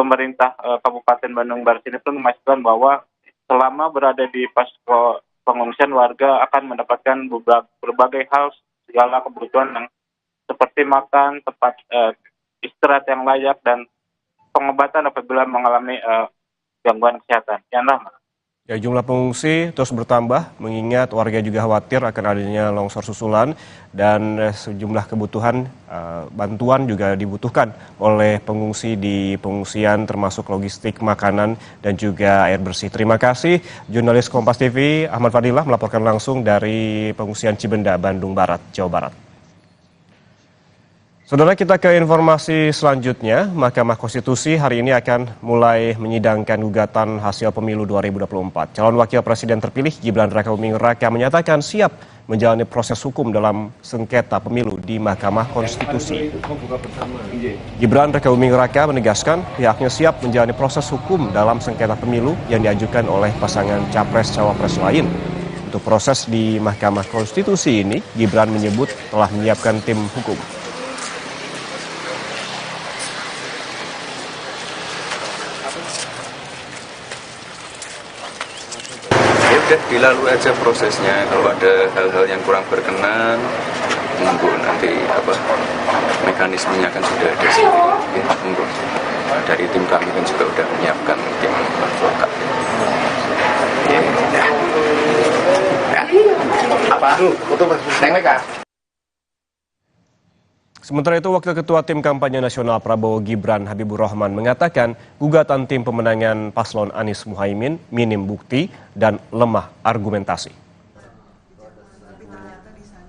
pemerintah Kabupaten Bandung Barat ini pun memastikan bahwa selama berada di posko pengungsian, warga akan mendapatkan berbagai hal, segala kebutuhan yang seperti makan, tempat istirahat yang layak, dan pengobatan apabila mengalami gangguan kesehatan. Ya, jumlah pengungsi terus bertambah, mengingat warga juga khawatir akan adanya longsor susulan dan sejumlah kebutuhan bantuan juga dibutuhkan oleh pengungsi di pengungsian, termasuk logistik, makanan, dan juga air bersih. Terima kasih, jurnalis Kompas TV Ahmad Fadilah melaporkan langsung dari pengungsian Cibenda, Bandung Barat, Jawa Barat. Saudara, kita ke informasi selanjutnya. Mahkamah Konstitusi hari ini akan mulai menyidangkan gugatan hasil pemilu 2024. Calon Wakil Presiden terpilih Gibran Rakabuming Raka menyatakan siap menjalani proses hukum dalam sengketa pemilu di Mahkamah Konstitusi. Gibran Rakabuming Raka menegaskan pihaknya siap menjalani proses hukum dalam sengketa pemilu yang diajukan oleh pasangan Capres-Cawapres lain. Untuk proses di Mahkamah Konstitusi ini, Gibran menyebut telah menyiapkan tim hukum. Dilalui aja prosesnya, kalau ada hal-hal yang kurang berkenan, monggo nanti mekanismenya kan sudah ada sendiri, monggo. Dari tim kami kan juga sudah menyiapkan tim advokat. Sementara itu, Wakil Ketua Tim Kampanye Nasional Prabowo Gibran Habibur Rahman mengatakan gugatan tim pemenangan paslon Anies Muhaimin minim bukti dan lemah argumentasi.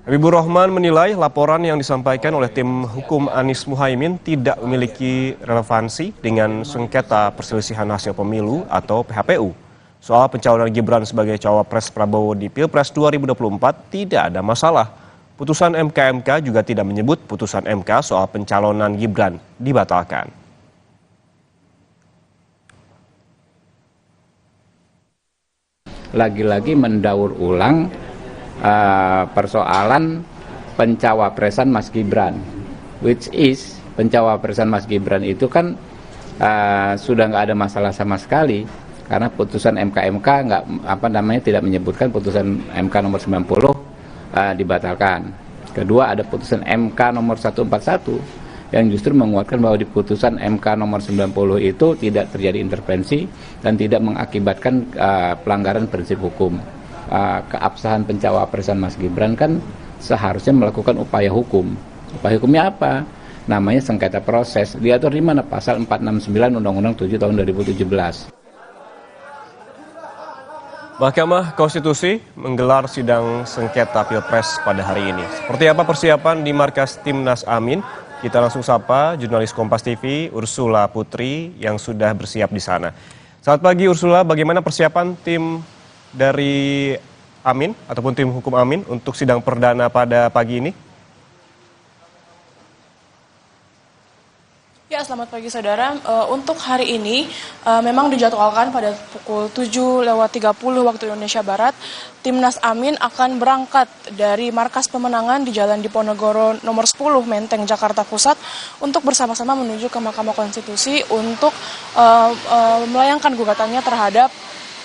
Habibur Rahman menilai laporan yang disampaikan oleh tim hukum Anies Muhaimin tidak memiliki relevansi dengan sengketa perselisihan hasil pemilu atau PHPU. Soal pencalonan Gibran sebagai cawapres Prabowo di Pilpres 2024 tidak ada masalah. Putusan MK juga tidak menyebut putusan MK soal pencalonan Gibran dibatalkan. Lagi-lagi mendaur ulang persoalan pencawapresan Mas Gibran, which is pencawapresan Mas Gibran itu kan sudah nggak ada masalah sama sekali karena putusan MK tidak menyebutkan putusan MK nomor 90 dibatalkan. Kedua, ada putusan MK nomor 141 yang justru menguatkan bahwa di putusan MK nomor 90 itu tidak terjadi intervensi dan tidak mengakibatkan pelanggaran prinsip hukum. Keabsahan pencawapresan Mas Gibran kan seharusnya melakukan upaya hukum. Upaya hukumnya apa? Namanya sengketa proses. Diatur di mana? Pasal 469 Undang-Undang 7 tahun 2017. Mahkamah Konstitusi menggelar sidang sengketa Pilpres pada hari ini. Seperti apa persiapan di markas Timnas Amin? Kita langsung sapa jurnalis Kompas TV Ursula Putri yang sudah bersiap di sana. Selamat pagi Ursula, bagaimana persiapan tim dari Amin ataupun tim hukum Amin untuk sidang perdana pada pagi ini? Ya, selamat pagi saudara. Untuk hari ini memang dijadwalkan pada pukul 7.30 waktu Indonesia Barat, Timnas Amin akan berangkat dari markas pemenangan di Jalan Diponegoro nomor 10 Menteng, Jakarta Pusat untuk bersama-sama menuju ke Mahkamah Konstitusi untuk melayangkan gugatannya terhadap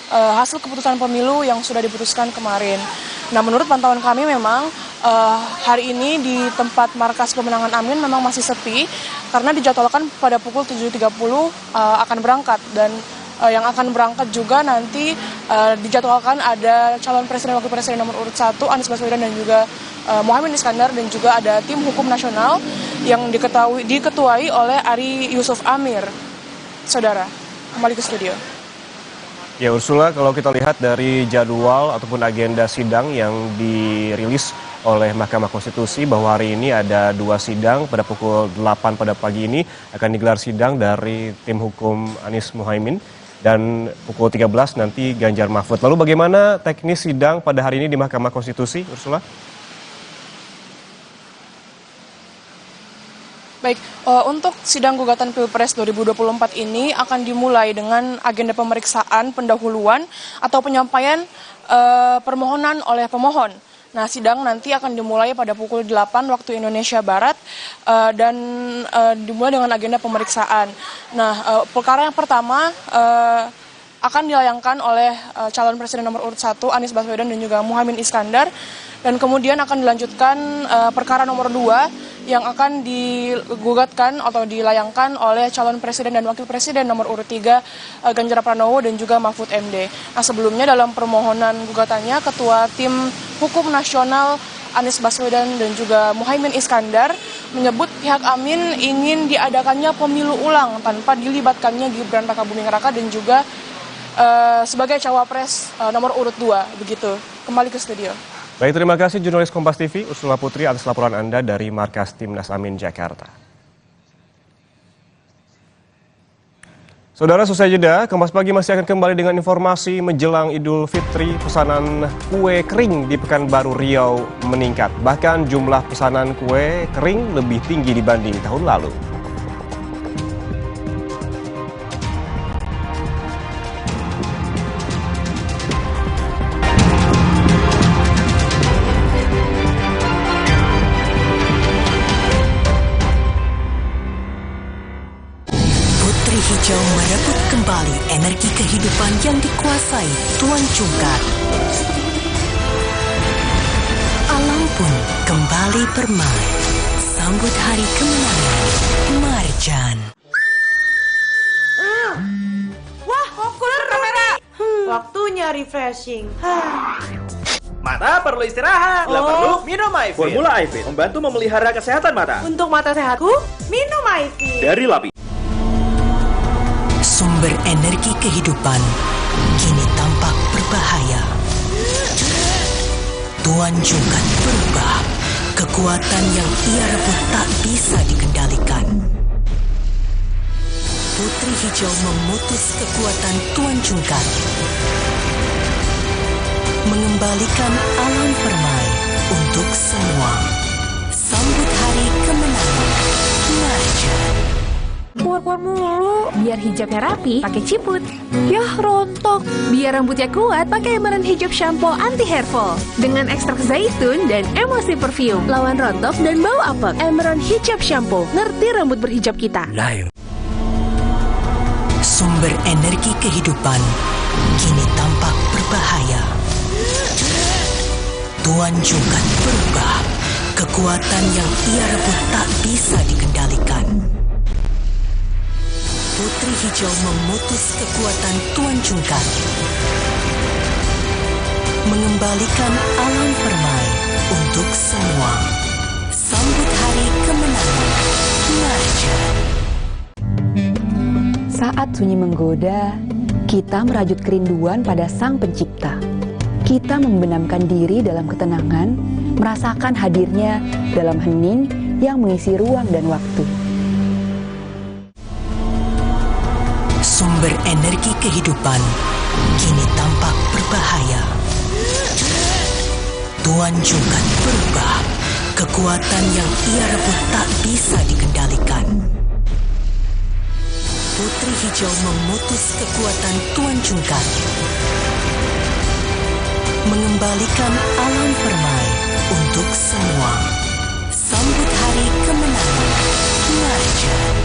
hasil keputusan pemilu yang sudah diputuskan kemarin. Nah, menurut pantauan kami memang hari ini di tempat markas pemenangan Amin memang masih sepi karena dijadwalkan pada pukul 7.30 akan berangkat, dan yang akan berangkat juga nanti dijadwalkan ada calon presiden wakil presiden nomor urut 1 Anies Baswedan dan juga Muhaimin Iskandar, dan juga ada tim hukum nasional yang diketuai oleh Ari Yusuf Amir. Saudara, kembali ke studio. Ya Ursula, kalau kita lihat dari jadwal ataupun agenda sidang yang dirilis oleh Mahkamah Konstitusi bahwa hari ini ada 2 sidang pada pukul 8 pada pagi ini akan digelar sidang dari tim hukum Anies Muhaimin dan pukul 13 nanti Ganjar Mahfud. Lalu bagaimana teknis sidang pada hari ini di Mahkamah Konstitusi, Ursula? Baik, untuk sidang gugatan Pilpres 2024 ini akan dimulai dengan agenda pemeriksaan pendahuluan atau penyampaian permohonan oleh pemohon. Nah, sidang nanti akan dimulai pada pukul 8 waktu Indonesia Barat dan dimulai dengan agenda pemeriksaan. Nah, perkara yang pertama akan dilayangkan oleh calon presiden nomor urut 1 Anies Baswedan dan juga Muhaimin Iskandar, dan kemudian akan dilanjutkan perkara nomor 2 yang akan digugatkan atau dilayangkan oleh calon presiden dan wakil presiden nomor urut 3 Ganjar Pranowo dan juga Mahfud MD. Nah, sebelumnya dalam permohonan gugatannya Ketua Tim Hukum Nasional Anies Baswedan dan juga Muhaimin Iskandar menyebut pihak Amin ingin diadakannya pemilu ulang tanpa dilibatkannya Gibran Rakabuming Raka dan juga sebagai cawapres nomor urut 2 begitu. Kembali ke studio. Baik, terima kasih jurnalis Kompas TV Ursula Putri atas laporan Anda dari markas Timnas Amin Jakarta. Saudara, selesai jeda, Kompas Pagi masih akan kembali dengan informasi menjelang Idul Fitri. Pesanan kue kering di Pekanbaru Riau meningkat. Bahkan jumlah pesanan kue kering lebih tinggi dibanding tahun lalu. Hijau merebut kembali energi kehidupan yang dikuasai Tuan Cungkar. Alam pun kembali bermain. Sambut hari kemenangan Marjan. Wah, populer kamera. Waktunya refreshing. Mata perlu istirahat, perlu minum Ivin. Formula Ivin membantu memelihara kesehatan mata. Untuk mata sehatku, minum Ivin. Dari Lapi. Sumber energi kehidupan kini tampak berbahaya. Tuan Jungkat berubah. Kekuatan yang ia rebut tak bisa dikendalikan. Putri Hijau memutus kekuatan Tuan Jungkat. Mengembalikan alam permai untuk semua. Sambut hari kemenangan Marjan. Keluar mulu, biar hijabnya rapi, pakai ciput. Yah, rontok. Biar rambutnya kuat, pakai Emerald Hijab Shampoo Anti Hair Fall. Dengan ekstrak zaitun dan emosi perfume. Lawan rontok dan bau apek. Emerald Hijab Shampoo. Ngerti rambut berhijab kita. Sumber energi kehidupan kini tampak berbahaya. Tuan Jungkat berubah. Kekuatan yang ia rebut tak bisa dikendalikan. Putri Hijau memutus kekuatan Tuan Jungkat. Mengembalikan alam permai untuk semua. Sambut hari kemenangan Marjan. Saat sunyi menggoda, kita merajut kerinduan pada Sang Pencipta. Kita membenamkan diri dalam ketenangan, merasakan hadirnya dalam hening yang mengisi ruang dan waktu. Sumber energi kehidupan kini tampak berbahaya. Tuan Jungkat berubah. Kekuatan yang ia rebut tak bisa dikendalikan. Putri Hijau memutus kekuatan Tuan Jungkat. Mengembalikan alam permai untuk semua. Sambut hari kemenangan Marjan.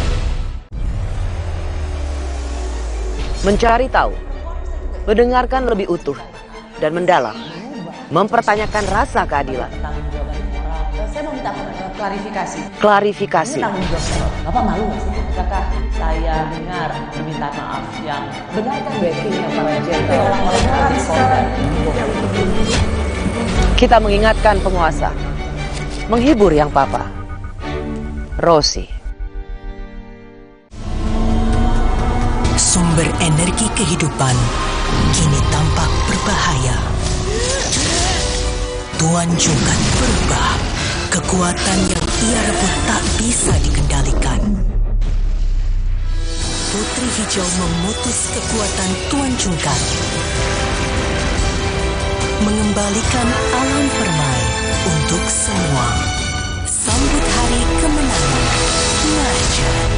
Mencari tahu, mendengarkan lebih utuh dan mendalam, mempertanyakan rasa keadilan. Saya mau minta klarifikasi. Klarifikasi. Ini tanggung jawab saya. Bapak malu nggak sih? Apakah saya dengar meminta maaf yang benar kan backing yang para jenderal orang-orang yang korban? Kita mengingatkan penguasa, menghibur yang papa. Rosi. Sumber energi kehidupan kini tampak berbahaya. Tuan Jungkat berubah. Kekuatan yang ia rebut tak bisa dikendalikan. Putri Hijau memutus kekuatan Tuan Jungkat. Mengembalikan alam permai untuk semua. Sambut hari kemenangan Marjan.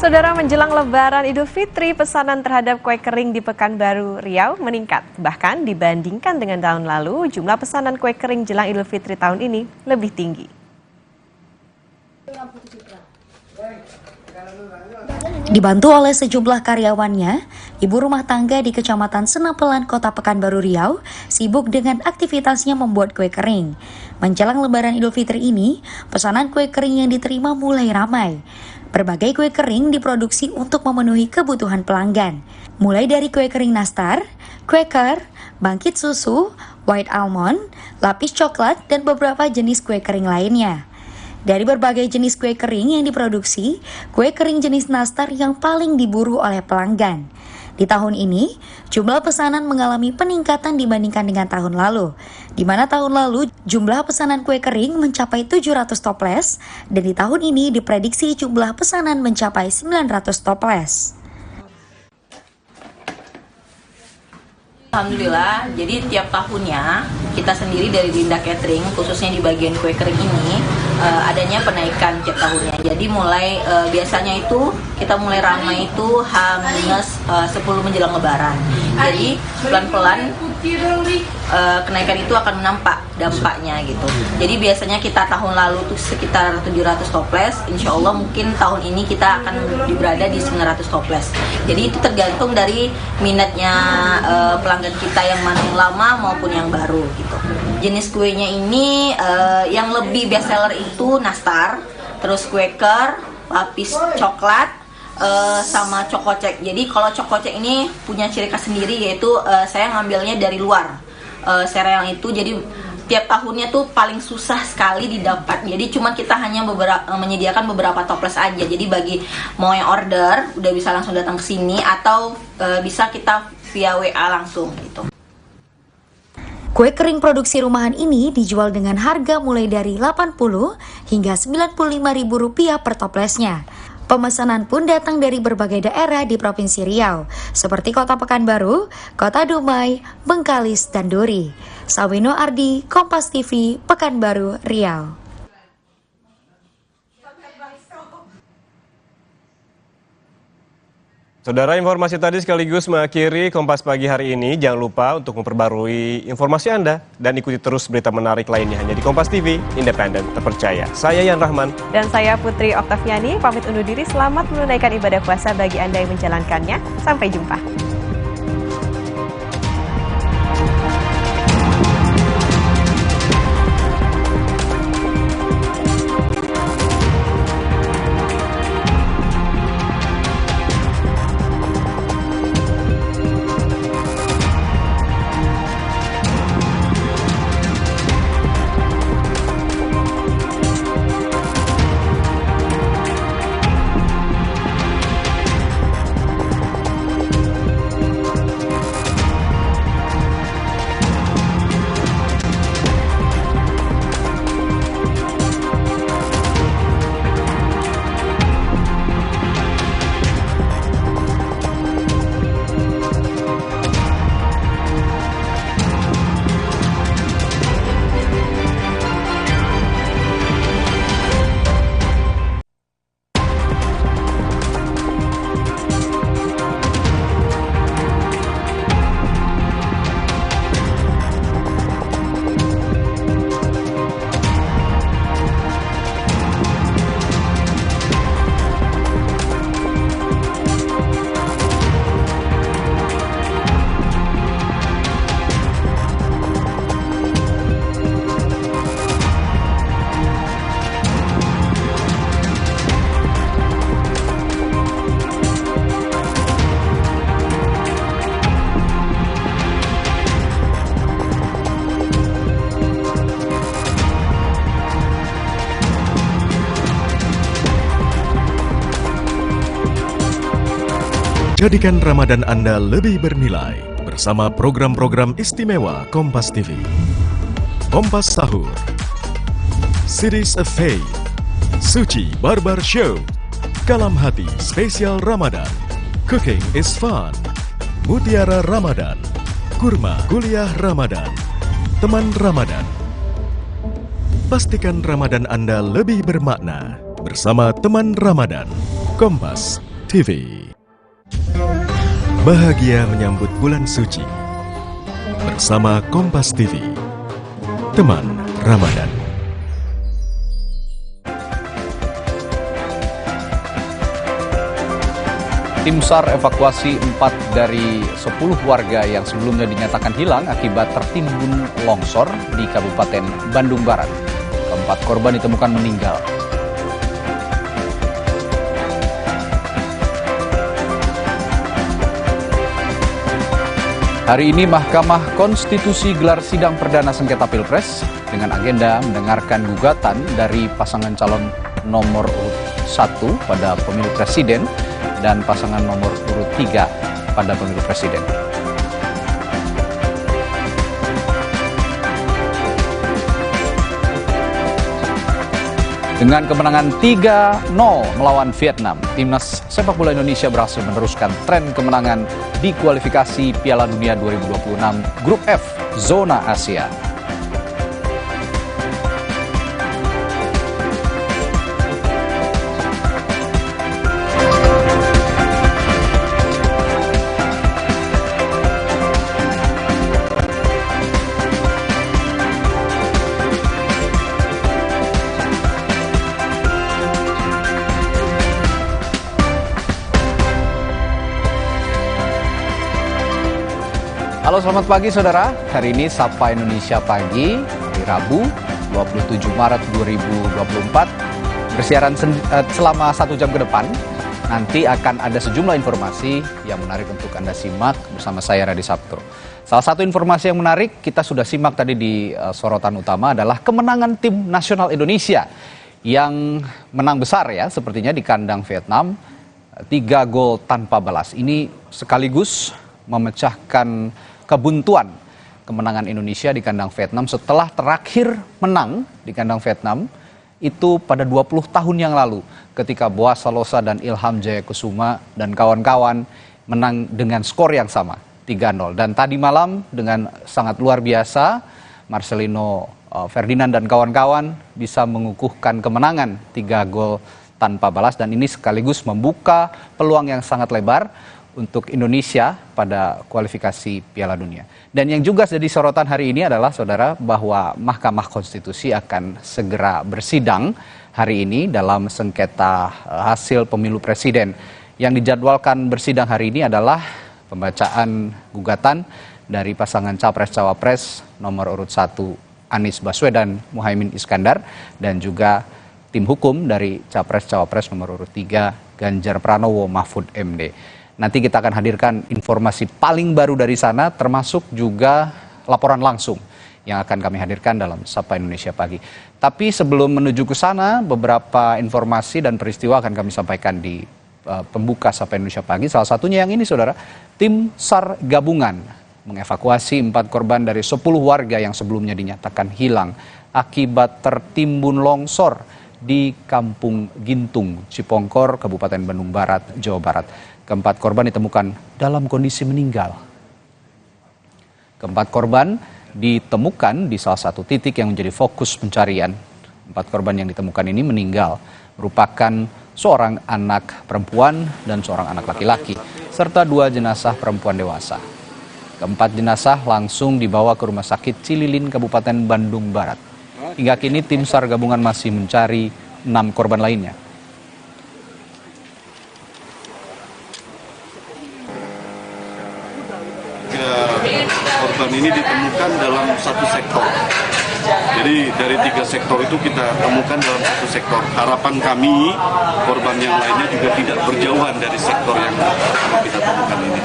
Saudara, menjelang Lebaran Idul Fitri, pesanan terhadap kue kering di Pekanbaru Riau meningkat. Bahkan dibandingkan dengan tahun lalu, jumlah pesanan kue kering jelang Idul Fitri tahun ini lebih tinggi. Dibantu oleh sejumlah karyawannya, ibu rumah tangga di Kecamatan Senapelan, Kota Pekanbaru Riau, sibuk dengan aktivitasnya membuat kue kering. Menjelang Lebaran Idul Fitri ini, pesanan kue kering yang diterima mulai ramai. Berbagai kue kering diproduksi untuk memenuhi kebutuhan pelanggan. Mulai dari kue kering nastar, cracker, bangkit susu, white almond, lapis coklat, dan beberapa jenis kue kering lainnya. Dari berbagai jenis kue kering yang diproduksi, kue kering jenis nastar yang paling diburu oleh pelanggan. Di tahun ini, jumlah pesanan mengalami peningkatan dibandingkan dengan tahun lalu, di mana tahun lalu jumlah pesanan kue kering mencapai 700 toples, dan di tahun ini diprediksi jumlah pesanan mencapai 900 toples. Alhamdulillah, jadi tiap tahunnya kita sendiri dari Dinda Catering, khususnya di bagian kue kering ini, adanya penaikan tiap tahunnya. Jadi mulai biasanya itu kita mulai ramai itu H-10 menjelang Lebaran. Jadi pelan-pelan kenaikan itu akan nampak dampaknya gitu. Jadi biasanya kita tahun lalu tuh sekitar 700 toples, insya Allah mungkin tahun ini kita akan berada di 900 toples. Jadi itu tergantung dari minatnya pelanggan kita yang mana yang lama maupun yang baru gitu. Jenis kuenya ini yang lebih best seller itu nastar, terus cracker, lapis coklat, sama cokocek. Jadi kalau cokocek ini punya ciri khas sendiri, yaitu saya ngambilnya dari luar sereal itu. Jadi tiap tahunnya tuh paling susah sekali didapat. Jadi cuma kita hanya menyediakan beberapa toples aja. Jadi bagi mau yang order udah bisa langsung datang ke sini atau bisa kita via WA langsung gitu. Kue kering produksi rumahan ini dijual dengan harga mulai dari Rp80 hingga Rp95.000 per toplesnya. Pemesanan pun datang dari berbagai daerah di Provinsi Riau, seperti Kota Pekanbaru, Kota Dumai, Bengkalis, dan Duri. Sawino Ardi, Kompas TV, Pekanbaru, Riau. Saudara, informasi tadi sekaligus mengakhiri Kompas Pagi hari ini. Jangan lupa untuk memperbarui informasi Anda dan ikuti terus berita menarik lainnya hanya di Kompas TV, independen, terpercaya. Saya Yan Rahman. Dan saya Putri Oktaviani, pamit undur diri. Selamat menunaikan ibadah puasa bagi Anda yang menjalankannya. Sampai jumpa. Jadikan Ramadan Anda lebih bernilai bersama program-program istimewa Kompas TV. Kompas Sahur, Series of Faith, Suci Barbar Show, Kalam Hati Spesial Ramadan, Cooking is Fun, Mutiara Ramadan, Kurma Kuliah Ramadan, Teman Ramadan. Pastikan Ramadan Anda lebih bermakna bersama Teman Ramadan. Kompas, TV. Bahagia menyambut bulan suci bersama Kompas TV, teman Ramadan. Tim SAR evakuasi 4 dari 10 warga yang sebelumnya dinyatakan hilang akibat tertimbun longsor di Kabupaten Bandung Barat. Keempat korban ditemukan meninggal. Hari ini Mahkamah Konstitusi gelar sidang perdana sengketa Pilpres dengan agenda mendengarkan gugatan dari pasangan calon nomor urut 1 pada pemilu presiden dan pasangan nomor urut 3 pada pemilu presiden. Dengan kemenangan 3-0 melawan Vietnam, Timnas Sepak Bola Indonesia berhasil meneruskan tren kemenangan di kualifikasi Piala Dunia 2026 Grup F Zona Asia. Halo, selamat pagi saudara. Hari ini Sapa Indonesia Pagi, hari Rabu 27 Maret 2024. Bersiaran selama 1 jam ke depan. Nanti akan ada sejumlah informasi yang menarik untuk Anda simak bersama saya Radi Saptro. Salah satu informasi yang menarik kita sudah simak tadi di sorotan utama adalah kemenangan tim nasional Indonesia yang menang besar ya, sepertinya di kandang Vietnam, 3 gol tanpa balas. Ini sekaligus memecahkan kebuntuan kemenangan Indonesia di kandang Vietnam setelah terakhir menang di kandang Vietnam itu pada 20 tahun yang lalu ketika Boaz Salosa dan Ilham Jayakusuma dan kawan-kawan menang dengan skor yang sama 3-0. Dan tadi malam dengan sangat luar biasa Marcelino Ferdinand dan kawan-kawan bisa mengukuhkan kemenangan 3 gol tanpa balas, dan ini sekaligus membuka peluang yang sangat lebar untuk Indonesia pada kualifikasi Piala Dunia. Dan yang juga jadi sorotan hari ini adalah saudara bahwa Mahkamah Konstitusi akan segera bersidang hari ini dalam sengketa hasil pemilu presiden. Yang dijadwalkan bersidang hari ini adalah pembacaan gugatan dari pasangan Capres-Cawapres nomor urut 1 Anies Baswedan Muhaimin Iskandar dan juga tim hukum dari Capres-Cawapres nomor urut 3 Ganjar Pranowo Mahfud MD. Nanti kita akan hadirkan informasi paling baru dari sana, termasuk juga laporan langsung yang akan kami hadirkan dalam Sapa Indonesia Pagi. Tapi sebelum menuju ke sana, beberapa informasi dan peristiwa akan kami sampaikan di pembuka Sapa Indonesia Pagi. Salah satunya yang ini saudara, tim SAR gabungan mengevakuasi 4 korban dari 10 warga yang sebelumnya dinyatakan hilang akibat tertimbun longsor di Kampung Gintung, Cipongkor, Kabupaten Bandung Barat, Jawa Barat. Keempat korban ditemukan dalam kondisi meninggal. Keempat korban ditemukan di salah satu titik yang menjadi fokus pencarian. 4 korban yang ditemukan ini meninggal, merupakan seorang anak perempuan dan seorang anak laki-laki, serta 2 jenazah perempuan dewasa. Keempat jenazah langsung dibawa ke Rumah Sakit Cililin, Kabupaten Bandung Barat. Hingga kini tim SAR gabungan masih mencari 6 korban lainnya. Korban ini ditemukan dalam satu sektor. Jadi dari 3 sektor itu kita temukan dalam satu sektor. Harapan kami korban yang lainnya juga tidak berjauhan dari sektor yang kita temukan ini.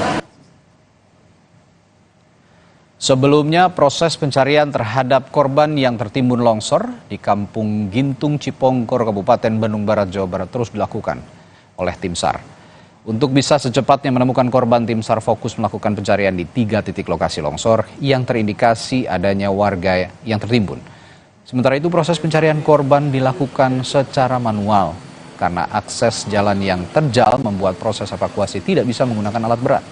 Sebelumnya proses pencarian terhadap korban yang tertimbun longsor di Kampung Gintung Cipongkor Kabupaten Bandung Barat Jawa Barat terus dilakukan oleh tim SAR. Untuk bisa secepatnya menemukan korban, tim SAR fokus melakukan pencarian di 3 titik lokasi longsor yang terindikasi adanya warga yang tertimbun. Sementara itu proses pencarian korban dilakukan secara manual karena akses jalan yang terjal membuat proses evakuasi tidak bisa menggunakan alat berat.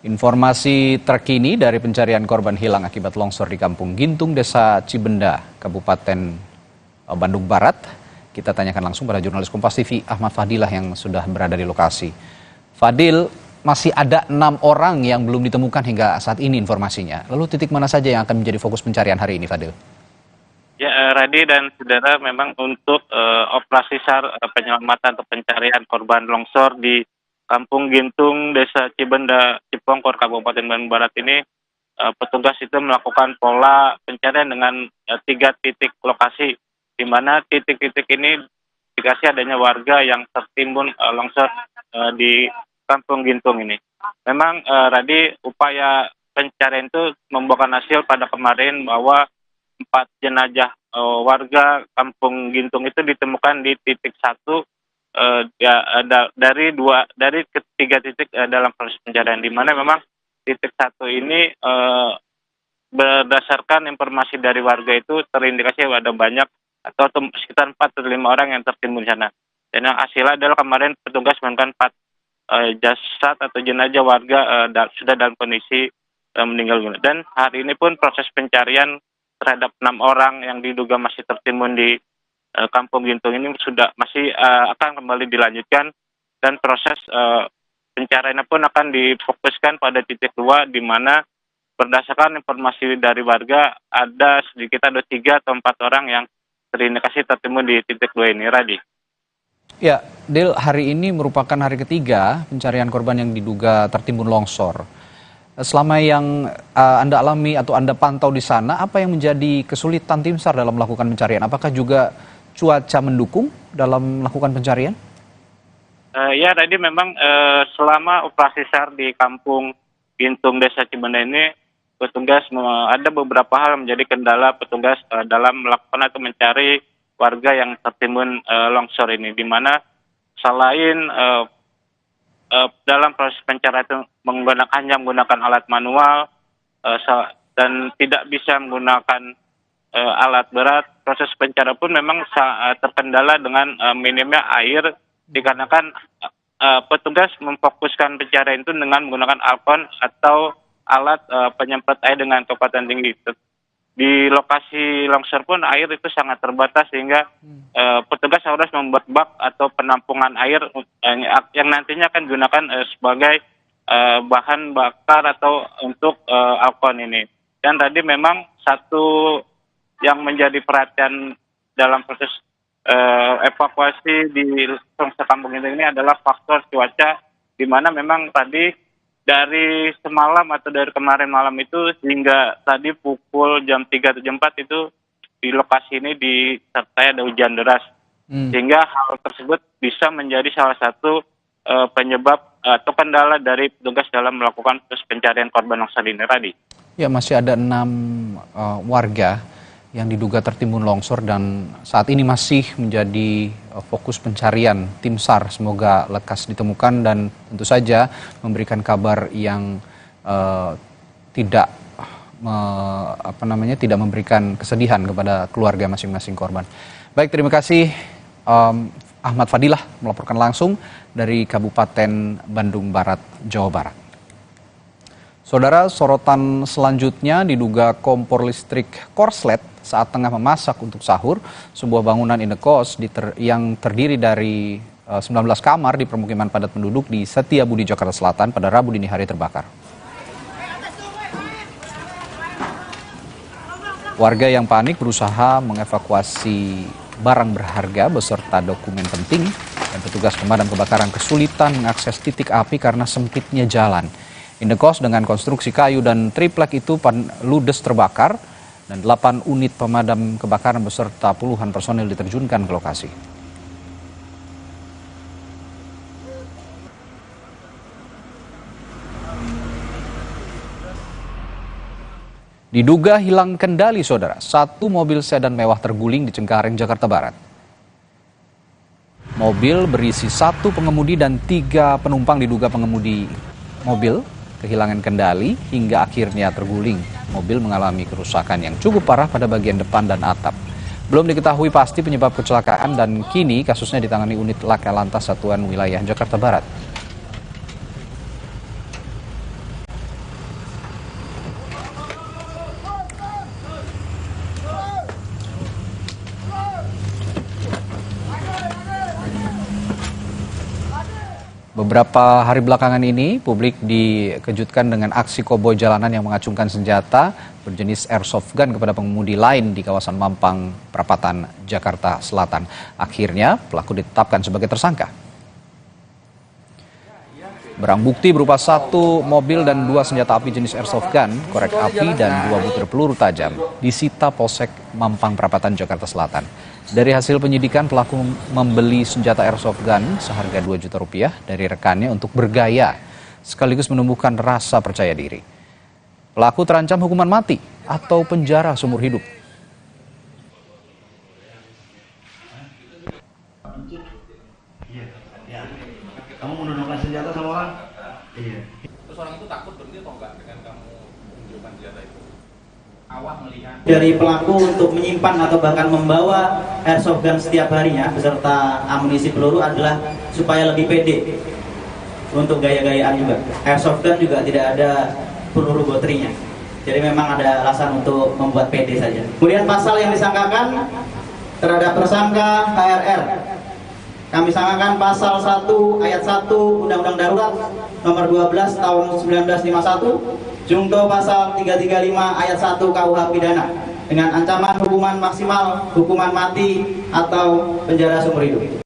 Informasi terkini dari pencarian korban hilang akibat longsor di Kampung Gintung, Desa Cibenda, Kabupaten Bandung Barat. Kita tanyakan langsung pada jurnalis Kompas TV Ahmad Fadilah yang sudah berada di lokasi. Fadil, masih ada 6 orang yang belum ditemukan hingga saat ini informasinya. Lalu titik mana saja yang akan menjadi fokus pencarian hari ini, Fadil? Ya, Radi dan saudara, memang untuk operasi SAR penyelamatan atau pencarian korban longsor di Kampung Gintung, Desa Cibenda, Cipongkor, Kabupaten Bandung Barat ini, petugas itu melakukan pola pencarian dengan 3 titik lokasi, di mana titik-titik ini dikasih adanya warga yang tertimbun longsor di Kampung Gintung ini. Memang Radi, upaya pencarian itu membuahkan hasil pada kemarin bahwa 4 jenazah warga Kampung Gintung itu ditemukan di titik 1 dari ketiga titik dalam proses pencarian, di mana memang titik 1 ini berdasarkan informasi dari warga itu terindikasi ada banyak atau sekitar 4 atau 5 orang yang tertimbun di sana. Dan yang hasilnya adalah kemarin petugas menemukan 4 jasad atau jenazah warga sudah dalam kondisi meninggal dunia. Dan hari ini pun proses pencarian terhadap 6 orang yang diduga masih tertimbun di Kampung Gintung ini masih akan kembali dilanjutkan, dan proses pencarian pun akan difokuskan pada titik 2, di mana berdasarkan informasi dari warga ada sedikit 3 atau 4 orang yang terindikasi tertimbun di titik 2 ini, Radi. Ya, Del, hari ini merupakan hari ketiga pencarian korban yang diduga tertimbun longsor. Selama yang Anda alami atau Anda pantau di sana, apa yang menjadi kesulitan tim SAR dalam melakukan pencarian? Apakah juga cuaca mendukung dalam melakukan pencarian? Ya, tadi memang selama operasi SAR di Kampung Gintung, Desa Cibenda ini, petugas ada beberapa hal menjadi kendala petugas dalam melakukan atau mencari warga yang tertimbun longsor ini, di mana selain dalam proses pencarian itu hanya menggunakan alat manual dan tidak bisa menggunakan alat berat, proses pencarian pun memang terkendala dengan minimnya air, dikarenakan petugas memfokuskan pencarian itu dengan menggunakan alkon atau alat penyemprot air dengan kecepatan tinggi. Di lokasi longsor pun air itu sangat terbatas, sehingga petugas harus membuat bak atau penampungan air yang nantinya akan digunakan sebagai bahan bakar atau untuk alkon ini. Dan tadi memang satu yang menjadi perhatian dalam proses evakuasi di longsor Kampung Gintung ini adalah faktor cuaca, di mana memang tadi dari semalam atau dari kemarin malam itu hingga tadi pukul jam 3 atau jam 4 itu di lokasi ini disertai ada hujan deras. Sehingga hal tersebut bisa menjadi salah satu penyebab atau kendala dari petugas dalam melakukan proses pencarian korban longsor ini, Radi. Ya, masih ada 6 warga yang diduga tertimbun longsor dan saat ini masih menjadi fokus pencarian tim SAR. Semoga lekas ditemukan dan tentu saja memberikan kabar yang tidak memberikan kesedihan kepada keluarga masing-masing korban. Baik, terima kasih Ahmad Fadilah melaporkan langsung dari Kabupaten Bandung Barat, Jawa Barat. Saudara, sorotan selanjutnya diduga kompor listrik korslet saat tengah memasak untuk sahur. Sebuah bangunan indekos yang terdiri dari 19 kamar di permukiman padat penduduk di Setiabudi, Jakarta Selatan pada Rabu dini hari terbakar. Warga yang panik berusaha mengevakuasi barang berharga beserta dokumen penting, dan petugas pemadam kebakaran kesulitan mengakses titik api karena sempitnya jalan. Indekos dengan konstruksi kayu dan triplek itu ludes terbakar dan 8 unit pemadam kebakaran beserta puluhan personil diterjunkan ke lokasi. Diduga hilang kendali, saudara. 1 mobil sedan mewah terguling di Cengkareng, Jakarta Barat. Mobil berisi 1 pengemudi dan 3 penumpang diduga pengemudi mobil kehilangan kendali hingga akhirnya terguling. Mobil mengalami kerusakan yang cukup parah pada bagian depan dan atap. Belum diketahui pasti penyebab kecelakaan dan kini kasusnya ditangani unit Laka Lantas Satuan Wilayah Jakarta Barat. Beberapa hari belakangan ini, publik dikejutkan dengan aksi koboi jalanan yang mengacungkan senjata berjenis airsoft gun kepada pengemudi lain di kawasan Mampang, Perapatan, Jakarta Selatan. Akhirnya, pelaku ditetapkan sebagai tersangka. Barang bukti berupa 1 mobil dan 2 senjata api jenis airsoft gun, korek api, dan 2 butir peluru tajam disita Polsek Mampang, Perapatan, Jakarta Selatan. Dari hasil penyidikan, pelaku membeli senjata airsoft gun seharga 2 juta rupiah dari rekannya untuk bergaya, sekaligus menumbuhkan rasa percaya diri. Pelaku terancam hukuman mati atau penjara seumur hidup. Kamu menodongkan senjata sama orang? Iya. Terus orang itu takut berhenti atau enggak dengan kamu menunjukkan senjata itu? Awak melihat dari pelaku untuk menyimpan atau bahkan membawa airsoft gun setiap harinya beserta amunisi peluru adalah supaya lebih pede untuk gaya-gayaan juga. Airsoft gun juga tidak ada peluru gotrinya, jadi memang ada alasan untuk membuat pede saja. Kemudian pasal yang disangkakan terhadap tersangka HRR, kami sangkakan pasal 1 ayat 1 Undang-Undang Darurat nomor 12 tahun 1951, Jungto pasal 335 ayat 1 KUH Pidana dengan ancaman hukuman maksimal, hukuman mati atau penjara seumur hidup.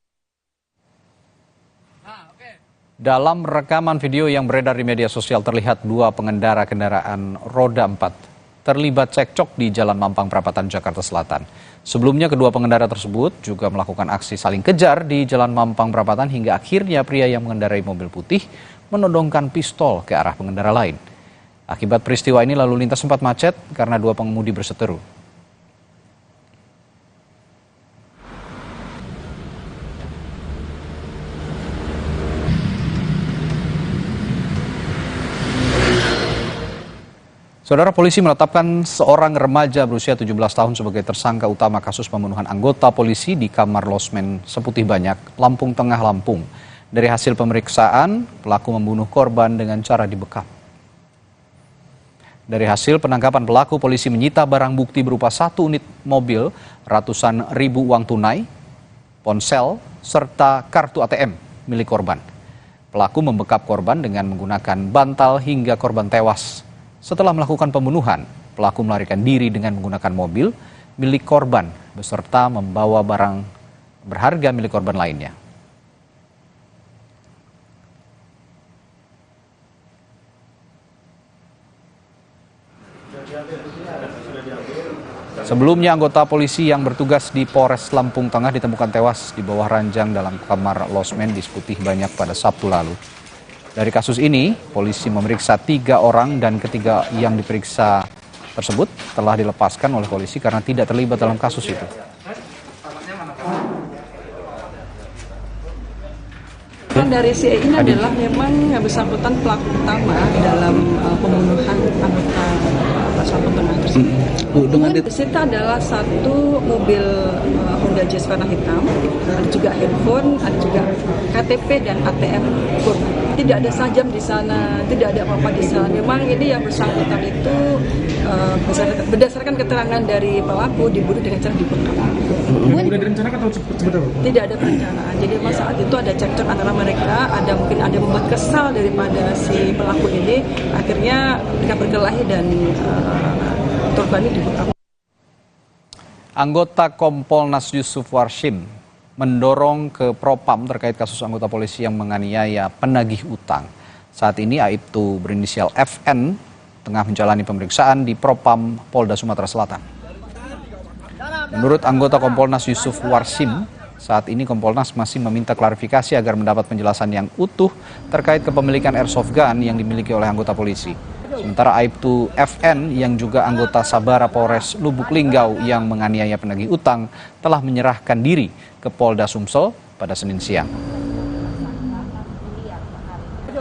Dalam rekaman video yang beredar di media sosial terlihat 2 pengendara kendaraan roda 4 terlibat cekcok di Jalan Mampang Perapatan, Jakarta Selatan. Sebelumnya kedua pengendara tersebut juga melakukan aksi saling kejar di Jalan Mampang Perapatan hingga akhirnya pria yang mengendarai mobil putih menodongkan pistol ke arah pengendara lain. Akibat peristiwa ini lalu lintas sempat macet karena 2 pengemudi berseteru. Saudara, polisi menetapkan seorang remaja berusia 17 tahun sebagai tersangka utama kasus pembunuhan anggota polisi di kamar losmen Seputih Banyak, Lampung Tengah, Lampung. Dari hasil pemeriksaan, pelaku membunuh korban dengan cara dibekap. Dari hasil penangkapan pelaku, polisi menyita barang bukti berupa 1 unit mobil, ratusan ribu uang tunai, ponsel, serta kartu ATM milik korban. Pelaku membekap korban dengan menggunakan bantal hingga korban tewas. Setelah melakukan pembunuhan, pelaku melarikan diri dengan menggunakan mobil milik korban beserta membawa barang berharga milik korban lainnya. Sebelumnya anggota polisi yang bertugas di Polres Lampung Tengah ditemukan tewas di bawah ranjang dalam kamar losmen di Seputih Banyak pada Sabtu lalu. Dari kasus ini, polisi memeriksa 3 orang dan ketiga yang diperiksa tersebut telah dilepaskan oleh polisi karena tidak terlibat dalam kasus itu. Dari CE ini adalah memang yang bersangkutan pelaku utama dalam pembunuhan anggota Lampung Tengah tersebut. Dengan disita adalah 1 mobil Honda Jazz warna hitam, ada juga handphone, ada juga KTP dan ATM. Tidak ada sajam di sana, tidak ada apa-apa di sana. Memang ini yang bersangkutan itu berdasarkan keterangan dari pelaku dibunuh dengan cara dibekap. Sudah direncanakan atau seperti apa? Tidak ada perencanaan. Jadi memang saat itu ada cekcok antara mereka, mungkin ada membuat kesal daripada si pelaku ini, akhirnya mereka berkelahi dan korban ini dibekap. Anggota Kompolnas Yusuf Warsim mendorong ke Propam terkait kasus anggota polisi yang menganiaya penagih utang. Saat ini Aibtu berinisial FN tengah menjalani pemeriksaan di Propam Polda Sumatera Selatan. Menurut anggota Kompolnas Yusuf Warsim, saat ini Kompolnas masih meminta klarifikasi agar mendapat penjelasan yang utuh terkait kepemilikan airsoft gun yang dimiliki oleh anggota polisi. Sementara Aibtu FN yang juga anggota Sabara Polres Lubuk Linggau yang menganiaya penagih utang telah menyerahkan diri ke Polda Sumsel pada Senin siang.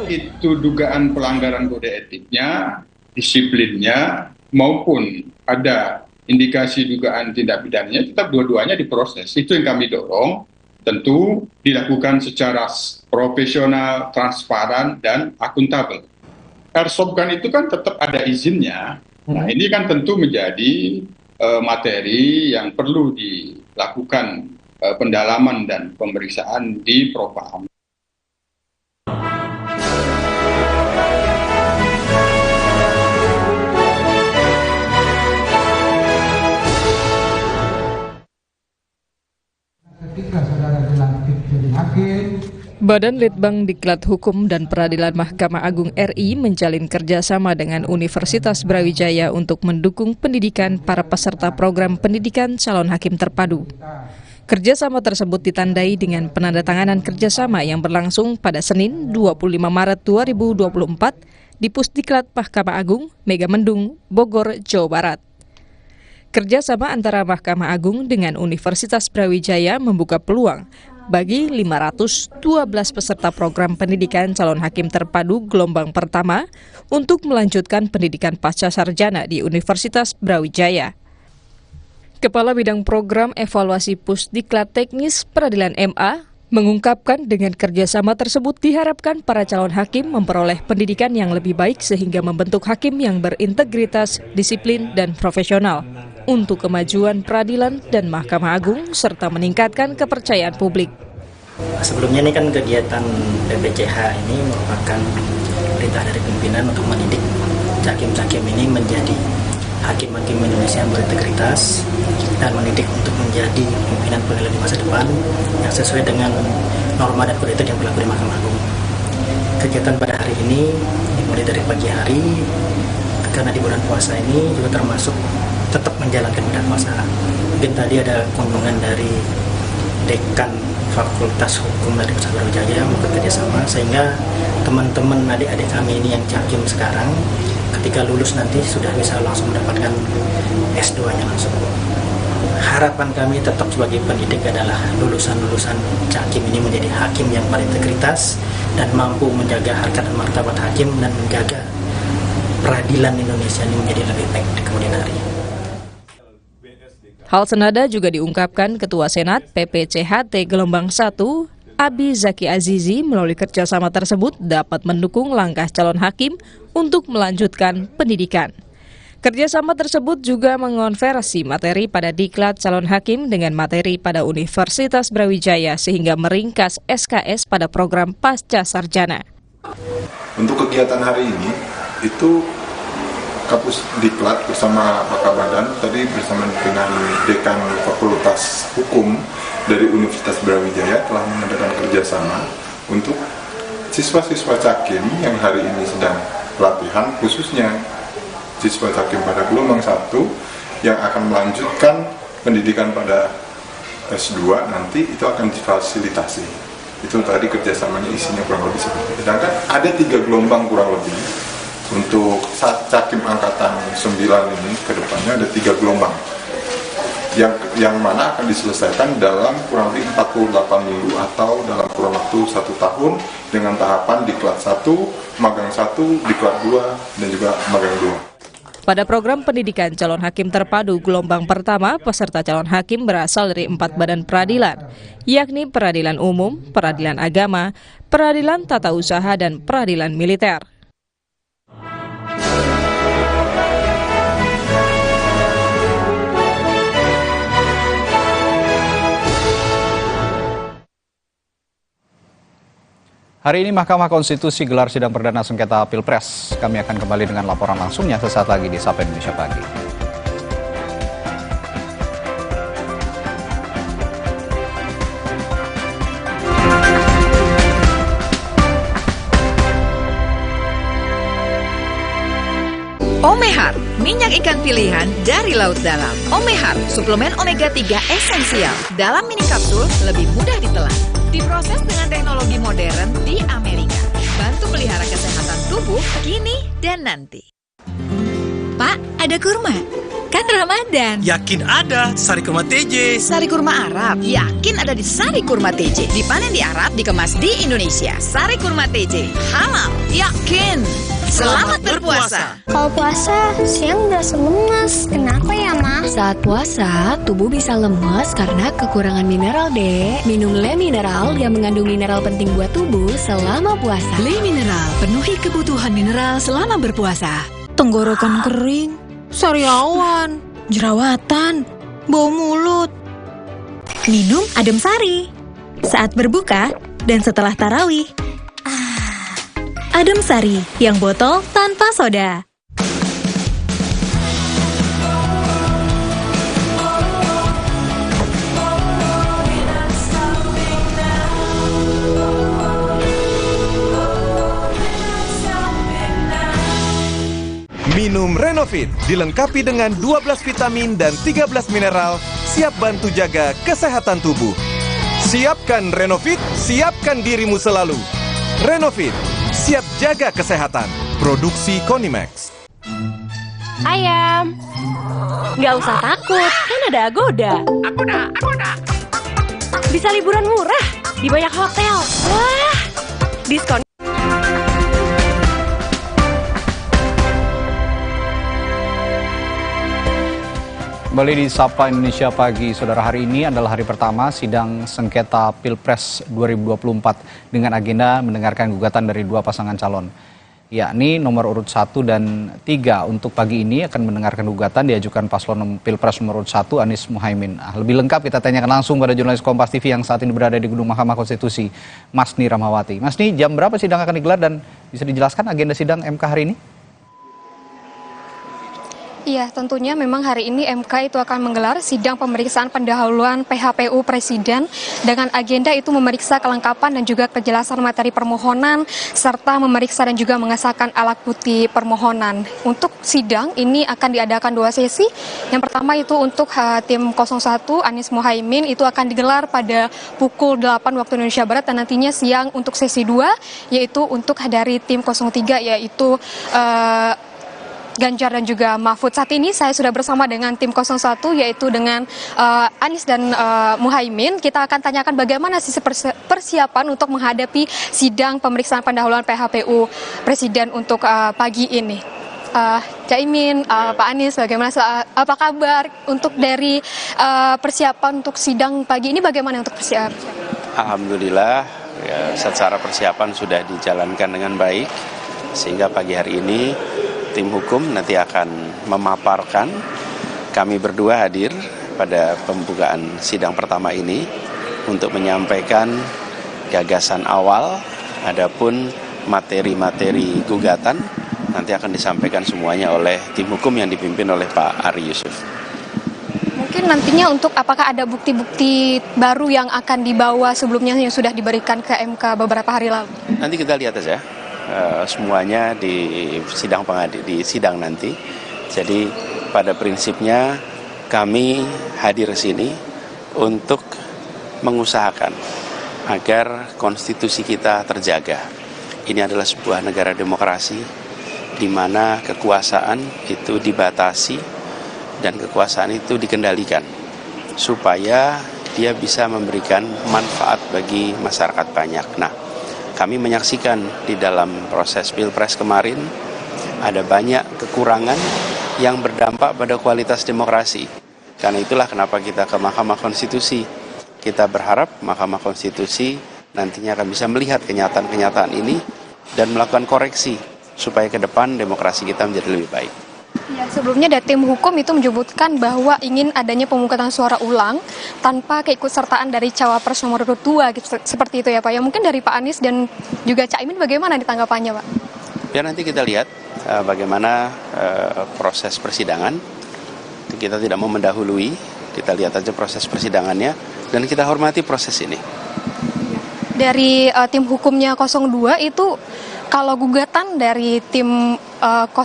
Itu dugaan pelanggaran kode etiknya, disiplinnya, maupun ada indikasi dugaan tindak pidananya, tetap dua-duanya diproses. Itu yang kami dorong, tentu dilakukan secara profesional, transparan, dan akuntabel. Airsoft gun itu kan tetap ada izinnya. Nah, ini kan tentu menjadi materi yang perlu dilakukan pendalaman dan pemeriksaan di Propam. Badan Litbang Diklat Hukum dan Peradilan Mahkamah Agung RI menjalin kerjasama dengan Universitas Brawijaya untuk mendukung pendidikan para peserta program pendidikan calon hakim terpadu. Kerjasama tersebut ditandai dengan penandatanganan kerjasama yang berlangsung pada Senin 25 Maret 2024 di Pusdiklat Mahkamah Agung, Megamendung, Bogor, Jawa Barat. Kerjasama antara Mahkamah Agung dengan Universitas Brawijaya membuka peluang bagi 512 peserta program pendidikan calon hakim terpadu gelombang pertama untuk melanjutkan pendidikan pasca sarjana di Universitas Brawijaya. Kepala Bidang Program Evaluasi Pusdiklat Teknis Peradilan MA mengungkapkan dengan kerjasama tersebut diharapkan para calon hakim memperoleh pendidikan yang lebih baik sehingga membentuk hakim yang berintegritas, disiplin, dan profesional untuk kemajuan peradilan dan Mahkamah Agung serta meningkatkan kepercayaan publik. Sebelumnya ini kan kegiatan PPCH ini merupakan perintah dari pimpinan untuk mendidik hakim-hakim ini menjadi hakim-hakim Indonesia yang berintegritas dan mendidik untuk menjadi pimpinan pengadilan di masa depan yang sesuai dengan norma dan kode etik yang berlaku di Mahkamah Agung. Kegiatan pada hari ini dimulai dari pagi hari karena di bulan puasa ini juga termasuk tetap menjalankan ibadah puasa. Mungkin tadi ada kunjungan dari Dekan Fakultas Hukum dari Universitas Brawijaya bekerja sama sehingga teman-teman adik-adik kami ini yang hakim sekarang ketika lulus nanti sudah bisa langsung mendapatkan S2-nya langsung. Harapan kami tetap sebagai pendidik adalah lulusan-lulusan hakim ini menjadi hakim yang berintegritas dan mampu menjaga harkat dan martabat hakim dan menjaga peradilan Indonesia ini menjadi lebih baik di kemudian hari. Hal senada juga diungkapkan Ketua Senat PPCHT Gelombang 1, Abi Zaki Azizi melalui kerjasama tersebut dapat mendukung langkah calon hakim untuk melanjutkan pendidikan. Kerjasama tersebut juga mengonversi materi pada diklat calon hakim dengan materi pada Universitas Brawijaya sehingga meringkas SKS pada program pasca sarjana. Untuk kegiatan hari ini, itu Kapus Diklat bersama Pak Kabadan tadi bersama dengan Dekan Fakultas Hukum dari Universitas Brawijaya telah mengadakan kerjasama untuk siswa-siswa Cakim yang hari ini sedang pelatihan, khususnya siswa Cakim pada gelombang 1 yang akan melanjutkan pendidikan pada S2 nanti itu akan difasilitasi. Itu tadi kerjasamanya isinya kurang lebih seperti itu. Sedangkan ada 3 gelombang kurang lebih. Untuk Cakim Angkatan 9 ini ke depannya ada 3 gelombang yang mana akan diselesaikan dalam kurang lebih 48 minggu atau dalam kurang waktu 1 tahun dengan tahapan diklat 1, magang 1, diklat 2, dan juga magang 2. Pada program pendidikan calon hakim terpadu gelombang pertama, peserta calon hakim berasal dari 4 badan peradilan, yakni peradilan umum, peradilan agama, peradilan tata usaha, dan peradilan militer. Hari ini Mahkamah Konstitusi gelar sidang perdana sengketa Pilpres. Kami akan kembali dengan laporan langsungnya sesaat lagi di Sapa Indonesia Pagi. Omehar, minyak ikan pilihan dari laut dalam. Omehar, suplemen omega 3 esensial. Dalam mini kapsul, lebih mudah ditelan. Diproses dengan teknologi modern di Amerika. Bantu pelihara kesehatan tubuh kini dan nanti. Pak, ada kurma. Kan Ramadan. Yakin ada Sari Kurma TJ. Sari kurma Arab. Yakin ada di Sari Kurma TJ. Dipanen di Arab, dikemas di Indonesia. Sari Kurma TJ. Halal. Yakin. Selamat berpuasa. Kalau puasa, siang udah lemes. Kenapa ya, Ma? Saat puasa, tubuh bisa lemes karena kekurangan mineral, Dek. Minum Le Mineral yang mengandung mineral penting buat tubuh selama puasa. Le Mineral, penuhi kebutuhan mineral selama berpuasa. Tenggorokan kering, sariawan, jerawatan, bau mulut. Minum Adem Sari saat berbuka dan setelah tarawih. Adem Sari yang botol tanpa soda. Minum Renovit, dilengkapi dengan 12 vitamin dan 13 mineral, siap bantu jaga kesehatan tubuh. Siapkan Renovit, siapkan dirimu selalu. Renovit, siap jaga kesehatan. Produksi Konimax. Ayam, nggak usah takut, kan ada Agoda. Agoda. Bisa liburan murah di banyak hotel. Wah, diskon. Kembali di Sapa Indonesia Pagi, saudara. Hari ini adalah hari pertama sidang sengketa Pilpres 2024 dengan agenda mendengarkan gugatan dari dua pasangan calon, yakni nomor urut 1 dan 3. Untuk pagi ini akan mendengarkan gugatan diajukan paslon Pilpres nomor urut 1 Anies Muhaimin. Lebih lengkap kita tanyakan langsung pada jurnalis Kompas TV yang saat ini berada di Gedung Mahkamah Konstitusi, Masni Rahmawati. Masni, jam berapa sidang akan digelar dan bisa dijelaskan agenda sidang MK hari ini? Iya, tentunya memang hari ini MK itu akan menggelar sidang pemeriksaan pendahuluan PHPU Presiden dengan agenda itu memeriksa kelengkapan dan juga kejelasan materi permohonan serta memeriksa dan juga mengesahkan alat bukti permohonan. Untuk sidang ini akan diadakan 2 sesi. Yang pertama itu untuk tim 01 Anies Muhaimin itu akan digelar pada pukul 8 waktu Indonesia Barat, dan nantinya siang untuk sesi 2 yaitu untuk dari tim 03 yaitu Ganjar dan juga Mahfud. Saat ini saya sudah bersama dengan tim 01 yaitu dengan Anies dan Muhaimin. Kita akan tanyakan bagaimana sih persiapan untuk menghadapi sidang pemeriksaan pendahuluan PHPU Presiden untuk pagi ini. Caimin, Pak Anies, bagaimana, apa kabar untuk dari persiapan untuk sidang pagi ini, bagaimana untuk persiapan? Alhamdulillah, ya, secara persiapan sudah dijalankan dengan baik, sehingga pagi hari ini tim hukum nanti akan memaparkan. Kami berdua hadir pada pembukaan sidang pertama ini untuk menyampaikan gagasan awal, adapun materi-materi gugatan nanti akan disampaikan semuanya oleh tim hukum yang dipimpin oleh Pak Ari Yusuf. Mungkin nantinya untuk apakah ada bukti-bukti baru yang akan dibawa sebelumnya yang sudah diberikan ke MK beberapa hari lalu? Nanti kita lihat aja. Semuanya di sidang nanti. Jadi pada prinsipnya kami hadir sini untuk mengusahakan agar konstitusi kita terjaga. Ini adalah sebuah negara demokrasi di mana kekuasaan itu dibatasi dan kekuasaan itu dikendalikan supaya dia bisa memberikan manfaat bagi masyarakat banyak. Nah, kami menyaksikan di dalam proses Pilpres kemarin ada banyak kekurangan yang berdampak pada kualitas demokrasi. Karena itulah kenapa kita ke Mahkamah Konstitusi. Kita berharap Mahkamah Konstitusi nantinya akan bisa melihat kenyataan-kenyataan ini dan melakukan koreksi supaya ke depan demokrasi kita menjadi lebih baik. Ya, sebelumnya dari tim hukum itu menyebutkan bahwa ingin adanya pemungutan suara ulang tanpa keikutsertaan dari cawapres nomor 2 gitu, seperti itu ya Pak. Ya, mungkin dari Pak Anies dan juga Caimin bagaimana ditanggapannya Pak? Ya, nanti kita lihat bagaimana proses persidangan. Kita tidak mau mendahului, kita lihat aja proses persidangannya dan kita hormati proses ini. Dari tim hukumnya 02 itu kalau gugatan dari tim 01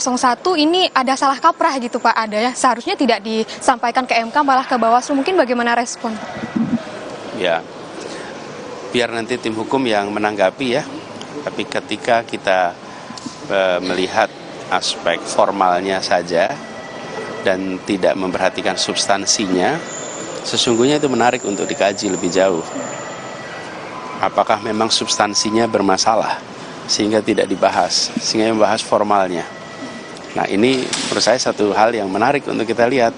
ini ada salah kaprah gitu Pak, ada ya, seharusnya tidak disampaikan ke MK malah ke Bawaslu, mungkin bagaimana respon? Ya, biar nanti tim hukum yang menanggapi ya, tapi ketika kita melihat aspek formalnya saja dan tidak memperhatikan substansinya, sesungguhnya itu menarik untuk dikaji lebih jauh. Apakah memang substansinya bermasalah sehingga tidak dibahas, sehingga membahas formalnya. Nah, ini menurut saya satu hal yang menarik untuk kita lihat.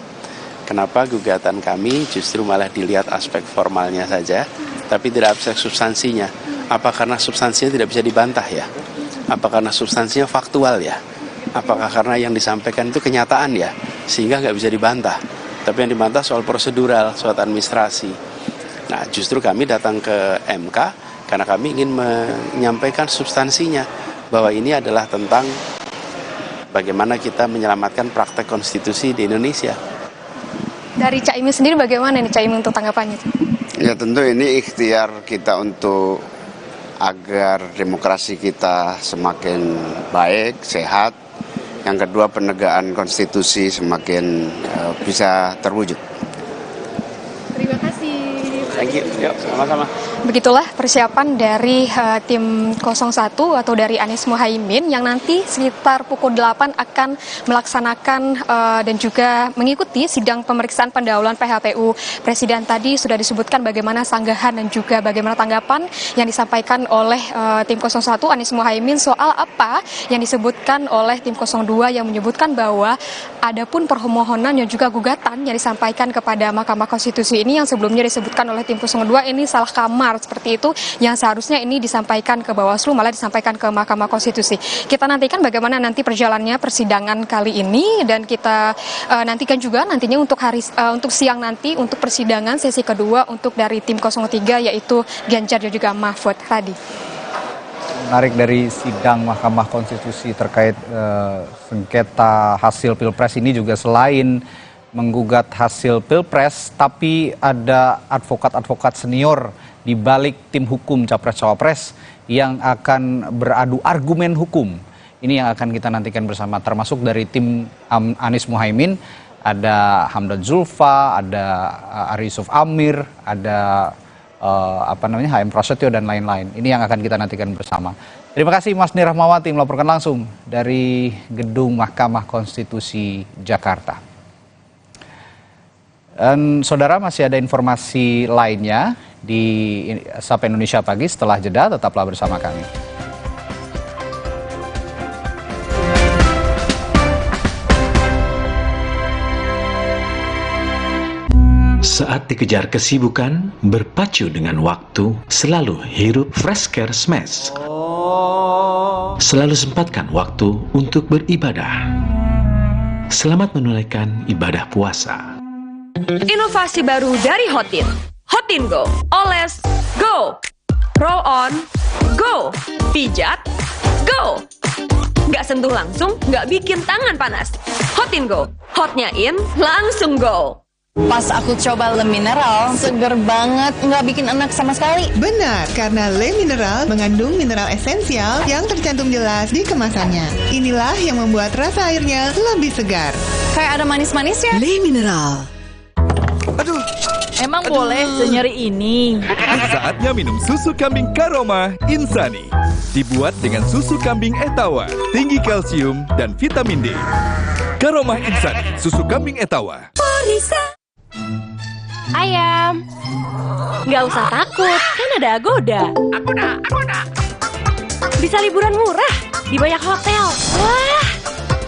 Kenapa gugatan kami justru malah dilihat aspek formalnya saja, tapi tidak aspek substansinya. Apa karena substansinya tidak bisa dibantah ya? Apa karena substansinya faktual ya? Apakah karena yang disampaikan itu kenyataan ya? Sehingga nggak bisa dibantah. Tapi yang dibantah soal prosedural, soal administrasi. Nah, justru kami datang ke MK karena kami ingin menyampaikan substansinya, bahwa ini adalah tentang bagaimana kita menyelamatkan praktek konstitusi di Indonesia. Dari Caimin sendiri bagaimana nih Caimin untuk tanggapannya? Ya, tentu ini ikhtiar kita untuk agar demokrasi kita semakin baik, sehat, Yang kedua, penegakan konstitusi semakin bisa terwujud. Terima kasih. Thank you. Yuk, sama-sama. Begitulah persiapan dari tim 01 atau dari Anies Muhaimin yang nanti sekitar pukul 8 akan melaksanakan dan juga mengikuti sidang pemeriksaan pendahuluan PHPU. Presiden tadi sudah disebutkan bagaimana sanggahan dan juga bagaimana tanggapan yang disampaikan oleh tim 01 Anies Muhaimin soal apa yang disebutkan oleh tim 02 yang menyebutkan bahwa adapun permohonan dan juga gugatan yang disampaikan kepada Mahkamah Konstitusi ini yang sebelumnya disebutkan oleh tim 02 ini salah kamar seperti itu, yang seharusnya ini disampaikan ke Bawaslu malah disampaikan ke Mahkamah Konstitusi. Kita nantikan bagaimana nanti perjalanannya persidangan kali ini, dan kita nantikan juga nantinya untuk siang nanti untuk persidangan sesi kedua untuk dari tim 03 yaitu Ganjar dan juga Mahfud. Radi. Menarik dari sidang Mahkamah Konstitusi terkait sengketa hasil Pilpres ini juga selain menggugat hasil Pilpres, tapi ada advokat-advokat senior di balik tim hukum Capres-Cawapres yang akan beradu argumen hukum. Ini yang akan kita nantikan bersama, termasuk dari tim Anies Muhaimin, ada Hamdan Zulfa, ada Ari Yusuf Amir, ada HM Prasetyo dan lain-lain. Ini yang akan kita nantikan bersama. Terima kasih Mas Nirahmawati melaporkan langsung dari Gedung Mahkamah Konstitusi Jakarta. Dan saudara, masih ada informasi lainnya di Sapa Indonesia Pagi. Setelah jeda, tetaplah bersama kami. Saat dikejar kesibukan, berpacu dengan waktu, selalu hirup Fresh-Care Smash. Selalu sempatkan waktu untuk beribadah. Selamat menunaikan ibadah puasa. Inovasi baru dari Hotin. Hotin Go. Oles, go. Roll on, go. Pijat, go. Nggak sentuh langsung, nggak bikin tangan panas. Hotin Go. Hotnya in, langsung go. Pas aku coba Le Mineral, seger banget, nggak bikin enak sama sekali. Benar, karena Le Mineral mengandung mineral esensial yang tercantum jelas di kemasannya. Inilah yang membuat rasa airnya lebih segar. Kayak ada manis-manisnya. Le Mineral. Aduh, emang boleh senyeri ini? Saatnya minum susu kambing Karoma Insani. Dibuat dengan susu kambing Etawa, tinggi kalsium dan vitamin D. Karoma Insani, susu kambing Etawa. Ayam, nggak usah takut, kan ada Agoda. Agoda. Bisa liburan murah di banyak hotel. Wah,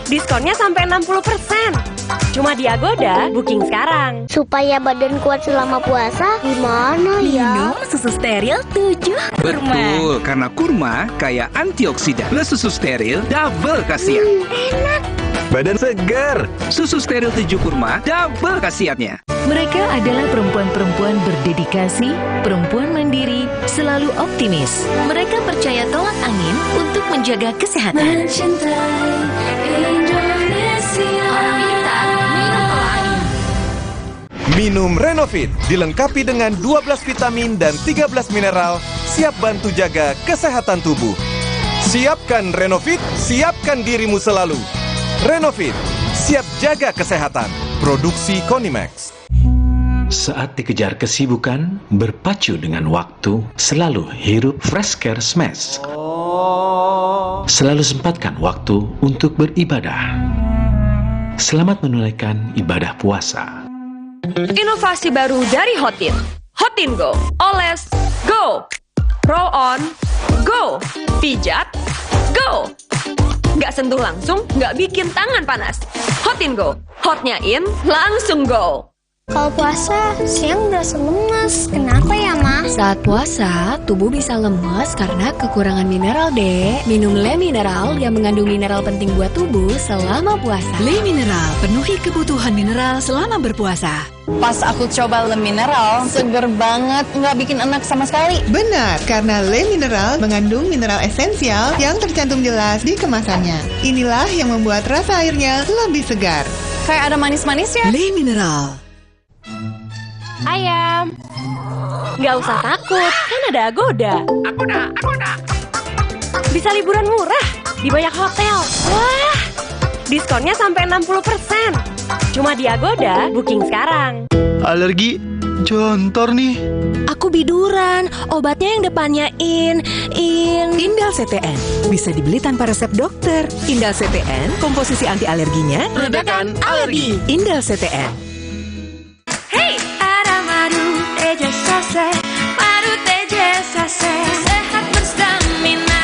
diskonnya sampai 60%. Cuma di Agoda, booking sekarang. Supaya badan kuat selama puasa, gimana ya? Minum susu steril 7 kurma. Betul, karena kurma kaya antioksidan. Plus susu steril, double khasiat. Enak. Badan segar. Susu steril 7 kurma, double khasiatnya. Mereka adalah perempuan-perempuan berdedikasi, perempuan mandiri, selalu optimis. Mereka percaya tolak angin untuk menjaga kesehatan. Mencintai Indonesia. Minum Renovit, dilengkapi dengan 12 vitamin dan 13 mineral, siap bantu jaga kesehatan tubuh. Siapkan Renovit, siapkan dirimu selalu. Renovit, siap jaga kesehatan. Produksi Konimax. Saat dikejar kesibukan, berpacu dengan waktu, selalu hirup Fresh-Care Smash. Selalu sempatkan waktu untuk beribadah. Selamat menunaikan ibadah puasa. Inovasi baru dari Hotin. Hotin Go. Oles, go. Roll on, go. Pijat, go. Nggak sentuh langsung, nggak bikin tangan panas. Hotin Go. Hotnya in, langsung go. Kalau puasa, siang berasa lemas. Kenapa ya, Ma? Saat puasa, tubuh bisa lemas karena kekurangan mineral, Dek. Minum Le Mineral yang mengandung mineral penting buat tubuh selama puasa. Le Mineral, penuhi kebutuhan mineral selama berpuasa. Pas aku coba Le Mineral, seger banget, nggak bikin enak sama sekali. Benar, karena Le Mineral mengandung mineral esensial yang tercantum jelas di kemasannya. Inilah yang membuat rasa airnya lebih segar. Kayak ada manis-manisnya. Le Mineral. Ayam, nggak usah takut, kan ada Agoda. Agoda. Bisa liburan murah di banyak hotel. Wah, Diskonnya sampai 60%. Cuma di Agoda, booking sekarang. Alergi jontor nih. Aku biduran, obatnya yang depannya Indal CTN. Bisa dibeli tanpa resep dokter. Indal CTN, komposisi anti alerginya Redakan alergi. Indal CTN. Hey, ada madu teja sase, madu teja sase, sehat berstamina.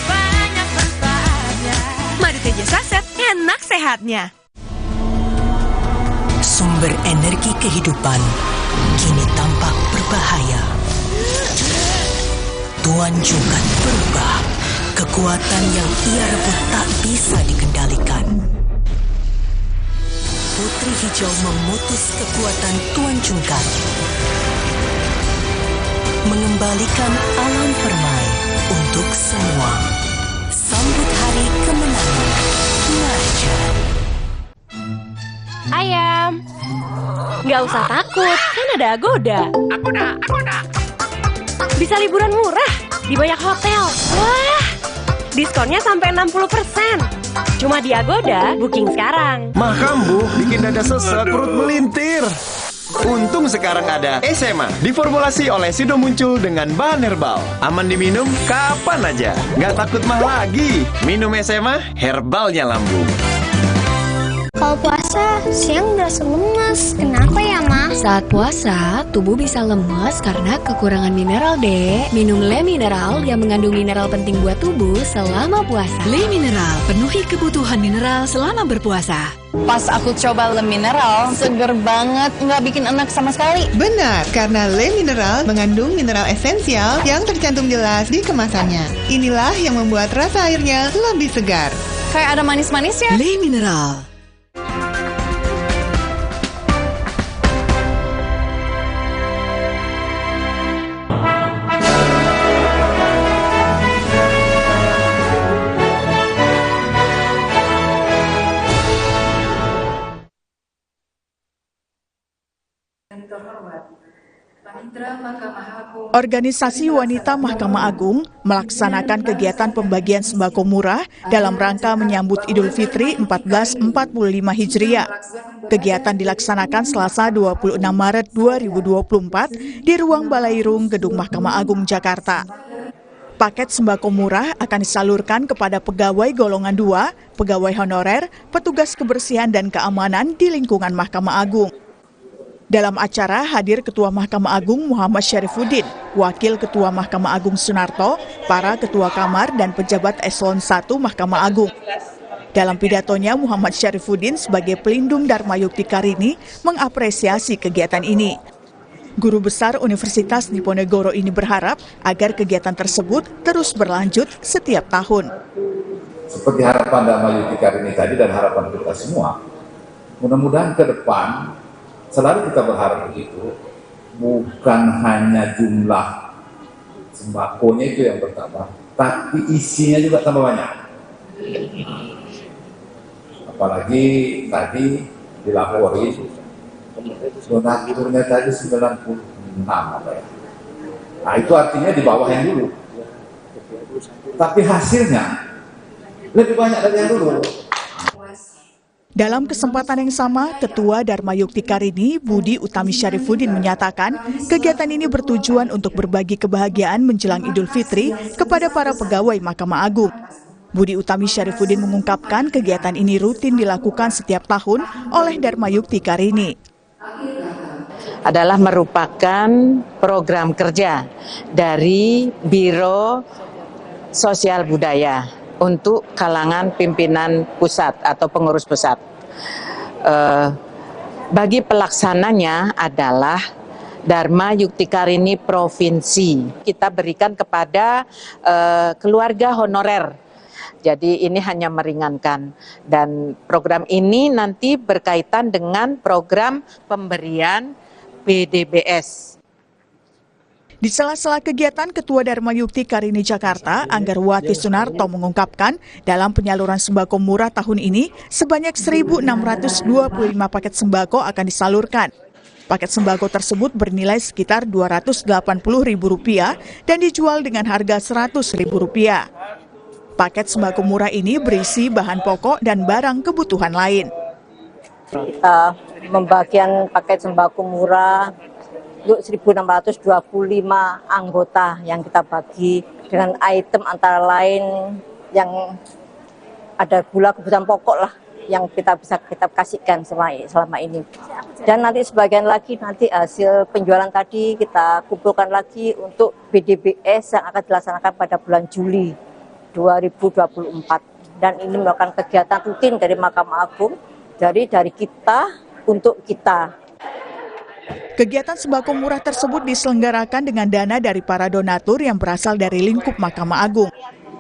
Banyak manfaatnya. Madu teja saset, enak sehatnya. Sumber energi kehidupan kini tampak berbahaya. Tuan Jungkat berubah. Kekuatan yang ia rebut tak bisa dikendalikan. Putri Hijau memutus kekuatan Tuan Jungkat. Mengembalikan alam permai untuk semua. Sambut hari kemenangan. Marjan. Ayam, nggak usah takut, kan ada Agoda. Agoda. Bisa liburan murah di banyak hotel. Wah, diskonnya sampai 60%. Cuma di Agoda, booking sekarang. Mah kambuh, bikin dada sesek, perut melintir. Untung sekarang ada SMA, diformulasi oleh Sido Muncul dengan bahan herbal. Aman diminum kapan aja, nggak takut mah lagi. Minum SMA, herbalnya lambung. Kalau puasa, siang berasa lemas. Kenapa ya, Ma? Saat puasa, tubuh bisa lemas karena kekurangan mineral, Dek. Minum Le Mineral yang mengandung mineral penting buat tubuh selama puasa. Le Mineral, penuhi kebutuhan mineral selama berpuasa. Pas aku coba Le Mineral, seger banget, nggak bikin enak sama sekali. Benar, karena Le Mineral mengandung mineral esensial yang tercantum jelas di kemasannya. Inilah yang membuat rasa airnya lebih segar. Kayak ada manis-manisnya. Le Mineral. Organisasi Wanita Mahkamah Agung melaksanakan kegiatan pembagian sembako murah dalam rangka menyambut Idul Fitri 1445 Hijriah. Kegiatan dilaksanakan Selasa 26 Maret 2024 di Ruang Balairung Gedung Mahkamah Agung Jakarta. Paket sembako murah akan disalurkan kepada pegawai golongan 2, pegawai honorer, petugas kebersihan dan keamanan di lingkungan Mahkamah Agung. Dalam acara hadir Ketua Mahkamah Agung Muhammad Syarifuddin, Wakil Ketua Mahkamah Agung Sunarto, para Ketua Kamar dan pejabat Eselon 1 Mahkamah Agung. Dalam pidatonya, Muhammad Syarifuddin sebagai pelindung Dharma Yukti Karini mengapresiasi kegiatan ini. Guru Besar Universitas Diponegoro ini berharap agar kegiatan tersebut terus berlanjut setiap tahun. Seperti harapan Dharma Yukti Karini tadi dan harapan kita semua, mudah-mudahan ke depan selalu kita berharap begitu, bukan hanya jumlah sembakonya itu yang bertambah, tapi isinya juga tambah banyak. Apalagi tadi dilapori donaturnya tadi 96 apa ya. Nah itu artinya di bawah yang dulu. Tapi hasilnya lebih banyak dari yang dulu. Dalam kesempatan yang sama, Ketua Dharma Yukti Karini, Budi Utami Syarifuddin menyatakan kegiatan ini bertujuan untuk berbagi kebahagiaan menjelang Idul Fitri kepada para pegawai Mahkamah Agung. Budi Utami Syarifuddin mengungkapkan kegiatan ini rutin dilakukan setiap tahun oleh Dharma Yukti Karini. Adalah merupakan program kerja dari Biro Sosial Budaya untuk kalangan pimpinan pusat atau pengurus pusat. Bagi pelaksananya adalah Dharma Yukti Karini Provinsi. Kita berikan kepada keluarga honorer. Jadi ini hanya meringankan. Dan program ini nanti berkaitan dengan program pemberian PDBS. Di sela-sela kegiatan, Ketua Dharma Yukti Karini Jakarta, Anggarwati Sunarto mengungkapkan dalam penyaluran sembako murah tahun ini, sebanyak 1.625 paket sembako akan disalurkan. Paket sembako tersebut bernilai sekitar Rp280.000 dan dijual dengan harga Rp100.000. Paket sembako murah ini berisi bahan pokok dan barang kebutuhan lain. Kita membagikan paket sembako murah untuk 1.625 anggota yang kita bagi dengan item antara lain yang ada gula kebutuhan pokok lah yang kita kasihkan selama ini. Dan nanti sebagian lagi nanti hasil penjualan tadi kita kumpulkan lagi untuk BDBS yang akan dilaksanakan pada bulan Juli 2024. Dan ini merupakan kegiatan rutin dari Mahkamah Agung, dari kita untuk kita. Kegiatan sembako murah tersebut diselenggarakan dengan dana dari para donatur yang berasal dari lingkup Mahkamah Agung.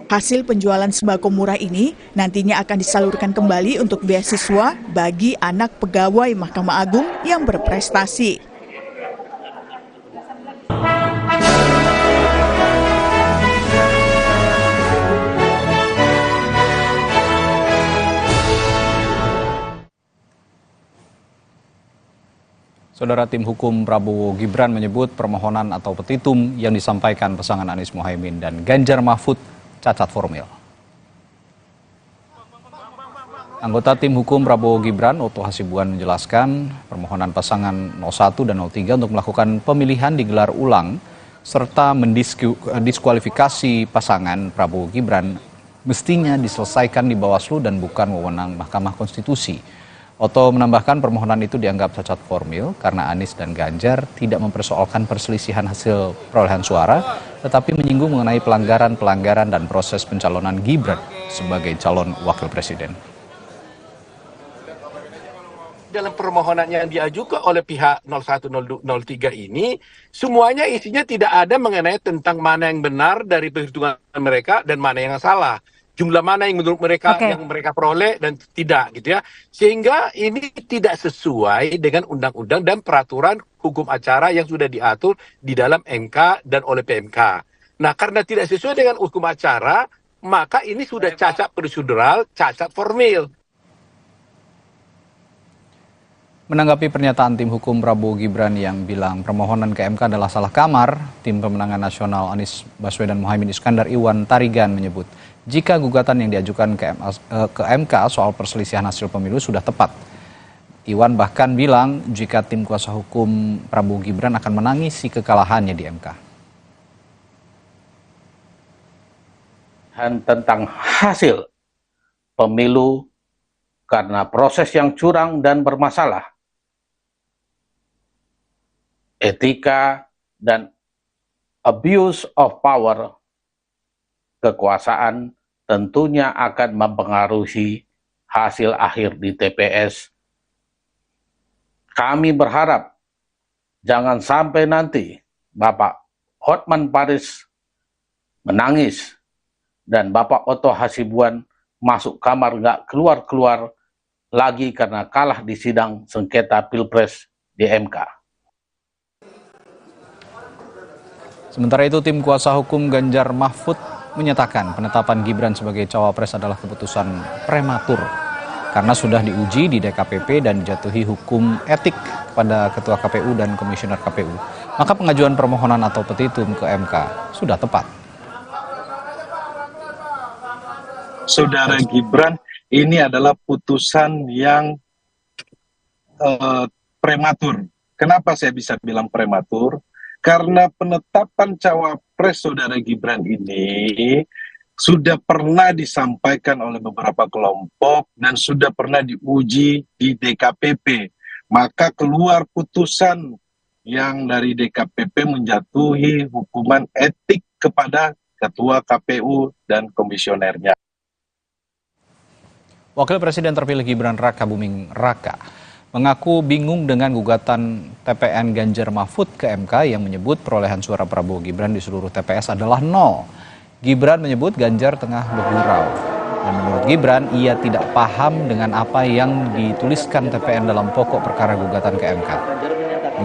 Hasil penjualan sembako murah ini nantinya akan disalurkan kembali untuk beasiswa bagi anak pegawai Mahkamah Agung yang berprestasi. Saudara, tim hukum Prabowo Gibran menyebut permohonan atau petitum yang disampaikan pasangan Anies Mohaimin dan Ganjar Mahfud cacat formil. Anggota tim hukum Prabowo Gibran, Oto Hasibuan, menjelaskan permohonan pasangan 01 dan 03 untuk melakukan pemilihan digelar ulang serta mendiskualifikasi pasangan Prabowo Gibran mestinya diselesaikan di Bawaslu dan bukan wewenang Mahkamah Konstitusi. Oto menambahkan permohonan itu dianggap cacat formil karena Anies dan Ganjar tidak mempersoalkan perselisihan hasil perolehan suara, tetapi menyinggung mengenai pelanggaran dan proses pencalonan Gibran sebagai calon wakil presiden. Dalam permohonan yang diajukan oleh pihak 0103 ini, semuanya isinya tidak ada mengenai tentang mana yang benar dari perhitungan mereka dan mana yang salah. Jumlah mana yang menurut mereka yang mereka peroleh dan tidak gitu ya. Sehingga ini tidak sesuai dengan undang-undang dan peraturan hukum acara yang sudah diatur di dalam MK dan oleh PMK. Nah, karena tidak sesuai dengan hukum acara, maka ini sudah cacat prosedural, cacat formil. Menanggapi pernyataan tim hukum Prabowo Gibran yang bilang permohonan ke MK adalah salah kamar, tim pemenangan nasional Anies Baswedan Mohaimin Iskandar Iwan Tarigan menyebut jika gugatan yang diajukan ke MK soal perselisihan hasil pemilu sudah tepat. Iwan bahkan bilang jika tim kuasa hukum Prabowo Gibran akan menangisi kekalahannya di MK. Tentang hasil pemilu karena proses yang curang dan bermasalah, etika dan abuse of power, kekuasaan tentunya akan mempengaruhi hasil akhir di TPS. Kami berharap jangan sampai nanti Bapak Hotman Paris menangis dan Bapak Oto Hasibuan masuk kamar nggak keluar-keluar lagi karena kalah di sidang sengketa Pilpres di MK. Sementara itu, tim kuasa hukum Ganjar Mahfud menyatakan penetapan Gibran sebagai cawapres adalah keputusan prematur karena sudah diuji di DKPP dan dijatuhi hukum etik kepada Ketua KPU dan Komisioner KPU. Maka pengajuan permohonan atau petitum ke MK sudah tepat. Saudara Gibran, ini adalah putusan yang prematur. Kenapa saya bisa bilang prematur? Karena penetapan cawapres saudara Gibran ini sudah pernah disampaikan oleh beberapa kelompok dan sudah pernah diuji di DKPP. Maka keluar putusan yang dari DKPP menjatuhi hukuman etik kepada Ketua KPU dan komisionernya. Wakil Presiden terpilih Gibran Raka Buming Raka mengaku bingung dengan gugatan TPN Ganjar Mahfud ke MK yang menyebut perolehan suara Prabowo Gibran di seluruh TPS adalah 0. Gibran menyebut Ganjar tengah bergurau. Dan menurut Gibran, ia tidak paham dengan apa yang dituliskan TPN dalam pokok perkara gugatan ke MK.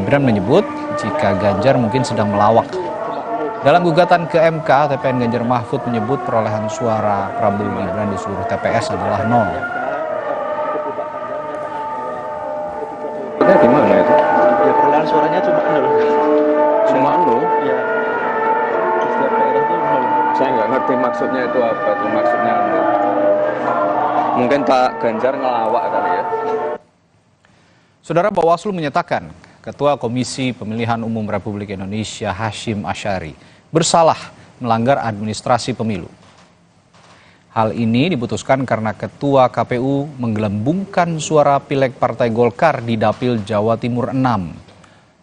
Gibran menyebut jika Ganjar mungkin sedang melawak. Dalam gugatan ke MK, TPN Ganjar Mahfud menyebut perolehan suara Prabowo Gibran di seluruh TPS adalah 0. Di mana itu? Ya, perolehan suaranya cuma 0. Cuma 0? Iya. Setiap daerah itu 0. Saya nggak ngerti maksudnya itu apa itu maksudnya. Mungkin Pak Ganjar ngelawak kali ya. Saudara, Bawaslu menyatakan Ketua Komisi Pemilihan Umum Republik Indonesia Hashim Asyari bersalah melanggar administrasi pemilu. Hal ini diputuskan karena Ketua KPU menggelembungkan suara pileg Partai Golkar di Dapil Jawa Timur 6.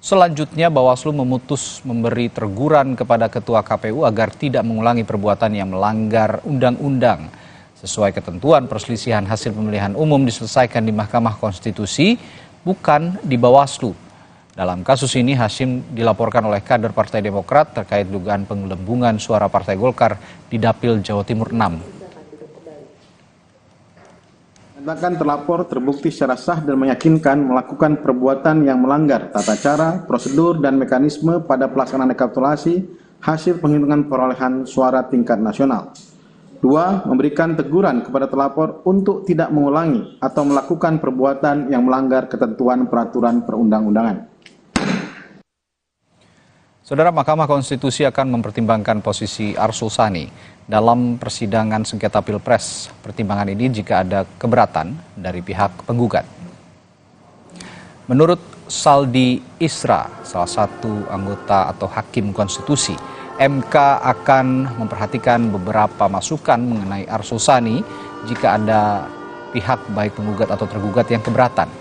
Selanjutnya Bawaslu memutus memberi teguran kepada Ketua KPU agar tidak mengulangi perbuatan yang melanggar undang-undang. Sesuai ketentuan, perselisihan hasil pemilihan umum diselesaikan di Mahkamah Konstitusi, bukan di Bawaslu. Dalam kasus ini, Hashim dilaporkan oleh kader Partai Demokrat terkait dugaan penggelembungan suara Partai Golkar di Dapil Jawa Timur 6. Menyatakan terlapor terbukti secara sah dan meyakinkan melakukan perbuatan yang melanggar tata cara, prosedur, dan mekanisme pada pelaksanaan rekapitulasi hasil penghitungan perolehan suara tingkat nasional. 2. Memberikan teguran kepada terlapor untuk tidak mengulangi atau melakukan perbuatan yang melanggar ketentuan peraturan perundang-undangan. Saudara, Mahkamah Konstitusi akan mempertimbangkan posisi Arsul Sani dalam persidangan sengketa Pilpres. Pertimbangan ini jika ada keberatan dari pihak penggugat. Menurut Saldi Isra, salah satu anggota atau hakim konstitusi, MK akan memperhatikan beberapa masukan mengenai Arsul Sani jika ada pihak baik penggugat atau tergugat yang keberatan.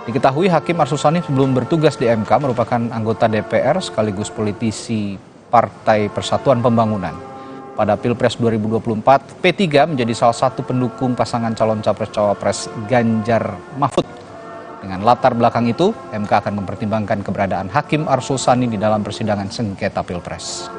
Diketahui Hakim Arsul Sani sebelum bertugas di MK merupakan anggota DPR sekaligus politisi Partai Persatuan Pembangunan. Pada Pilpres 2024, P3 menjadi salah satu pendukung pasangan calon capres-cawapres Ganjar Mahfud. Dengan latar belakang itu, MK akan mempertimbangkan keberadaan Hakim Arsul Sani di dalam persidangan sengketa Pilpres.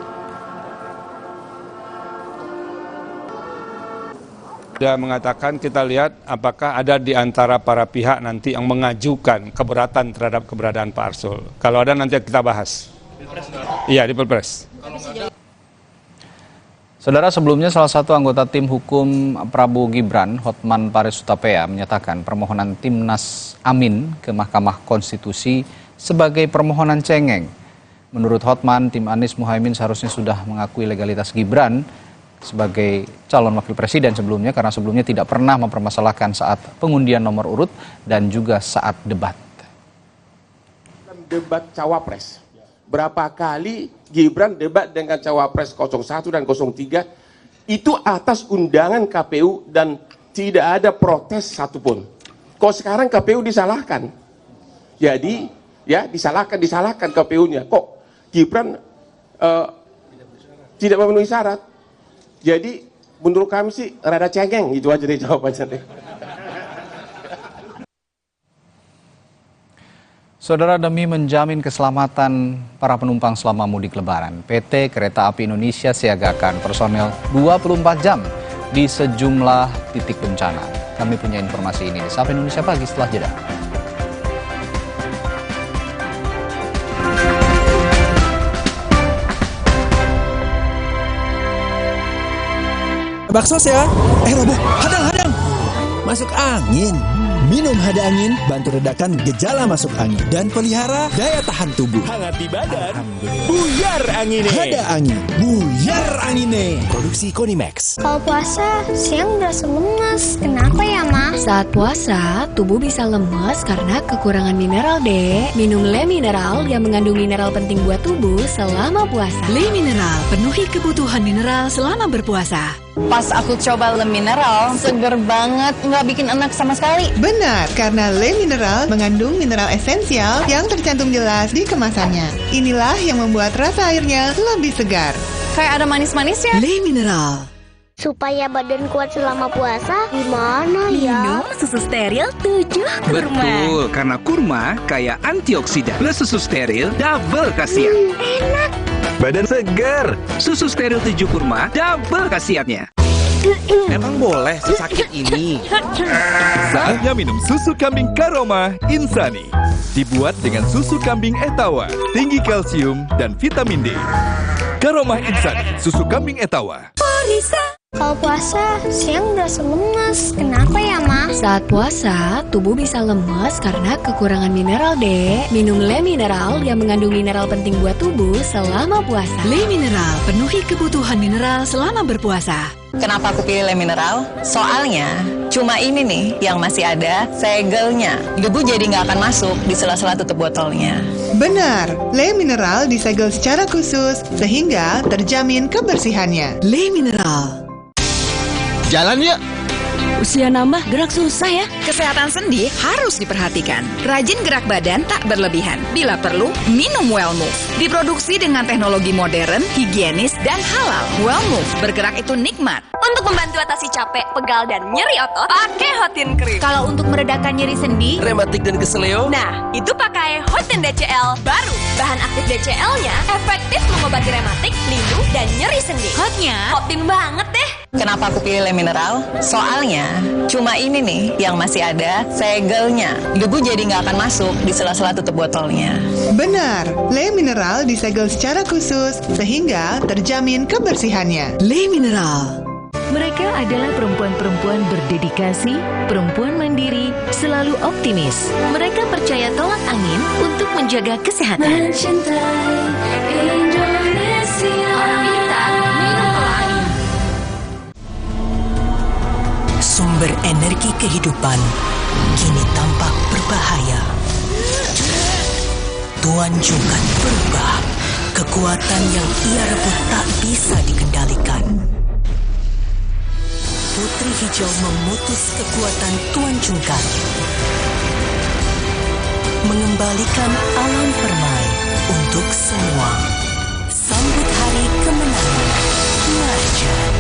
Dia mengatakan kita lihat apakah ada di antara para pihak nanti yang mengajukan keberatan terhadap keberadaan Pak Arsul. Kalau ada nanti kita bahas. Iya, di Pilpres. Saudara, sebelumnya salah satu anggota tim hukum Prabowo Gibran, Hotman Paris Hutapea, menyatakan permohonan Timnas Amin ke Mahkamah Konstitusi sebagai permohonan cengeng. Menurut Hotman, tim Anies Muhaimin seharusnya sudah mengakui legalitas Gibran sebagai calon wakil presiden sebelumnya, karena sebelumnya tidak pernah mempermasalahkan saat pengundian nomor urut dan juga saat debat. Debat cawapres, berapa kali Gibran debat dengan cawapres 01 dan 03 itu atas undangan KPU dan tidak ada protes satupun. Kok sekarang KPU disalahkan? Jadi ya disalahkan KPU-nya. Kok Gibran tidak memenuhi syarat? Jadi menurut kami sih rada cengeng, itu aja deh jawabannya deh. Saudara, demi menjamin keselamatan para penumpang selama mudik Lebaran, PT Kereta Api Indonesia siagakan personel 24 jam di sejumlah titik bencana. Kami punya informasi ini di Sapa Indonesia Pagi setelah jeda. Baksos ya. Robo, hadang. Masuk angin. Minum hada angin, bantu redakan gejala masuk angin dan pelihara daya tahan tubuh. Hangat di badan. Buyar angine. Hada angin, buyar angine. Produksi Konimax. Kalau puasa, siang berasa lemas. Kenapa ya, Ma? Saat puasa, tubuh bisa lemas karena kekurangan mineral, Dek. Minum Le Mineral yang mengandung mineral penting buat tubuh selama puasa. Le Mineral, penuhi kebutuhan mineral selama berpuasa. Pas aku coba Le Mineral, seger banget, nggak bikin enak sama sekali. Benar, karena Le Mineral mengandung mineral esensial yang tercantum jelas di kemasannya. Inilah yang membuat rasa airnya lebih segar. Kayak ada manis-manisnya. Le Mineral. Supaya badan kuat selama puasa, gimana ya? Minum susu steril 7 kurma. Betul, karena kurma kaya antioksidan. Plus susu steril double khasiat. Enak. Badan segar. Susu steril 7 kurma double khasiatnya. Emang boleh sesakit ini? Saatnya minum susu kambing Karoma Insani. Dibuat dengan susu kambing Etawa, tinggi kalsium dan vitamin D. Karoma Insani, susu kambing Etawa. Kalau puasa, siang berasa lemas. Kenapa ya, Ma? Saat puasa, tubuh bisa lemas karena kekurangan mineral, Dek. Minum Le Mineral yang mengandung mineral penting buat tubuh selama puasa. Le Mineral, penuhi kebutuhan mineral selama berpuasa. Kenapa aku pilih Le Mineral? Soalnya cuma ini nih yang masih ada segelnya. Debu jadi nggak akan masuk di sela-sela tutup botolnya. Benar, Le Mineral disegel secara khusus sehingga terjamin kebersihannya. Le Mineral. Jalan yuk. Usia nambah, gerak susah ya. Kesehatan sendi harus diperhatikan. Rajin gerak badan tak berlebihan. Bila perlu, minum Wellmove. Diproduksi dengan teknologi modern, higienis, dan halal. Wellmove, bergerak itu nikmat. Untuk membantu atasi capek, pegal, dan nyeri otot, pakai Hotin Cream. Kalau untuk meredakan nyeri sendi, Rematik dan keseleo. nah, itu pakai Hotin DCL baru. Bahan aktif DCL-nya efektif mengobati rematik, lindung, dan nyeri sendi. Hotnya, Hotin banget deh. Kenapa aku pilih Le Mineral? Soalnya cuma ini nih yang masih ada segelnya. Debu jadi nggak akan masuk di sela-sela tutup botolnya. Benar, Le Mineral disegel secara khusus sehingga terjamin kebersihannya. Le Mineral. Mereka adalah perempuan-perempuan berdedikasi, perempuan mandiri, selalu optimis. Mereka percaya tolak angin untuk menjaga kesehatan. Mencintai Indonesia. Orang kita minum tolak angin. Sumber energi kehidupan kini tampak berbahaya. Tuan Jungkat berubah. Kekuatan yang ia rebut tak bisa dikendalikan. Putri Hijau memutus kekuatan Tuan Jungkat, mengembalikan alam permai untuk semua. Sambut hari kemenangan Marjan.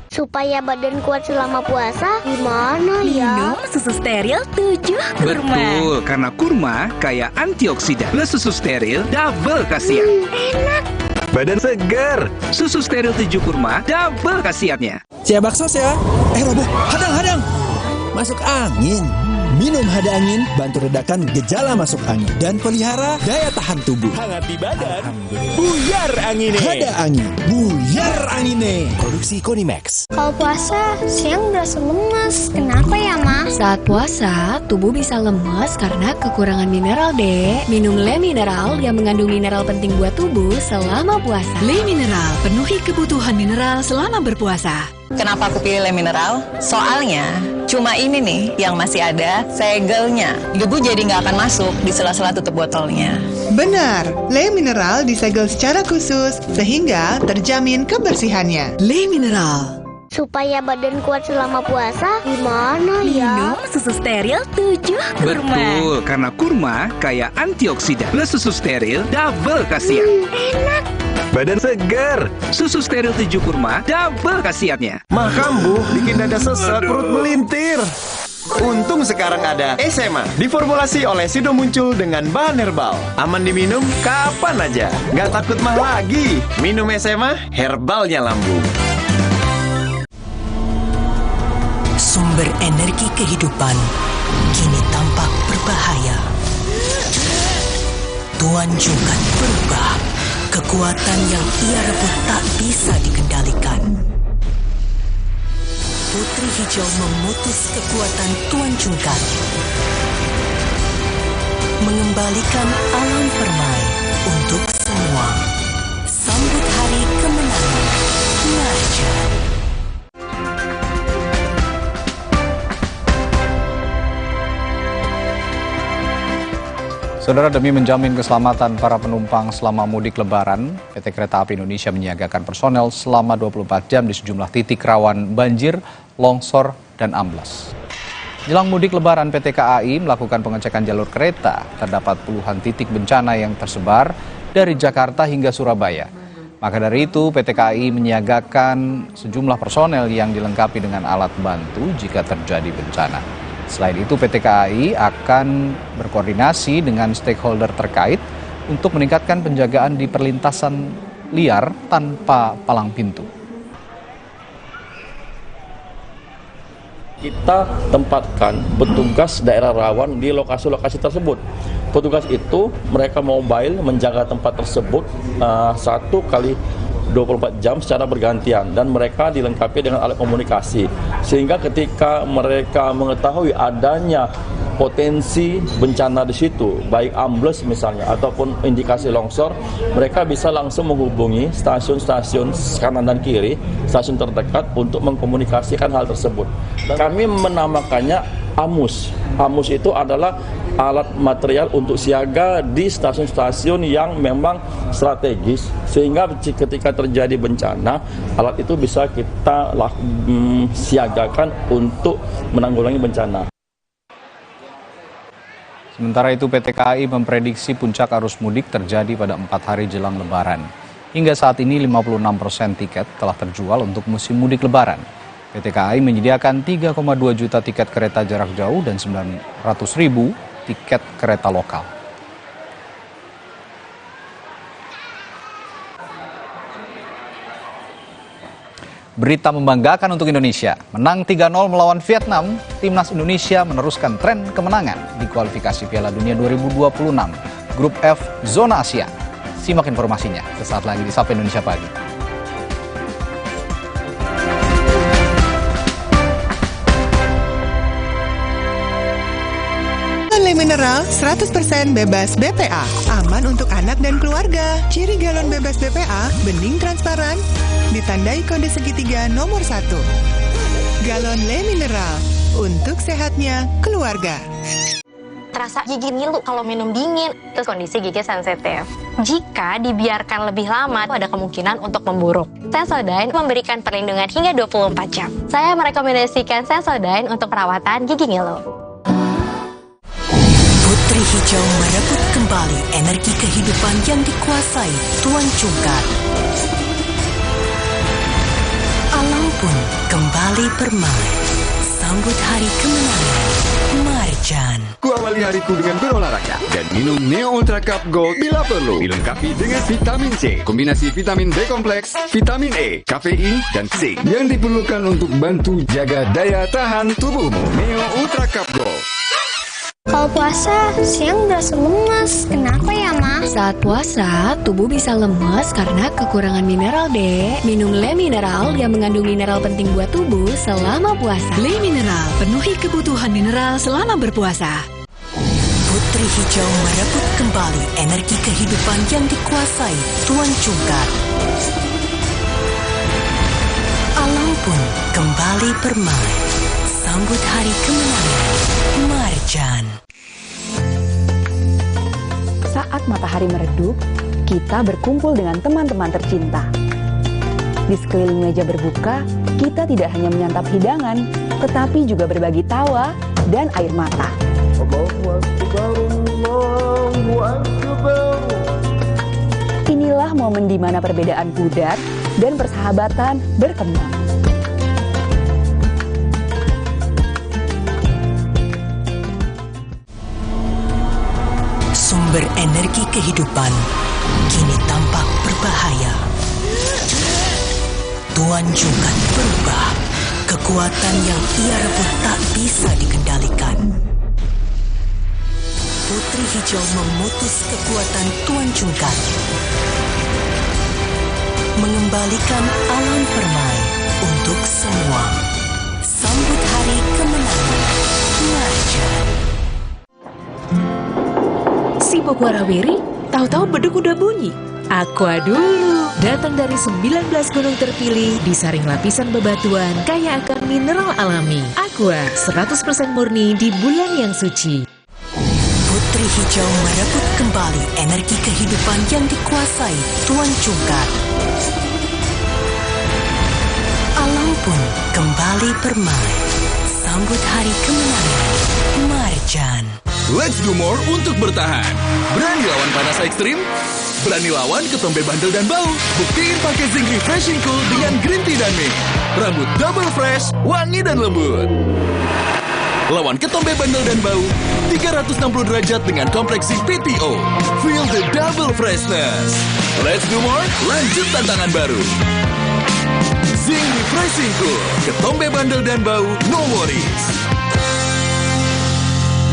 Supaya badan kuat selama puasa, gimana ya? Minum susu steril 7 kurma. Betul, karena kurma kaya antioksidan. Plus susu steril double khasiat. Enak. Badan segar. Susu steril 7 kurma double khasiatnya. Siap bakso ya. Lobo, hadang. Masuk angin. Minum Hada Angin, bantu redakan gejala masuk angin dan pelihara daya tahan tubuh. Hangat di badan. Buyar angine. Hada Angin, buyar angine. Produksi Konimax. Kalau puasa, siang berasa lemas. Kenapa ya, Ma? Saat puasa, tubuh bisa lemas karena kekurangan mineral, Dek. Minum Le Mineral yang mengandung mineral penting buat tubuh selama puasa. Le Mineral, penuhi kebutuhan mineral selama berpuasa. Kenapa aku pilih Le Mineral? Soalnya cuma ini nih yang masih ada segelnya. Debu jadi nggak akan masuk di sela-sela tutup botolnya. Benar, Le Mineral disegel secara khusus sehingga terjamin kebersihannya. Le Mineral. Supaya badan kuat selama puasa, gimana ya? Minum susu steril 7 kurma. Betul, karena kurma kaya antioksidan. Plus susu steril double khasiat. Enak. Badan segar. Susu steril 7 kurma double khasiatnya. Mah kambuh, bikin dada sesek, perut melintir. Untung sekarang ada SMA, diformulasi oleh Sido Muncul dengan bahan herbal. Aman diminum kapan aja, nggak takut mah lagi. Minum SMA, herbalnya lambung. Sumber energi kehidupan kini tampak berbahaya. Tuan Jungkat berubah. Kekuatan yang ia rebut tak bisa dikendalikan. Putri Hijau memutus kekuatan Tuan Jungkat, mengembalikan alam permai untuk semua. Sambut hari kemenangan Marjan. Saudara, demi menjamin keselamatan para penumpang selama mudik lebaran, PT Kereta Api Indonesia menyiagakan personel selama 24 jam di sejumlah titik rawan banjir, longsor, dan amblas. Jelang mudik lebaran, PT KAI melakukan pengecekan jalur kereta. Terdapat puluhan titik bencana yang tersebar dari Jakarta hingga Surabaya. Maka dari itu, PT KAI menyiagakan sejumlah personel yang dilengkapi dengan alat bantu jika terjadi bencana. Selain itu, PT KAI akan berkoordinasi dengan stakeholder terkait untuk meningkatkan penjagaan di perlintasan liar tanpa palang pintu. Kita tempatkan petugas daerah rawan di lokasi-lokasi tersebut. Petugas itu mereka mobile menjaga tempat tersebut 1 kali 24 jam secara bergantian dan mereka dilengkapi dengan alat komunikasi. Sehingga ketika mereka mengetahui adanya potensi bencana di situ, baik ambles misalnya ataupun indikasi longsor, mereka bisa langsung menghubungi stasiun-stasiun kanan dan kiri, stasiun terdekat untuk mengkomunikasikan hal tersebut. Kami menamakannya AMUS. AMUS itu adalah alat material untuk siaga di stasiun-stasiun yang memang strategis, sehingga ketika terjadi bencana, alat itu bisa kita siagakan untuk menanggulangi bencana. Sementara itu PT KAI memprediksi puncak arus mudik terjadi pada 4 hari jelang Lebaran. Hingga saat ini 56% tiket telah terjual untuk musim mudik Lebaran. PT KAI menyediakan 3,2 juta tiket kereta jarak jauh dan 900.000 tiket kereta lokal. Berita membanggakan untuk Indonesia. Menang 3-0 melawan Vietnam, timnas Indonesia meneruskan tren kemenangan di kualifikasi Piala Dunia 2026, Grup F Zona Asia. Simak informasinya sesaat lagi di Sapa Indonesia Pagi. Le Mineral 100% bebas BPA, aman untuk anak dan keluarga. Ciri galon bebas BPA, bening transparan, ditandai kode segitiga nomor 1. Galon Le Mineral, untuk sehatnya keluarga. Terasa gigi ngilu kalau minum dingin, terus kondisi gigi sensitif. Jika dibiarkan lebih lama, ada kemungkinan untuk memburuk. Sensodyne memberikan perlindungan hingga 24 jam. Saya merekomendasikan Sensodyne untuk perawatan gigi ngilu. Putri Hijau merebut kembali energi kehidupan yang dikuasai Tuan Cungkar. Alam pun kembali bermain. Sambut hari kemenangan. Marjan. Kuawali hariku dengan berolahraga dan minum Neo Ultra Cup Gold bila perlu. Dilengkapi dengan vitamin C, kombinasi vitamin B kompleks, vitamin E, kafein, dan zinc yang diperlukan untuk bantu jaga daya tahan tubuhmu. Neo Ultra Cup Gold. Kalau puasa, siang berasa lemas. Kenapa ya, Ma? Saat puasa, tubuh bisa lemas karena kekurangan mineral, Dek. Minum Le Mineral yang mengandung mineral penting buat tubuh selama puasa. Le Mineral, penuhi kebutuhan mineral selama berpuasa. Putri Hijau merebut kembali energi kehidupan yang dikuasai Tuan Cungkar. Alam pun kembali bermain. Sambut hari kemenangan. Marjan. Saat matahari meredup, kita berkumpul dengan teman-teman tercinta. Di sekeliling meja berbuka, kita tidak hanya menyantap hidangan, tetapi juga berbagi tawa dan air mata. Inilah momen di mana perbedaan pudar dan persahabatan berkembang. Sumber energi kehidupan kini tampak berbahaya. Tuan Cungkar berubah. Kekuatan yang ia rebut tak bisa dikendalikan. Putri Hijau memutus kekuatan Tuan Cungkar. Mengembalikan alam permai untuk semua. Sambut hari kemenangan. Marjan. Sibuk warawiri, tahu-tahu beduk udah bunyi. Aqua dulu. Datang dari 19 gunung terpilih, disaring lapisan bebatuan, kaya akan mineral alami. Aqua, 100% murni di bulan yang suci. Putri Hijau merebut kembali energi kehidupan yang dikuasai Tuan Cungkar. Alam pun kembali bermain. Sambut hari kemenangan. Marjan. Let's do more untuk bertahan. Berani lawan panas ekstrim? Berani lawan ketombe bandel dan bau? Buktiin pakai Zinc Refreshing Cool dengan green tea dan mint. Rambut double fresh, wangi dan lembut. Lawan ketombe bandel dan bau 360 derajat dengan kompleks Zinc PTO. Feel the double freshness. Let's do more, lanjut tantangan baru. Zinc Refreshing Cool, ketombe bandel dan bau, no worries.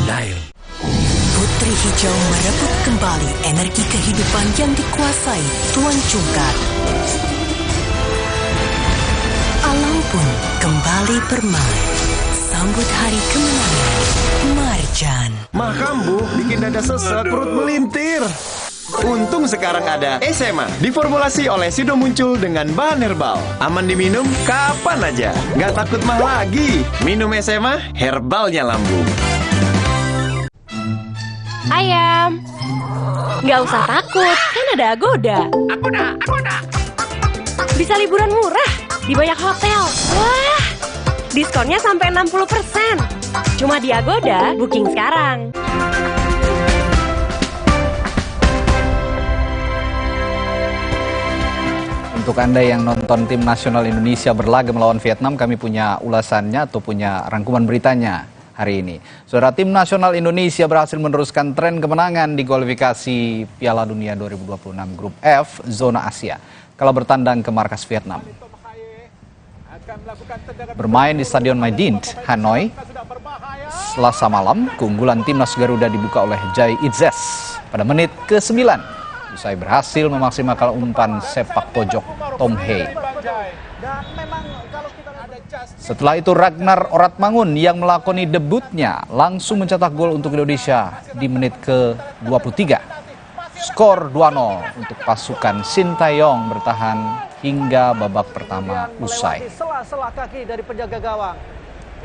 Lyle. Putri Hijau merebut kembali energi kehidupan yang dikuasai Tuan Cungkar. kembali bermain. Sambut hari kemenangan. Marjan. Makan Bu, bikin dada sesek, perut melintir. Untung sekarang ada SMA, diformulasi oleh Sido Muncul dengan bahan herbal. Aman diminum kapan aja, nggak takut mah lagi. Minum SMA, herbalnya lambung. Ayam, nggak usah takut, kan ada Agoda. Agoda. Bisa liburan murah di banyak hotel. Wah, diskonnya sampai 60%. Cuma di Agoda, booking sekarang. Untuk Anda yang nonton tim nasional Indonesia berlaga melawan Vietnam, kami punya ulasannya atau punya rangkuman beritanya hari ini. Saudara, tim nasional Indonesia berhasil meneruskan tren kemenangan di kualifikasi Piala Dunia 2026 Grup F Zona Asia kala bertandang ke markas Vietnam. Bermain di Stadion Mai Dinh, Hanoi, Selasa malam, keunggulan timnas Garuda dibuka oleh Jai Itzes pada menit ke-9. Usai berhasil memaksimalkan umpan sepak pojok Tom Hei. Setelah itu Ragnar Oratmangun yang melakoni debutnya langsung mencetak gol untuk Indonesia di menit ke-23. Skor 2-0 untuk pasukan Sintayong bertahan hingga babak pertama usai. Sela-sela kaki dari penjaga gawang.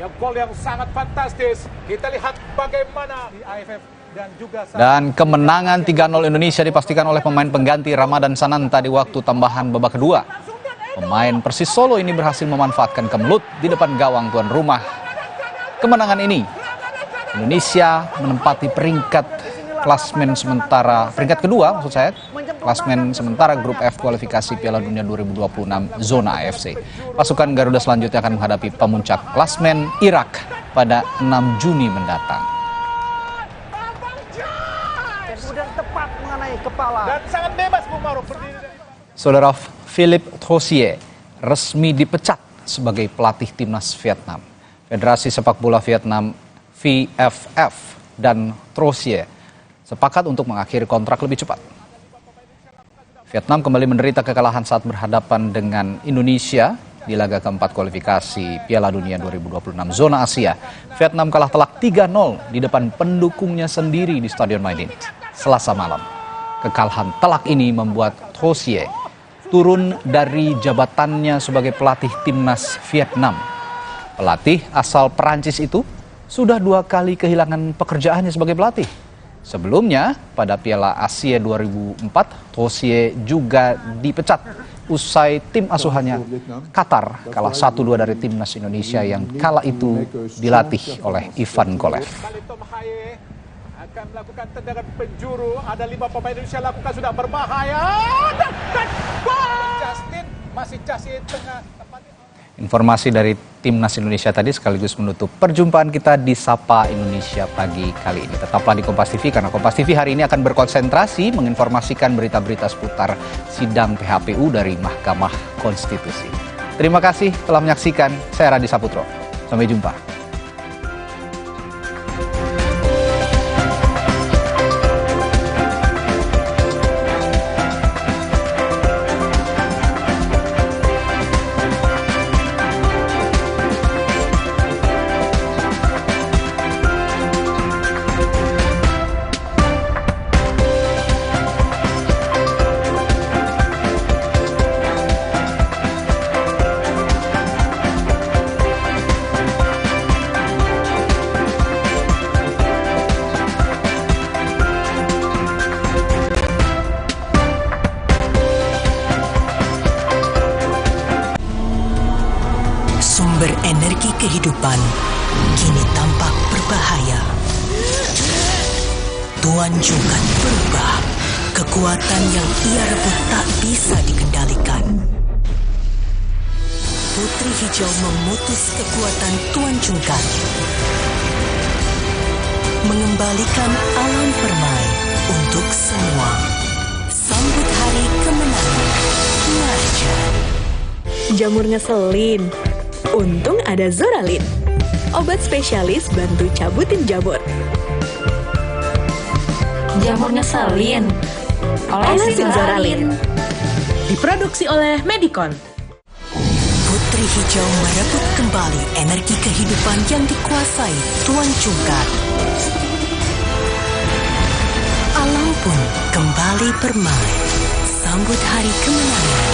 Ya, gol yang sangat fantastis. Kita lihat bagaimana di AFF. Dan kemenangan 3-0 Indonesia dipastikan oleh pemain pengganti Ramadan Sananta di waktu tambahan babak kedua. Pemain Persis Solo ini berhasil memanfaatkan kemelut di depan gawang tuan rumah. Kemenangan ini, Indonesia menempati peringkat kedua klasmen sementara Grup F kualifikasi Piala Dunia 2026 Zona AFC. Pasukan Garuda selanjutnya akan menghadapi pemuncak klasmen Irak pada 6 Juni mendatang. Tepat mengenai kepala dan sangat bebas Bung Maruf berdiri dari... Saudara, Philippe Troussier resmi dipecat sebagai pelatih timnas Vietnam. Federasi Sepak Bola Vietnam VFF dan Troussier sepakat untuk mengakhiri kontrak lebih cepat. Vietnam kembali menderita kekalahan saat berhadapan dengan Indonesia di laga keempat kualifikasi Piala Dunia 2026 Zona Asia. Vietnam kalah telak 3-0 di depan pendukungnya sendiri di Stadion Mai Dinh Selasa malam. Kekalahan telak ini membuat Troussier turun dari jabatannya sebagai pelatih timnas Vietnam. Pelatih asal Perancis itu sudah 2 kali kehilangan pekerjaannya sebagai pelatih. Sebelumnya, pada Piala Asia 2004, Troussier juga dipecat usai tim asuhannya Qatar kalah 1-2 dari timnas Indonesia yang kala itu dilatih oleh Ivan Kolev. Akan melakukan tendangan penjuru, ada 5 pemain Indonesia lakukan, sudah berbahaya dan Justin masih tengah. Informasi dari Timnas Indonesia tadi sekaligus menutup perjumpaan kita di Sapa Indonesia pagi kali ini. Tetaplah di Kompas TV karena Kompas TV hari ini akan berkonsentrasi menginformasikan berita-berita seputar sidang PHPU dari Mahkamah Konstitusi. Terima kasih telah menyaksikan. Saya Radi Saputro. Sampai jumpa. Sumber energi kehidupan kini tampak berbahaya. Tuan Jungkat berubah. Kekuatan yang ia rebut tak bisa dikendalikan. Putri Hijau memutus kekuatan Tuan Jungkat. Mengembalikan alam permai untuk semua. Sambut hari kemenangan. Marjan. Jamur ngeselin. Untung ada Zoralin, obat spesialis bantu cabutin jamur. Jamur ngeselin, olesin Zoralin. Diproduksi oleh Medicon. Putri Putri Hijau merebut kembali energi kehidupan yang dikuasai Tuan Cungkar. Alam pun kembali bermain. Sambut hari kemenangan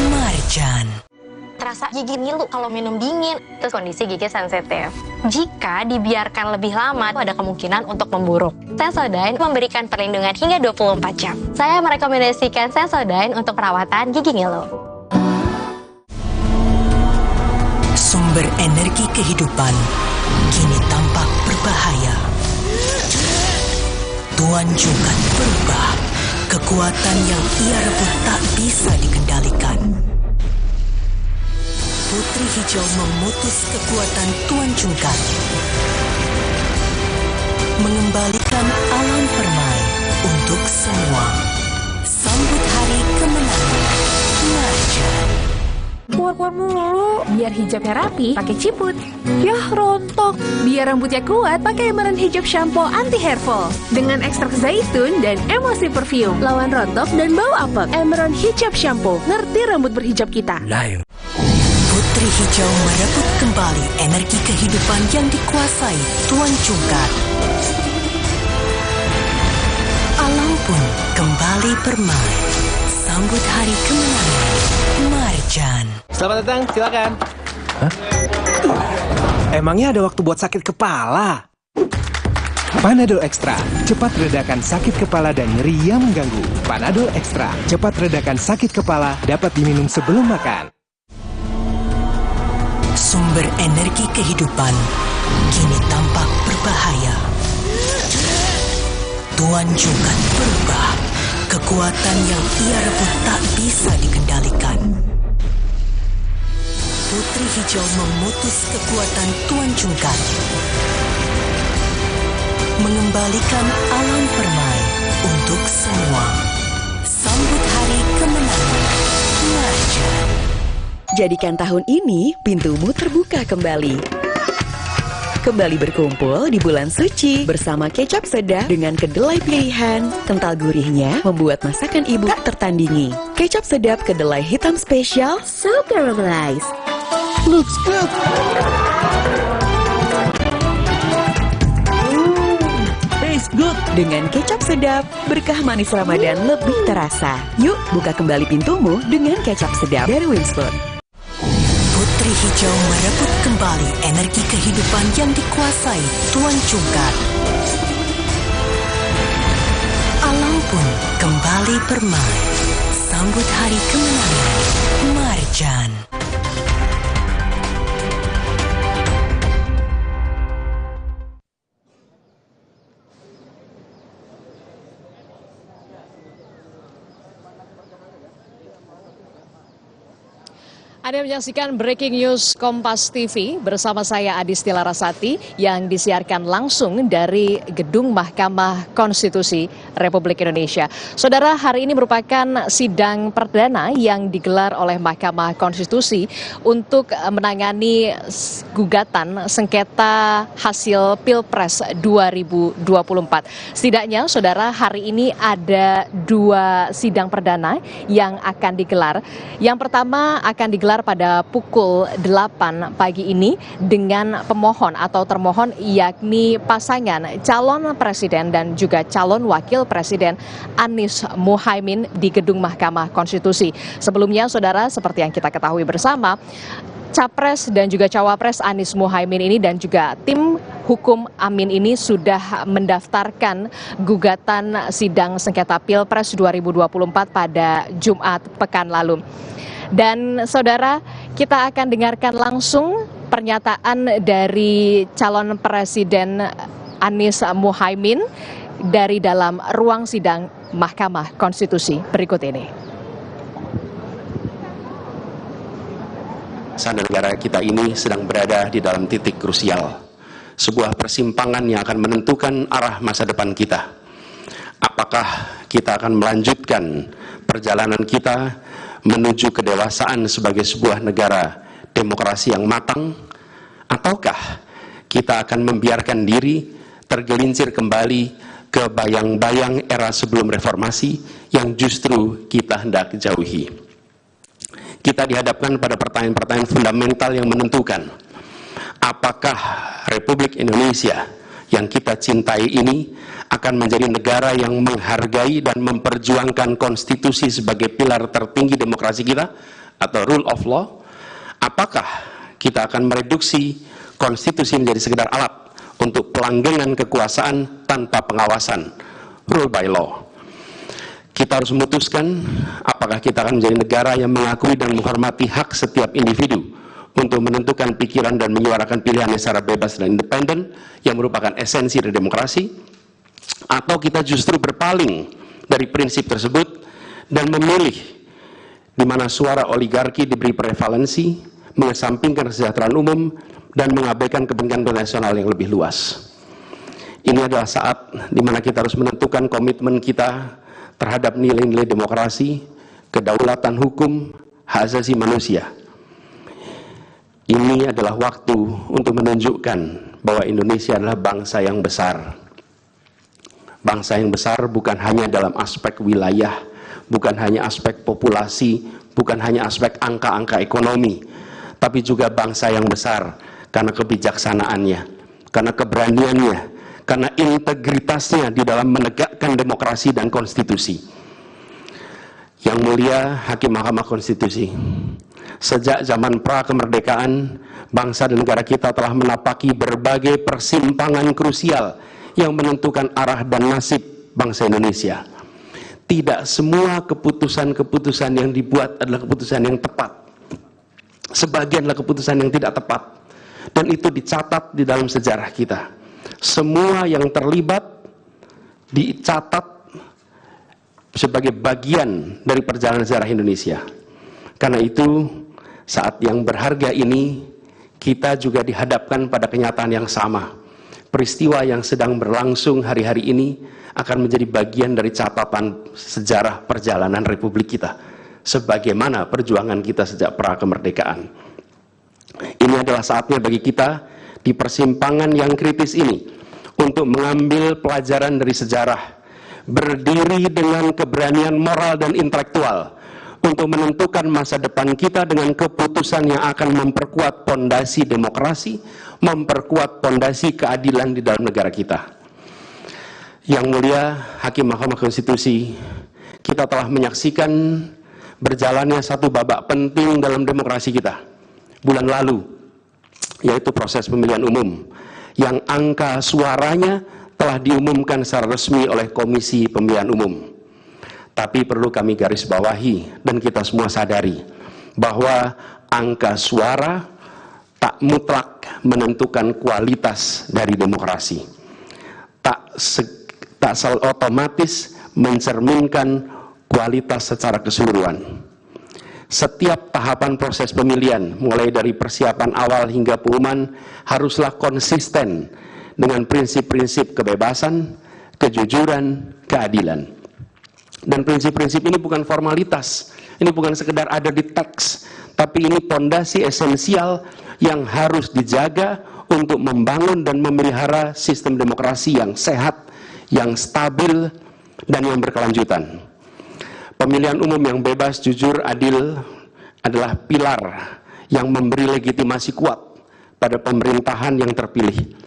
Marjan. Terasa gigi ngilu kalau minum dingin, terus kondisi gigi sensitif. Jika dibiarkan lebih lama, ada kemungkinan untuk memburuk. Sensodyne memberikan perlindungan hingga 24 jam. Saya merekomendasikan Sensodyne untuk perawatan gigi ngilu. Sumber energi kehidupan kini tampak berbahaya. Tuan Cungkar berubah. Kekuatan yang ia rebut tak bisa dikendalikan. Putri Hijau memutus kekuatan Tuan Cungkar, mengembalikan alam permai untuk semua. Sambut hari kemenangan Marjan. Keluar mulu, biar hijabnya rapi, pakai ciput. Yah, rontok. Biar rambutnya kuat, pakai Emerald Hijab Shampoo Anti Hair Fall. Dengan ekstrak zaitun dan emosi perfume. Lawan rontok dan bau apek. Emerald Hijab Shampoo. Ngerti rambut berhijab kita. Putri Hijau merebut kembali energi kehidupan yang dikuasai Tuan Cungkar. Alam pun kembali bermain. Sambut hari kemenangan Marjan. Selamat datang, silakan. Hah? Emangnya ada waktu buat sakit kepala? Panadol Extra, cepat redakan sakit kepala dan nyeri yang mengganggu. Panadol Extra, cepat redakan sakit kepala, dapat diminum sebelum makan. Sumber energi kehidupan kini tampak berbahaya. Tuan Cungkar berubah. Kekuatan yang ia rebut tak bisa dikendalikan. Putri Hijau memutus kekuatan Tuan Cungkar, mengembalikan alam permai untuk semua. Sambut hari kemenangan Marjan. Jadikan tahun ini pintumu terbuka kembali. Kembali berkumpul di bulan suci bersama kecap sedap dengan kedelai pilihan. Kental gurihnya membuat masakan ibu tak tertandingi. Kecap sedap kedelai hitam spesial, so caramelized. Looks good. Taste good. Dengan kecap sedap, berkah manis Ramadan lebih terasa. Yuk, buka kembali pintumu dengan kecap sedap dari Winston. Putri Hijau merebut kembali energi kehidupan yang dikuasai Tuan Cungkar. Alam pun kembali bermain. Sambut hari kemenangan Marjan. Anda menyaksikan Breaking News Kompas TV bersama saya Adis Tilarasati yang disiarkan langsung dari Gedung Mahkamah Konstitusi Republik Indonesia. Saudara, hari ini merupakan sidang perdana yang digelar oleh Mahkamah Konstitusi untuk menangani gugatan sengketa hasil Pilpres 2024. Setidaknya, saudara, hari ini ada 2 sidang perdana yang akan digelar. Yang pertama akan digelar pada pukul 8 pagi ini dengan pemohon atau termohon yakni pasangan calon presiden dan juga calon wakil presiden Anies Muhaimin di Gedung Mahkamah Konstitusi. Sebelumnya, saudara, seperti yang kita ketahui bersama, Capres dan juga Cawapres Anies Muhaimin ini dan juga tim hukum Amin ini sudah mendaftarkan gugatan sidang sengketa Pilpres 2024 pada Jumat pekan lalu. Dan saudara, kita akan dengarkan langsung pernyataan dari calon presiden Anies Muhaimin dari dalam ruang sidang Mahkamah Konstitusi berikut ini. Bangsa dan negara kita ini sedang berada di dalam titik krusial, sebuah persimpangan yang akan menentukan arah masa depan kita. Apakah kita akan melanjutkan perjalanan kita menuju kedewasaan sebagai sebuah negara demokrasi yang matang, ataukah kita akan membiarkan diri tergelincir kembali ke bayang-bayang era sebelum reformasi yang justru kita hendak jauhi. Kita kita dihadapkan pada pertanyaan-pertanyaan fundamental yang menentukan. Apakah Republik Indonesia yang kita cintai ini akan menjadi negara yang menghargai dan memperjuangkan konstitusi sebagai pilar tertinggi demokrasi kita atau rule of law? Apakah kita akan mereduksi konstitusi menjadi sekedar alat untuk pelanggengan kekuasaan tanpa pengawasan, rule by law? Kita harus memutuskan apakah kita akan menjadi negara yang mengakui dan menghormati hak setiap individu untuk menentukan pikiran dan menyuarakan pilihannya secara bebas dan independen yang merupakan esensi dari demokrasi, atau kita justru berpaling dari prinsip tersebut dan memilih di mana suara oligarki diberi prevalensi, mengesampingkan kesejahteraan umum dan mengabaikan kepentingan nasional yang lebih luas. Ini adalah saat di mana kita harus menentukan komitmen kita terhadap nilai-nilai demokrasi, kedaulatan hukum, hak asasi manusia. Ini adalah waktu untuk menunjukkan bahwa Indonesia adalah bangsa yang besar. Bangsa yang besar bukan hanya dalam aspek wilayah, bukan hanya aspek populasi, bukan hanya aspek angka-angka ekonomi, tapi juga bangsa yang besar karena kebijaksanaannya, karena keberaniannya, karena integritasnya di dalam menegakkan demokrasi dan konstitusi. Yang mulia Hakim Mahkamah Konstitusi, sejak zaman pra-kemerdekaan, bangsa dan negara kita telah menapaki berbagai persimpangan krusial yang menentukan arah dan nasib bangsa Indonesia. Tidak semua keputusan-keputusan yang dibuat adalah keputusan yang tepat. Sebagian adalah keputusan yang tidak tepat. Dan itu dicatat di dalam sejarah kita. Semua yang terlibat dicatat sebagai bagian dari perjalanan sejarah Indonesia. Karena itu, saat yang berharga ini, kita juga dihadapkan pada kenyataan yang sama. Peristiwa yang sedang berlangsung hari-hari ini akan menjadi bagian dari catatan sejarah perjalanan Republik kita, sebagaimana perjuangan kita sejak pra-kemerdekaan. Ini adalah saatnya bagi kita di persimpangan yang kritis ini untuk mengambil pelajaran dari sejarah, berdiri dengan keberanian moral dan intelektual untuk menentukan masa depan kita dengan keputusan yang akan memperkuat pondasi demokrasi, memperkuat pondasi keadilan di dalam negara kita. Yang mulia Hakim Mahkamah Konstitusi, kita telah menyaksikan berjalannya satu babak penting dalam demokrasi kita bulan lalu, yaitu proses pemilihan umum yang angka suaranya telah diumumkan secara resmi oleh Komisi Pemilihan Umum. Tapi perlu kami garis bawahi dan kita semua sadari bahwa angka suara tak mutlak menentukan kualitas dari demokrasi. Tak otomatis mencerminkan kualitas secara keseluruhan. Setiap tahapan proses pemilihan, mulai dari persiapan awal hingga pengumuman, haruslah konsisten dengan prinsip-prinsip kebebasan, kejujuran, keadilan. Dan prinsip-prinsip ini bukan formalitas, ini bukan sekedar ada di teks, tapi ini pondasi esensial yang harus dijaga untuk membangun dan memelihara sistem demokrasi yang sehat, yang stabil, dan yang berkelanjutan. Pemilihan umum yang bebas, jujur, adil adalah pilar yang memberi legitimasi kuat pada pemerintahan yang terpilih,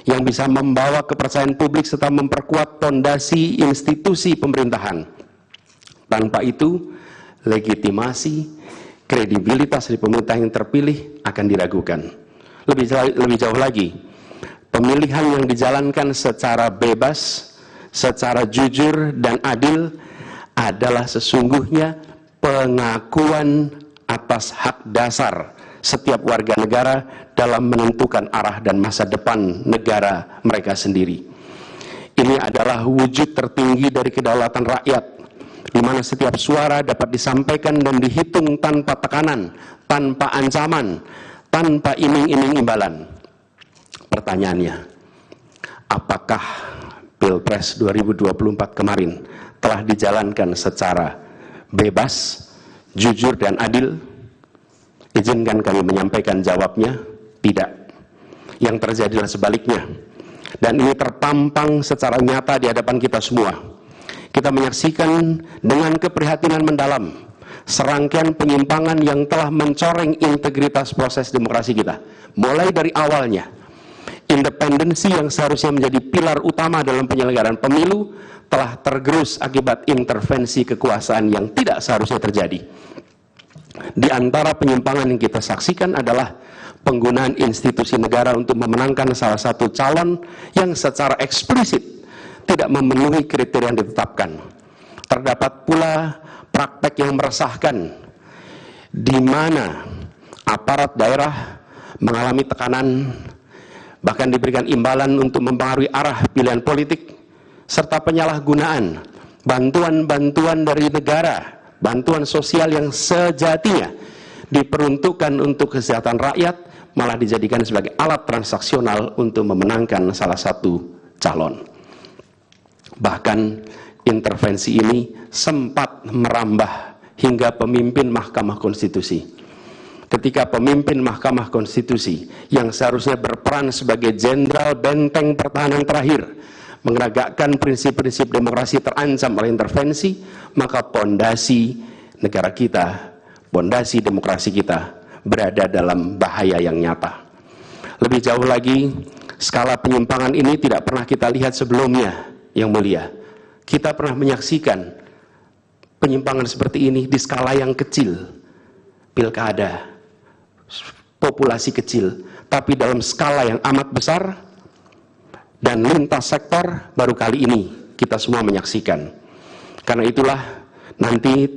yang bisa membawa kepercayaan publik serta memperkuat pondasi institusi pemerintahan. Tanpa itu, legitimasi, kredibilitas dari pemerintah yang terpilih akan diragukan. Lebih jauh lagi, pemilihan yang dijalankan secara bebas, secara jujur dan adil adalah sesungguhnya pengakuan atas hak dasar setiap warga negara dalam menentukan arah dan masa depan negara mereka sendiri. Ini adalah wujud tertinggi dari kedaulatan rakyat, di mana setiap suara dapat disampaikan dan dihitung tanpa tekanan, tanpa ancaman, tanpa iming-iming imbalan. Pertanyaannya, apakah Pilpres 2024 kemarin telah dijalankan secara bebas, jujur, dan adil? Izinkan kami menyampaikan jawabnya, tidak. Yang terjadi adalah sebaliknya. Dan ini terpampang secara nyata di hadapan kita semua. Kita menyaksikan dengan keprihatinan mendalam serangkaian penyimpangan yang telah mencoreng integritas proses demokrasi kita. Mulai dari awalnya, independensi yang seharusnya menjadi pilar utama dalam penyelenggaraan pemilu telah tergerus akibat intervensi kekuasaan yang tidak seharusnya terjadi. Di antara penyimpangan yang kita saksikan adalah penggunaan institusi negara untuk memenangkan salah satu calon yang secara eksplisit tidak memenuhi kriteria yang ditetapkan. Terdapat pula praktek yang meresahkan, di mana aparat daerah mengalami tekanan, bahkan diberikan imbalan untuk mempengaruhi arah pilihan politik, serta penyalahgunaan bantuan-bantuan dari negara, bantuan sosial yang sejatinya diperuntukkan untuk kesejahteraan rakyat, malah dijadikan sebagai alat transaksional untuk memenangkan salah satu calon. Bahkan intervensi ini sempat merambah hingga pemimpin Mahkamah Konstitusi. Ketika pemimpin Mahkamah Konstitusi yang seharusnya berperan sebagai jenderal benteng pertahanan terakhir menegakkan prinsip-prinsip demokrasi terancam oleh intervensi, maka pondasi negara kita, pondasi demokrasi kita berada dalam bahaya yang nyata. Lebih jauh lagi, skala penyimpangan ini tidak pernah kita lihat sebelumnya, Yang Mulia. Kita pernah menyaksikan penyimpangan seperti ini di skala yang kecil, pilkada, populasi kecil, tapi dalam skala yang amat besar dan lintas sektor baru kali ini kita semua menyaksikan. Karena itulah nanti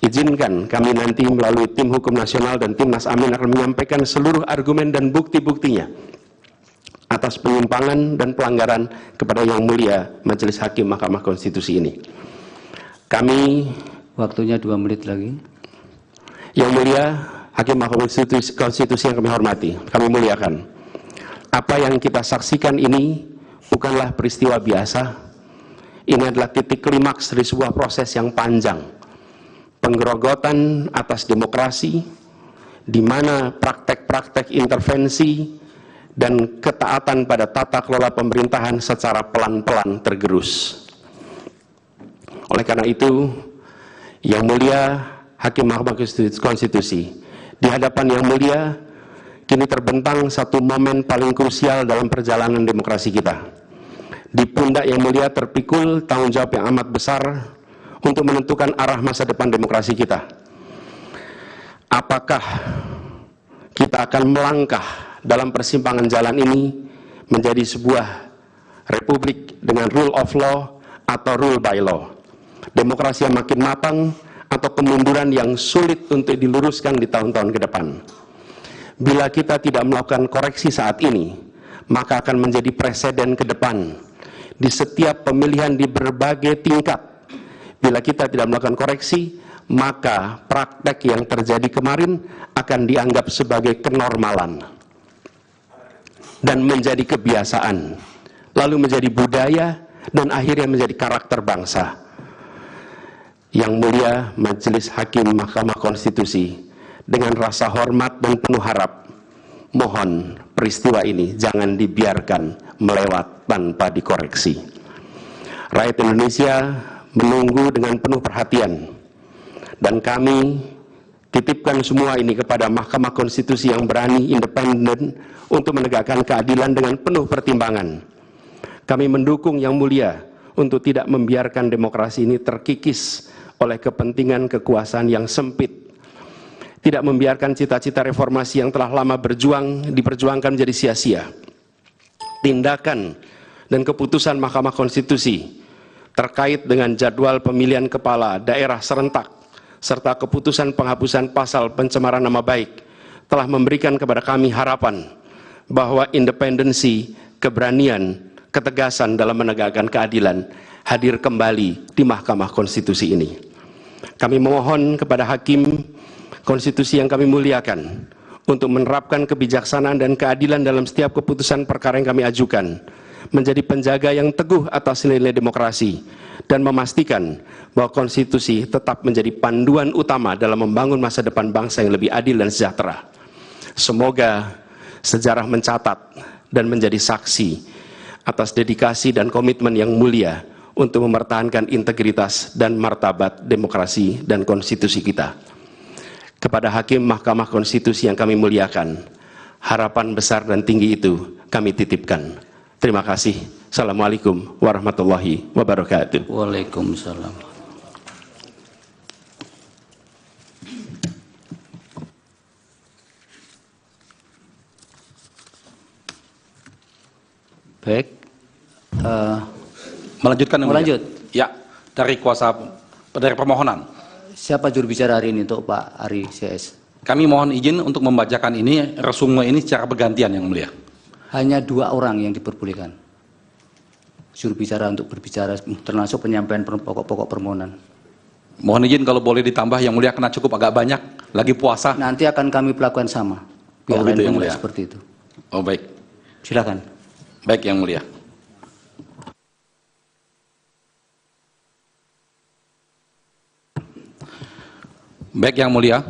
izinkan kami nanti melalui tim hukum nasional dan Timnas Amin akan menyampaikan seluruh argumen dan bukti-buktinya atas penyimpangan dan pelanggaran kepada Yang Mulia Majelis Hakim Mahkamah Konstitusi ini. Kami, waktunya 2 menit lagi. Yang Mulia Hakim Mahkamah Konstitusi yang kami hormati, kami muliakan. Apa yang kita saksikan ini bukanlah peristiwa biasa. Ini adalah titik klimaks dari sebuah proses yang panjang. Penggerogotan atas demokrasi, di mana praktek-praktek intervensi dan ketaatan pada tata kelola pemerintahan secara pelan-pelan tergerus. Oleh karena itu, Yang Mulia Hakim Mahkamah Konstitusi, di hadapan Yang Mulia, kini terbentang satu momen paling krusial dalam perjalanan demokrasi kita. Di pundak Yang Mulia terpikul tanggung jawab yang amat besar untuk menentukan arah masa depan demokrasi kita. Apakah kita akan melangkah dalam persimpangan jalan ini menjadi sebuah republik dengan rule of law atau rule by law? Demokrasi yang makin matang atau kemunduran yang sulit untuk diluruskan di tahun-tahun ke depan? Bila kita tidak melakukan koreksi saat ini, maka akan menjadi preseden ke depan di setiap pemilihan di berbagai tingkat. Bila kita tidak melakukan koreksi, maka praktek yang terjadi kemarin akan dianggap sebagai kenormalan dan menjadi kebiasaan, lalu menjadi budaya, dan akhirnya menjadi karakter bangsa. Yang Mulia Majelis Hakim Mahkamah Konstitusi, dengan rasa hormat dan penuh harap, mohon peristiwa ini jangan dibiarkan melewat tanpa dikoreksi. Rakyat Indonesia menunggu dengan penuh perhatian, dan kami titipkan semua ini kepada Mahkamah Konstitusi yang berani, independen, untuk menegakkan keadilan dengan penuh pertimbangan. Kami mendukung Yang Mulia untuk tidak membiarkan demokrasi ini terkikis oleh kepentingan kekuasaan yang sempit, tidak membiarkan cita-cita reformasi yang telah lama diperjuangkan menjadi sia-sia. Tindakan dan keputusan Mahkamah Konstitusi terkait dengan jadwal pemilihan kepala daerah serentak serta keputusan penghapusan pasal pencemaran nama baik telah memberikan kepada kami harapan bahwa independensi, keberanian, ketegasan dalam menegakkan keadilan hadir kembali di Mahkamah Konstitusi ini. Kami memohon kepada Hakim Konstitusi yang kami muliakan untuk menerapkan kebijaksanaan dan keadilan dalam setiap keputusan perkara yang kami ajukan, menjadi penjaga yang teguh atas nilai demokrasi, dan memastikan bahwa konstitusi tetap menjadi panduan utama dalam membangun masa depan bangsa yang lebih adil dan sejahtera. Semoga sejarah mencatat dan menjadi saksi atas dedikasi dan komitmen Yang Mulia untuk mempertahankan integritas dan martabat demokrasi dan konstitusi kita. Kepada Hakim Mahkamah Konstitusi yang kami muliakan, harapan besar dan tinggi itu kami titipkan. Terima kasih. Assalamualaikum warahmatullahi wabarakatuh. Waalaikumsalam. Baik. Melanjutkan. Melanjut. Ya, dari permohonan. Siapa juru bicara hari ini untuk Pak Ari CS? Kami mohon izin untuk membacakan ini, resume ini secara bergantian yang mulia. Hanya 2 orang yang diperbolehkan juru bicara untuk berbicara, termasuk penyampaian pokok-pokok permohonan. Mohon izin kalau boleh ditambah yang mulia, karena cukup agak banyak, lagi puasa. Nanti akan kami perlakukan sama. Pihak lain yang mulia. Seperti itu. Oh baik. Silakan. Baik yang mulia. Baik yang mulia.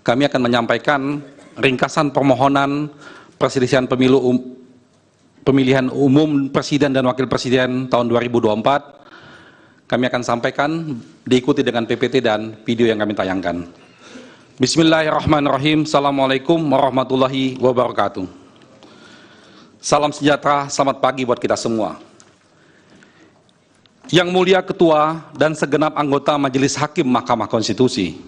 Kami akan menyampaikan ringkasan permohonan perselisihan pemilihan umum presiden dan wakil presiden tahun 2024. Kami akan sampaikan diikuti dengan PPT dan video yang kami tayangkan. Bismillahirrahmanirrahim. Assalamualaikum warahmatullahi wabarakatuh. Salam sejahtera, selamat pagi buat kita semua. Yang mulia Ketua dan segenap anggota Majelis Hakim Mahkamah Konstitusi.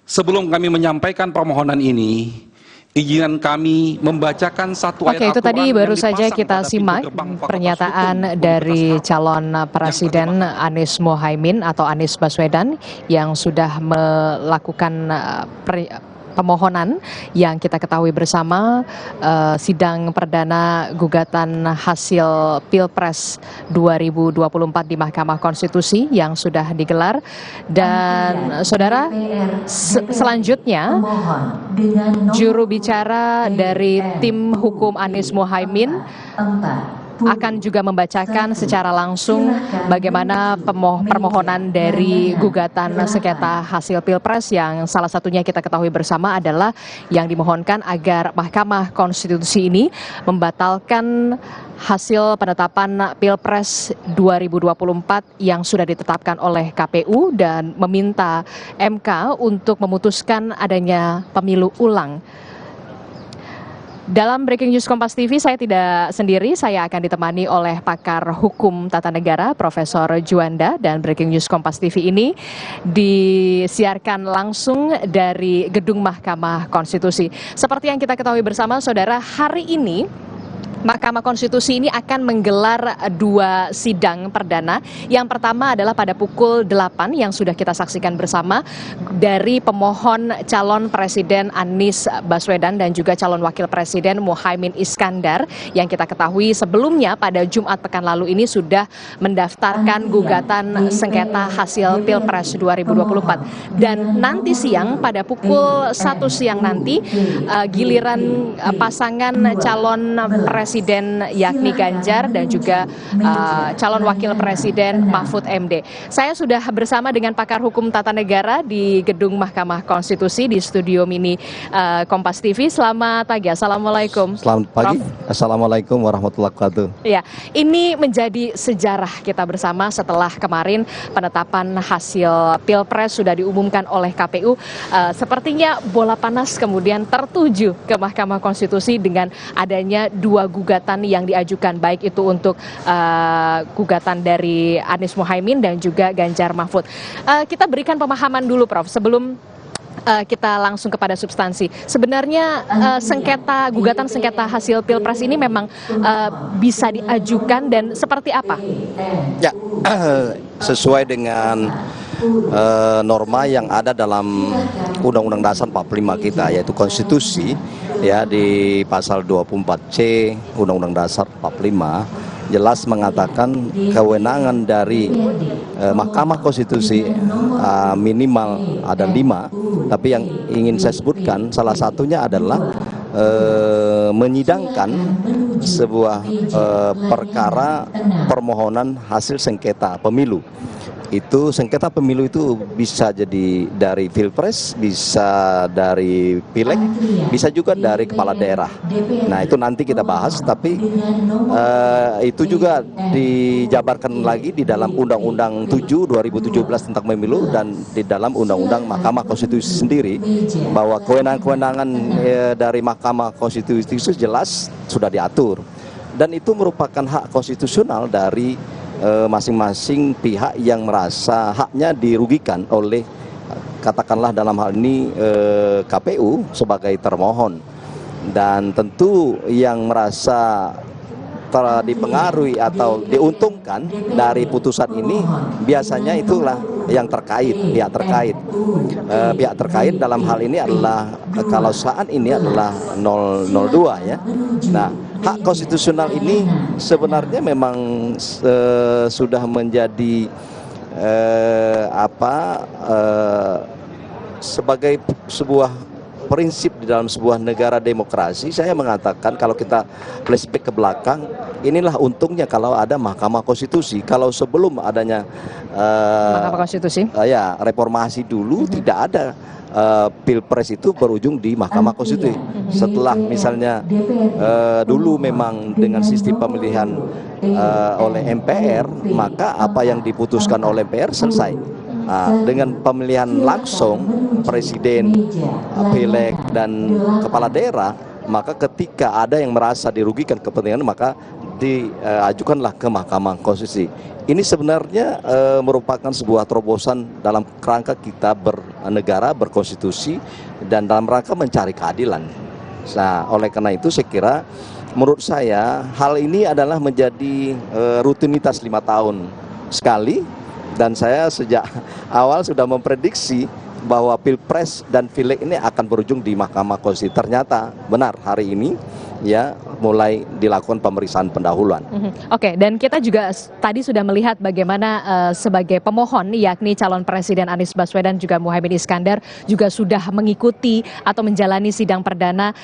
Sebelum kami menyampaikan permohonan ini, izinkan kami membacakan satu ayat Al-Quran. Oke, itu tadi baru saja kita simak pernyataan dari calon presiden Anies Mohaimin atau Anies Baswedan yang sudah melakukan pemohonan yang kita ketahui bersama sidang perdana gugatan hasil Pilpres 2024 di Mahkamah Konstitusi yang sudah digelar. Dan saudara, selanjutnya juru bicara dari tim hukum Anies Mohaimin akan juga membacakan secara langsung bagaimana permohonan dari gugatan sengketa hasil Pilpres yang salah satunya kita ketahui bersama adalah yang dimohonkan agar Mahkamah Konstitusi ini membatalkan hasil penetapan Pilpres 2024 yang sudah ditetapkan oleh KPU dan meminta MK untuk memutuskan adanya pemilu ulang. Dalam Breaking News Kompas TV, saya tidak sendiri, saya akan ditemani oleh pakar hukum tata negara, Profesor Juanda, dan Breaking News Kompas TV ini disiarkan langsung dari Gedung Mahkamah Konstitusi. Seperti yang kita ketahui bersama, saudara, hari ini Mahkamah Konstitusi ini akan menggelar 2 sidang perdana. Yang pertama adalah pada pukul 8 yang sudah kita saksikan bersama dari pemohon calon presiden Anies Baswedan dan juga calon wakil presiden Muhaimin Iskandar yang kita ketahui sebelumnya pada Jumat pekan lalu ini sudah mendaftarkan gugatan sengketa hasil Pilpres 2024. Dan nanti siang pada pukul 1 siang nanti giliran pasangan calon presiden yakni Ganjar dan juga calon wakil presiden Mahfud MD. Saya sudah bersama dengan pakar hukum tata negara di Gedung Mahkamah Konstitusi di studio mini Kompas TV. Selamat pagi, assalamualaikum. Selamat pagi, assalamualaikum warahmatullahi wabarakatuh. Ya, ini menjadi sejarah kita bersama setelah kemarin penetapan hasil Pilpres sudah diumumkan oleh KPU. Sepertinya bola panas kemudian tertuju ke Mahkamah Konstitusi dengan adanya 2 gugatan yang diajukan, baik itu untuk gugatan dari Anies Mohaimin dan juga Ganjar Mahfud. Kita berikan pemahaman dulu, Prof, sebelum kita langsung kepada substansi. Sebenarnya gugatan sengketa hasil Pilpres ini memang bisa diajukan dan seperti apa? Ya, sesuai dengan norma yang ada dalam Undang-Undang Dasar 45 kita, yaitu konstitusi, ya, di pasal 24C Undang-Undang Dasar 45 jelas mengatakan kewenangan dari Mahkamah Konstitusi minimal ada 5, tapi yang ingin saya sebutkan salah satunya adalah menyidangkan sebuah perkara permohonan hasil sengketa pemilu. Itu sengketa pemilu itu bisa jadi dari Pilpres, bisa dari Pileg, bisa juga dari kepala daerah. Nah itu nanti kita bahas, tapi itu juga dijabarkan lagi di dalam Undang-Undang 7 2017 tentang pemilu dan di dalam Undang-Undang Mahkamah Konstitusi sendiri, bahwa kewenangan-kewenangan dari Mahkamah Konstitusi itu jelas sudah diatur, dan itu merupakan hak konstitusional dari masing-masing pihak yang merasa haknya dirugikan oleh, katakanlah dalam hal ini KPU sebagai termohon. Dan tentu yang merasa dipengaruhi atau diuntungkan dari putusan ini biasanya itulah yang terkait, pihak terkait. Pihak terkait dalam hal ini adalah, kalau saat ini adalah 002 ya. Nah, hak konstitusional ini sebenarnya memang sudah menjadi sebagai sebuah prinsip di dalam sebuah negara demokrasi. Saya mengatakan kalau kita flashback ke belakang, inilah untungnya kalau ada Mahkamah Konstitusi. Kalau sebelum adanya Mahkamah Konstitusi, reformasi dulu tidak ada Pilpres itu berujung di Mahkamah Konstitusi. Setelah misalnya dulu memang dengan sistem pemilihan oleh MPR, maka apa yang diputuskan oleh MPR selesai. Dengan pemilihan langsung presiden, pileg, dan kepala daerah, maka ketika ada yang merasa dirugikan kepentingan, maka diajukanlah ke Mahkamah Konstitusi. Ini sebenarnya merupakan sebuah terobosan dalam kerangka kita bernegara, berkonstitusi, dan dalam rangka mencari keadilan. Nah, oleh karena itu saya kira, menurut saya hal ini adalah menjadi rutinitas 5 tahun sekali. Dan saya sejak awal sudah memprediksi bahwa Pilpres dan Pileg ini akan berujung di Mahkamah Konstitusi. Ternyata benar hari ini ya mulai dilakukan pemeriksaan pendahuluan. Oke, dan kita juga tadi sudah melihat bagaimana sebagai pemohon yakni calon Presiden Anies Baswedan juga Muhaimin Iskandar juga sudah mengikuti atau menjalani sidang perdana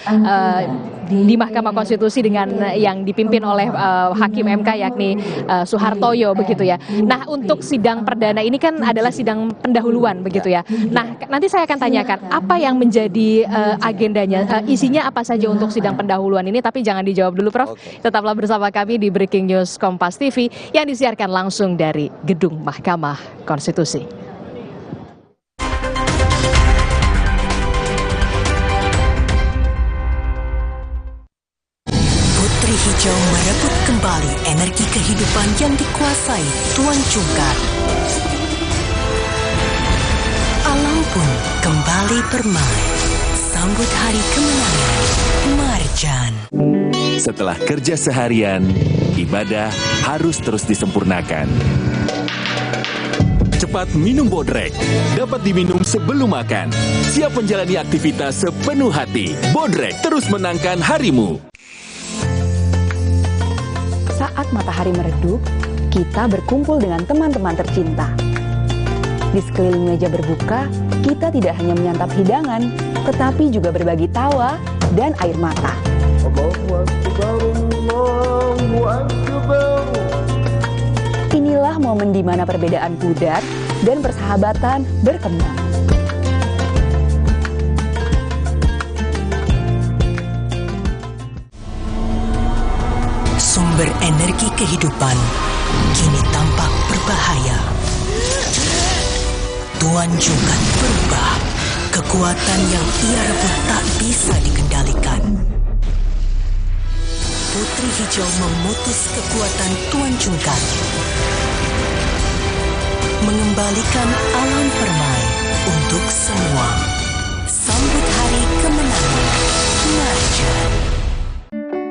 di Mahkamah Konstitusi dengan yang dipimpin oleh Hakim MK yakni Suhartoyo begitu ya. Nah, untuk sidang perdana ini kan adalah sidang pendahuluan begitu ya. Nah, nanti saya akan tanyakan apa yang menjadi agendanya, isinya apa saja untuk sidang pendahuluan ini, tapi jangan dijawab dulu Prof. Tetaplah bersama kami di Breaking News Kompas TV yang disiarkan langsung dari Gedung Mahkamah Konstitusi. Putri Hijau merebut kembali energi kehidupan yang dikuasai Tuan Cungkar. Alam pun kembali bermain. Sambut hari kemenangan Marjan. Setelah kerja seharian, ibadah harus terus disempurnakan. Cepat minum Bodrek. Dapat diminum sebelum makan. Siap menjalani aktivitas sepenuh hati. Bodrek terus menangkan harimu. Saat matahari meredup, kita berkumpul dengan teman-teman tercinta. Di sekeliling meja berbuka, kita tidak hanya menyantap hidangan, tetapi juga berbagi tawa dan air mata. Inilah momen di mana perbedaan pudar dan persahabatan berkembang. Sumber energi kehidupan kini tampak berbahaya. Tuan Cungkar berubah. Kekuatan yang ia rebut tak bisa dikendalikan. Putri Hijau memutus kekuatan Tuan Cungkar. Mengembalikan alam permai untuk semua. Sambut hari kemenangan Marjan.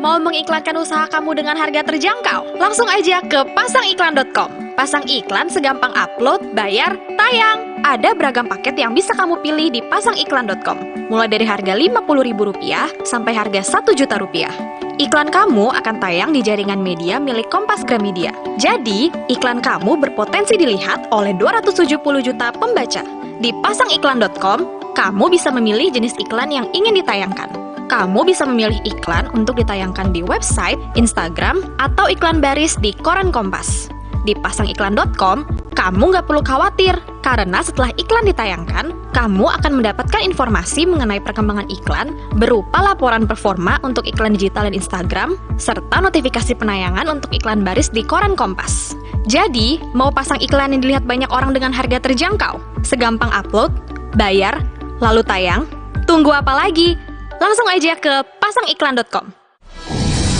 Mau mengiklankan usaha kamu dengan harga terjangkau? Langsung aja ke pasangiklan.com. Pasang iklan segampang upload, bayar, tayang. Ada beragam paket yang bisa kamu pilih di pasangiklan.com. Mulai dari harga Rp50.000 sampai harga Rp1.000.000. Iklan kamu akan tayang di jaringan media milik Kompas Gramedia. Jadi, iklan kamu berpotensi dilihat oleh 270 juta pembaca. Di pasangiklan.com, kamu bisa memilih jenis iklan yang ingin ditayangkan. Kamu bisa memilih iklan untuk ditayangkan di website, Instagram, atau iklan baris di koran Kompas. di pasangiklan.com, kamu nggak perlu khawatir, karena setelah iklan ditayangkan, kamu akan mendapatkan informasi mengenai perkembangan iklan berupa laporan performa untuk iklan digital dan Instagram, serta notifikasi penayangan untuk iklan baris di koran Kompas. Jadi, mau pasang iklan yang dilihat banyak orang dengan harga terjangkau? Segampang upload, bayar, lalu tayang? Tunggu apa lagi? Langsung aja ke pasangiklan.com.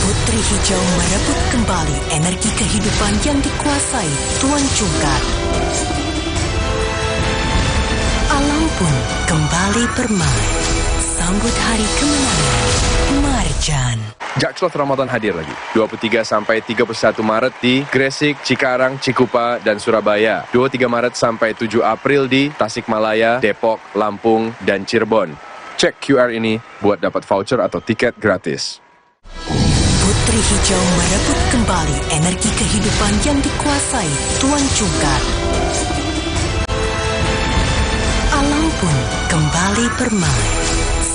Putri Hijau merebut kembali energi kehidupan yang dikuasai Tuan Cungkar. Alam pun kembali bermain. Sambut hari kemenangan Marjan. Jakslot Ramadan hadir lagi 23 sampai 31 Maret di Gresik, Cikarang, Cikupa, dan Surabaya. 23 Maret sampai 7 April di Tasikmalaya, Depok, Lampung, dan Cirebon. Cek QR ini buat dapat voucher atau tiket gratis. Putri Hijau merebut kembali energi kehidupan yang dikuasai Tuan Cungkar. Alam pun kembali bermain.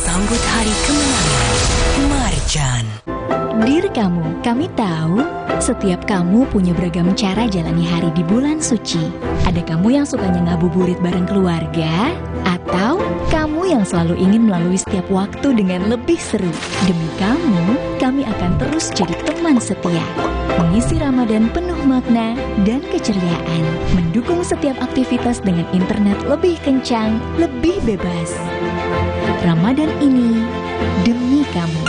Sambut hari kemenangan Marjan. Dear kamu, kami tahu setiap kamu punya beragam cara jalani hari di bulan suci. Ada kamu yang sukanya ngabuburit bareng keluarga, atau kamu yang selalu ingin melalui setiap waktu dengan lebih seru. Demi kamu, kami akan terus jadi teman setia, mengisi Ramadan penuh makna dan keceriaan, mendukung setiap aktivitas dengan internet lebih kencang, lebih bebas. Ramadan ini demi kamu.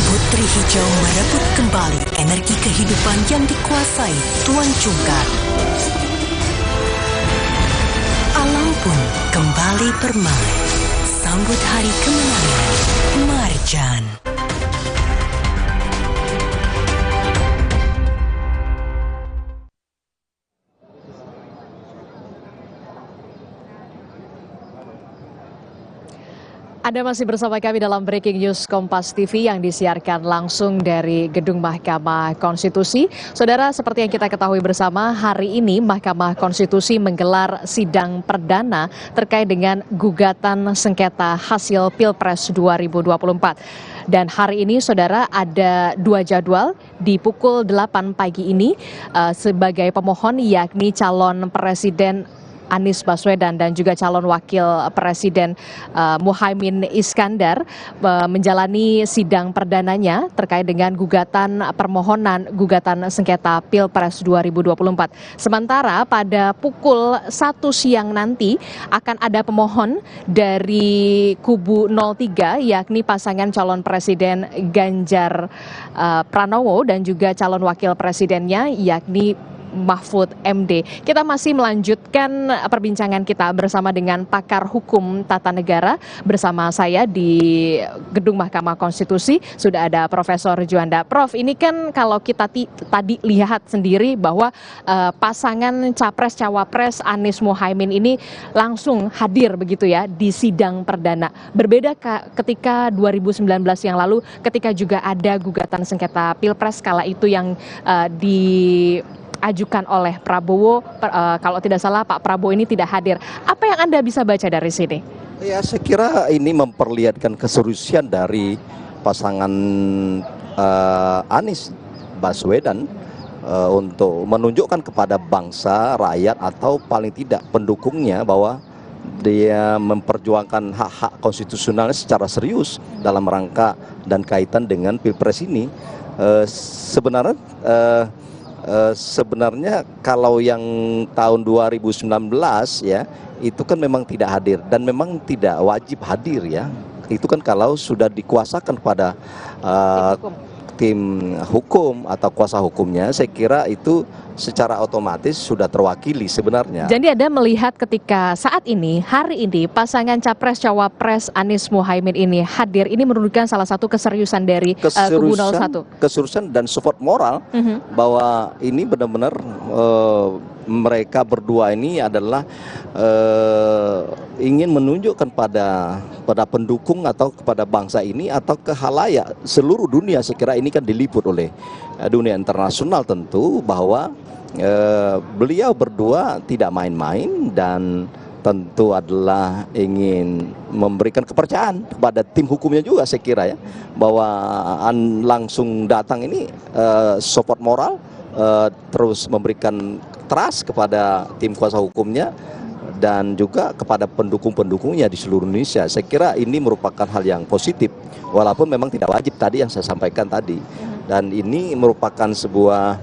Putri Hijau merebut kembali energi kehidupan yang dikuasai Tuan Cungkar. Alam pun kembali bermain. Sambut hari kemenangan Marjan. Anda masih bersama kami dalam Breaking News Kompas TV yang disiarkan langsung dari Gedung Mahkamah Konstitusi. Saudara, seperti yang kita ketahui bersama, hari ini Mahkamah Konstitusi menggelar sidang perdana terkait dengan gugatan sengketa hasil Pilpres 2024. Dan hari ini, saudara, ada dua jadwal di pukul 8 pagi ini sebagai pemohon, yakni calon Presiden Anies Baswedan dan juga calon wakil presiden Muhaimin Iskandar menjalani sidang perdananya terkait dengan gugatan permohonan gugatan sengketa Pilpres 2024. Sementara pada pukul 1 siang nanti akan ada pemohon dari kubu 03, yakni pasangan calon presiden Ganjar Pranowo dan juga calon wakil presidennya yakni Mahfud MD. Kita masih melanjutkan perbincangan kita bersama dengan pakar hukum tata negara. Bersama saya di Gedung Mahkamah Konstitusi sudah ada Profesor Juanda. Prof, ini kan kalau kita tadi lihat sendiri bahwa pasangan Capres-Cawapres Anies Muhaimin ini langsung hadir begitu ya di sidang perdana. Berbeda ketika 2019 yang lalu ketika juga ada gugatan sengketa Pilpres kala itu yang diajukan oleh Prabowo, kalau tidak salah Pak Prabowo ini tidak hadir. Apa yang Anda bisa baca dari sini? Ya, saya kira ini memperlihatkan keseriusan dari pasangan Anies Baswedan untuk menunjukkan kepada bangsa, rakyat atau paling tidak pendukungnya bahwa dia memperjuangkan hak-hak konstitusionalnya secara serius dalam rangka dan kaitan dengan Pilpres ini. Sebenarnya kalau yang tahun 2019 ya itu kan memang tidak hadir dan memang tidak wajib hadir ya. Itu kan kalau sudah dikuasakan pada tim hukum atau kuasa hukumnya, saya kira itu secara otomatis sudah terwakili sebenarnya. Jadi Anda melihat ketika saat ini, hari ini, pasangan Capres-Cawapres Anies Muhaimin ini hadir, ini menunjukkan salah satu keseriusan dari kubu 01. Keseriusan dan support moral bahwa ini benar-benar mereka berdua ini adalah ingin menunjukkan pada pendukung atau kepada bangsa ini atau ke khalayak seluruh dunia. Saya kira ini kan diliput oleh dunia internasional tentu bahwa beliau berdua tidak main-main dan tentu adalah ingin memberikan kepercayaan kepada tim hukumnya juga, saya kira ya, bahwa langsung datang ini support moral terus memberikan trust kepada tim kuasa hukumnya dan juga kepada pendukung-pendukungnya di seluruh Indonesia. Saya kira ini merupakan hal yang positif, walaupun memang tidak wajib tadi yang saya sampaikan tadi. Dan ini merupakan sebuah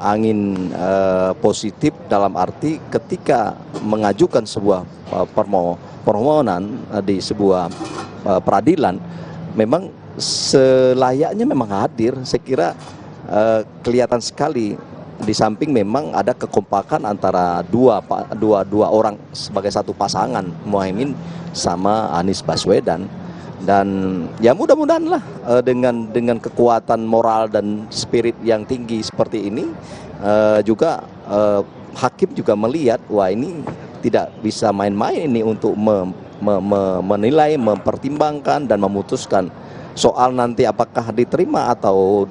angin positif dalam arti ketika mengajukan sebuah permohonan di sebuah peradilan, memang selayaknya memang hadir. Saya kira kelihatan sekali, di samping memang ada kekompakan antara dua orang sebagai satu pasangan, Muhaimin sama Anies Baswedan. Dan ya mudah-mudahan lah dengan kekuatan moral dan spirit yang tinggi seperti ini juga hakim juga melihat, wah ini tidak bisa main-main ini untuk menilai, mempertimbangkan dan memutuskan soal nanti apakah diterima atau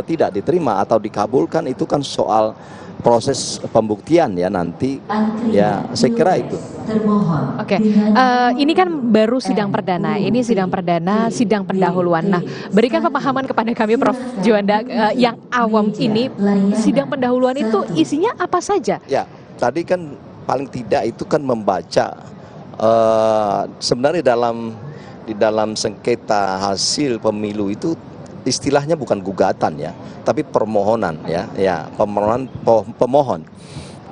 tidak diterima atau dikabulkan. Itu kan soal proses pembuktian ya nanti. Ya saya kira itu. Oke, ini kan baru sidang perdana. Ini sidang perdana, sidang pendahuluan. Nah, berikan pemahaman kepada kami, Prof. Juanda, yang awam ini, sidang pendahuluan itu isinya apa saja? Ya, tadi kan paling tidak itu kan membaca sebenarnya di dalam sengketa hasil pemilu itu istilahnya bukan gugatan ya, tapi permohonan ya pemohon.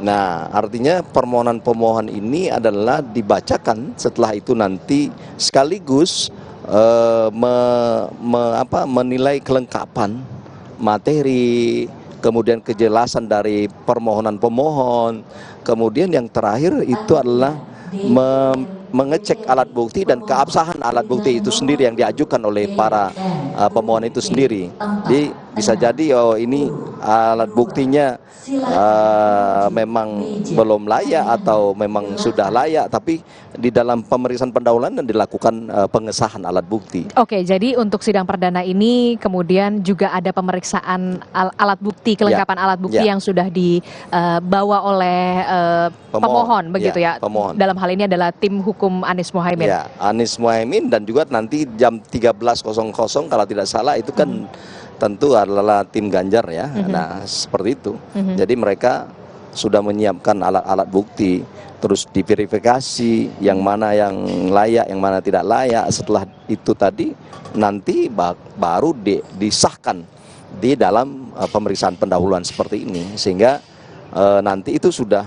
Nah, artinya permohonan pemohon ini adalah dibacakan, setelah itu nanti sekaligus menilai kelengkapan materi, kemudian kejelasan dari permohonan pemohon, kemudian yang terakhir itu adalah mengecek alat bukti dan keabsahan alat bukti itu sendiri yang diajukan oleh para pemohon itu sendiri. Jadi bisa jadi ini alat buktinya memang belum layak atau memang sudah layak, tapi di dalam pemeriksaan pendahuluan dan dilakukan pengesahan alat bukti. Oke, jadi untuk sidang perdana ini kemudian juga ada pemeriksaan alat bukti, kelengkapan alat bukti yang sudah dibawa oleh pemohon begitu ya. Pemohon. Dalam hal ini adalah tim hukum Anies Muhaimin. Ya, Anies Muhaimin, dan juga nanti jam 13.00 kalau tidak salah itu kan tentu adalah tim Ganjar ya. Nah, seperti itu. Jadi mereka sudah menyiapkan alat-alat bukti, terus diverifikasi yang mana yang layak, yang mana tidak layak. Setelah itu tadi nanti baru disahkan di dalam pemeriksaan pendahuluan seperti ini, sehingga nanti itu sudah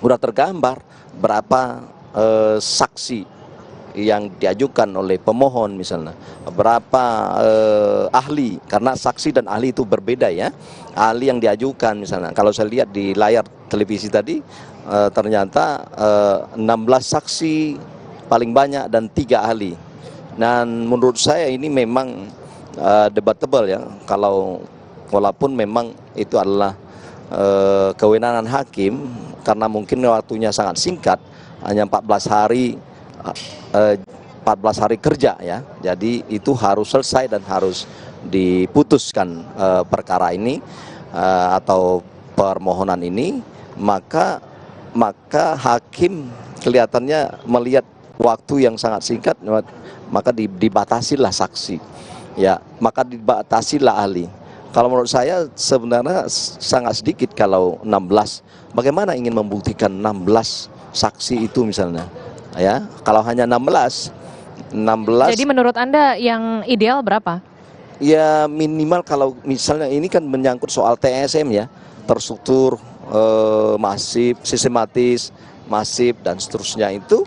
tergambar berapa saksi yang diajukan oleh pemohon misalnya, berapa ahli, karena saksi dan ahli itu berbeda ya. Ahli yang diajukan misalnya, kalau saya lihat di layar televisi tadi ternyata 16 saksi paling banyak dan 3 ahli. Dan menurut saya ini memang debatable ya, kalau walaupun memang itu adalah kewenangan hakim, karena mungkin waktunya sangat singkat, hanya 14 hari kerja ya. Jadi itu harus selesai dan harus diputuskan perkara ini atau permohonan ini, maka hakim kelihatannya melihat waktu yang sangat singkat, maka dibatasilah saksi ya, maka dibatasilah ahli. Kalau menurut saya sebenarnya sangat sedikit kalau 16. Bagaimana ingin membuktikan 16 saksi itu misalnya? Ya, kalau hanya 16. Jadi menurut Anda yang ideal berapa? Ya minimal kalau misalnya ini kan menyangkut soal TSM ya, terstruktur, masif, sistematis, masif dan seterusnya itu,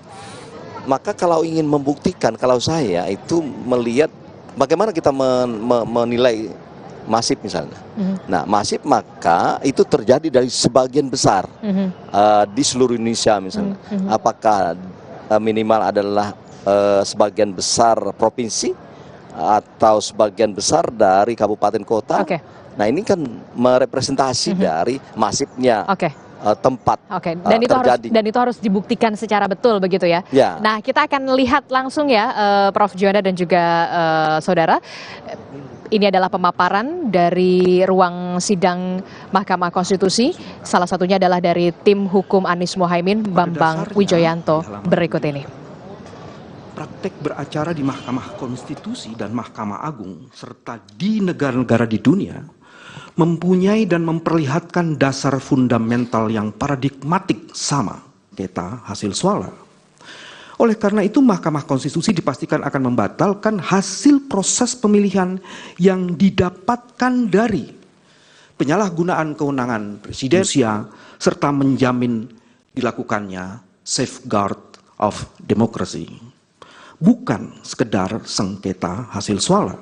maka kalau ingin membuktikan, kalau saya itu melihat bagaimana kita menilai masif misalnya. Nah, masif maka itu terjadi dari sebagian besar di seluruh Indonesia misalnya. Apakah minimal adalah sebagian besar provinsi atau sebagian besar dari kabupaten kota. Nah, ini kan merepresentasi dari masifnya tempat dan itu harus dibuktikan secara betul begitu ya. Nah, kita akan lihat langsung ya, Prof. Juanda dan juga saudara. Ini adalah pemaparan dari ruang sidang Mahkamah Konstitusi. Salah satunya adalah dari tim hukum Anies Muhaimin, Bambang Wijoyanto. Berikut ini. Praktek beracara di Mahkamah Konstitusi dan Mahkamah Agung serta di negara-negara di dunia mempunyai dan memperlihatkan dasar fundamental yang paradigmatik sama sengketa hasil suara. Oleh karena itu, Mahkamah Konstitusi dipastikan akan membatalkan hasil proses pemilihan yang didapatkan dari penyalahgunaan kewenangan presiden serta menjamin dilakukannya safeguard of democracy. Bukan sekedar sengketa hasil suara.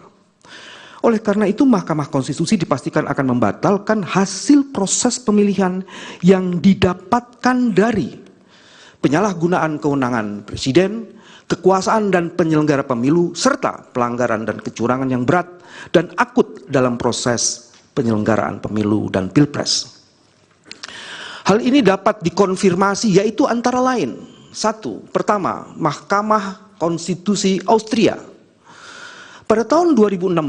Oleh karena itu, Mahkamah Konstitusi dipastikan akan membatalkan hasil proses pemilihan yang didapatkan dari penyalahgunaan kewenangan presiden, kekuasaan dan penyelenggara pemilu, serta pelanggaran dan kecurangan yang berat dan akut dalam proses penyelenggaraan pemilu dan pilpres. Hal ini dapat dikonfirmasi yaitu antara lain: 1. Pertama, Mahkamah Konstitusi Austria. Pada tahun 2016,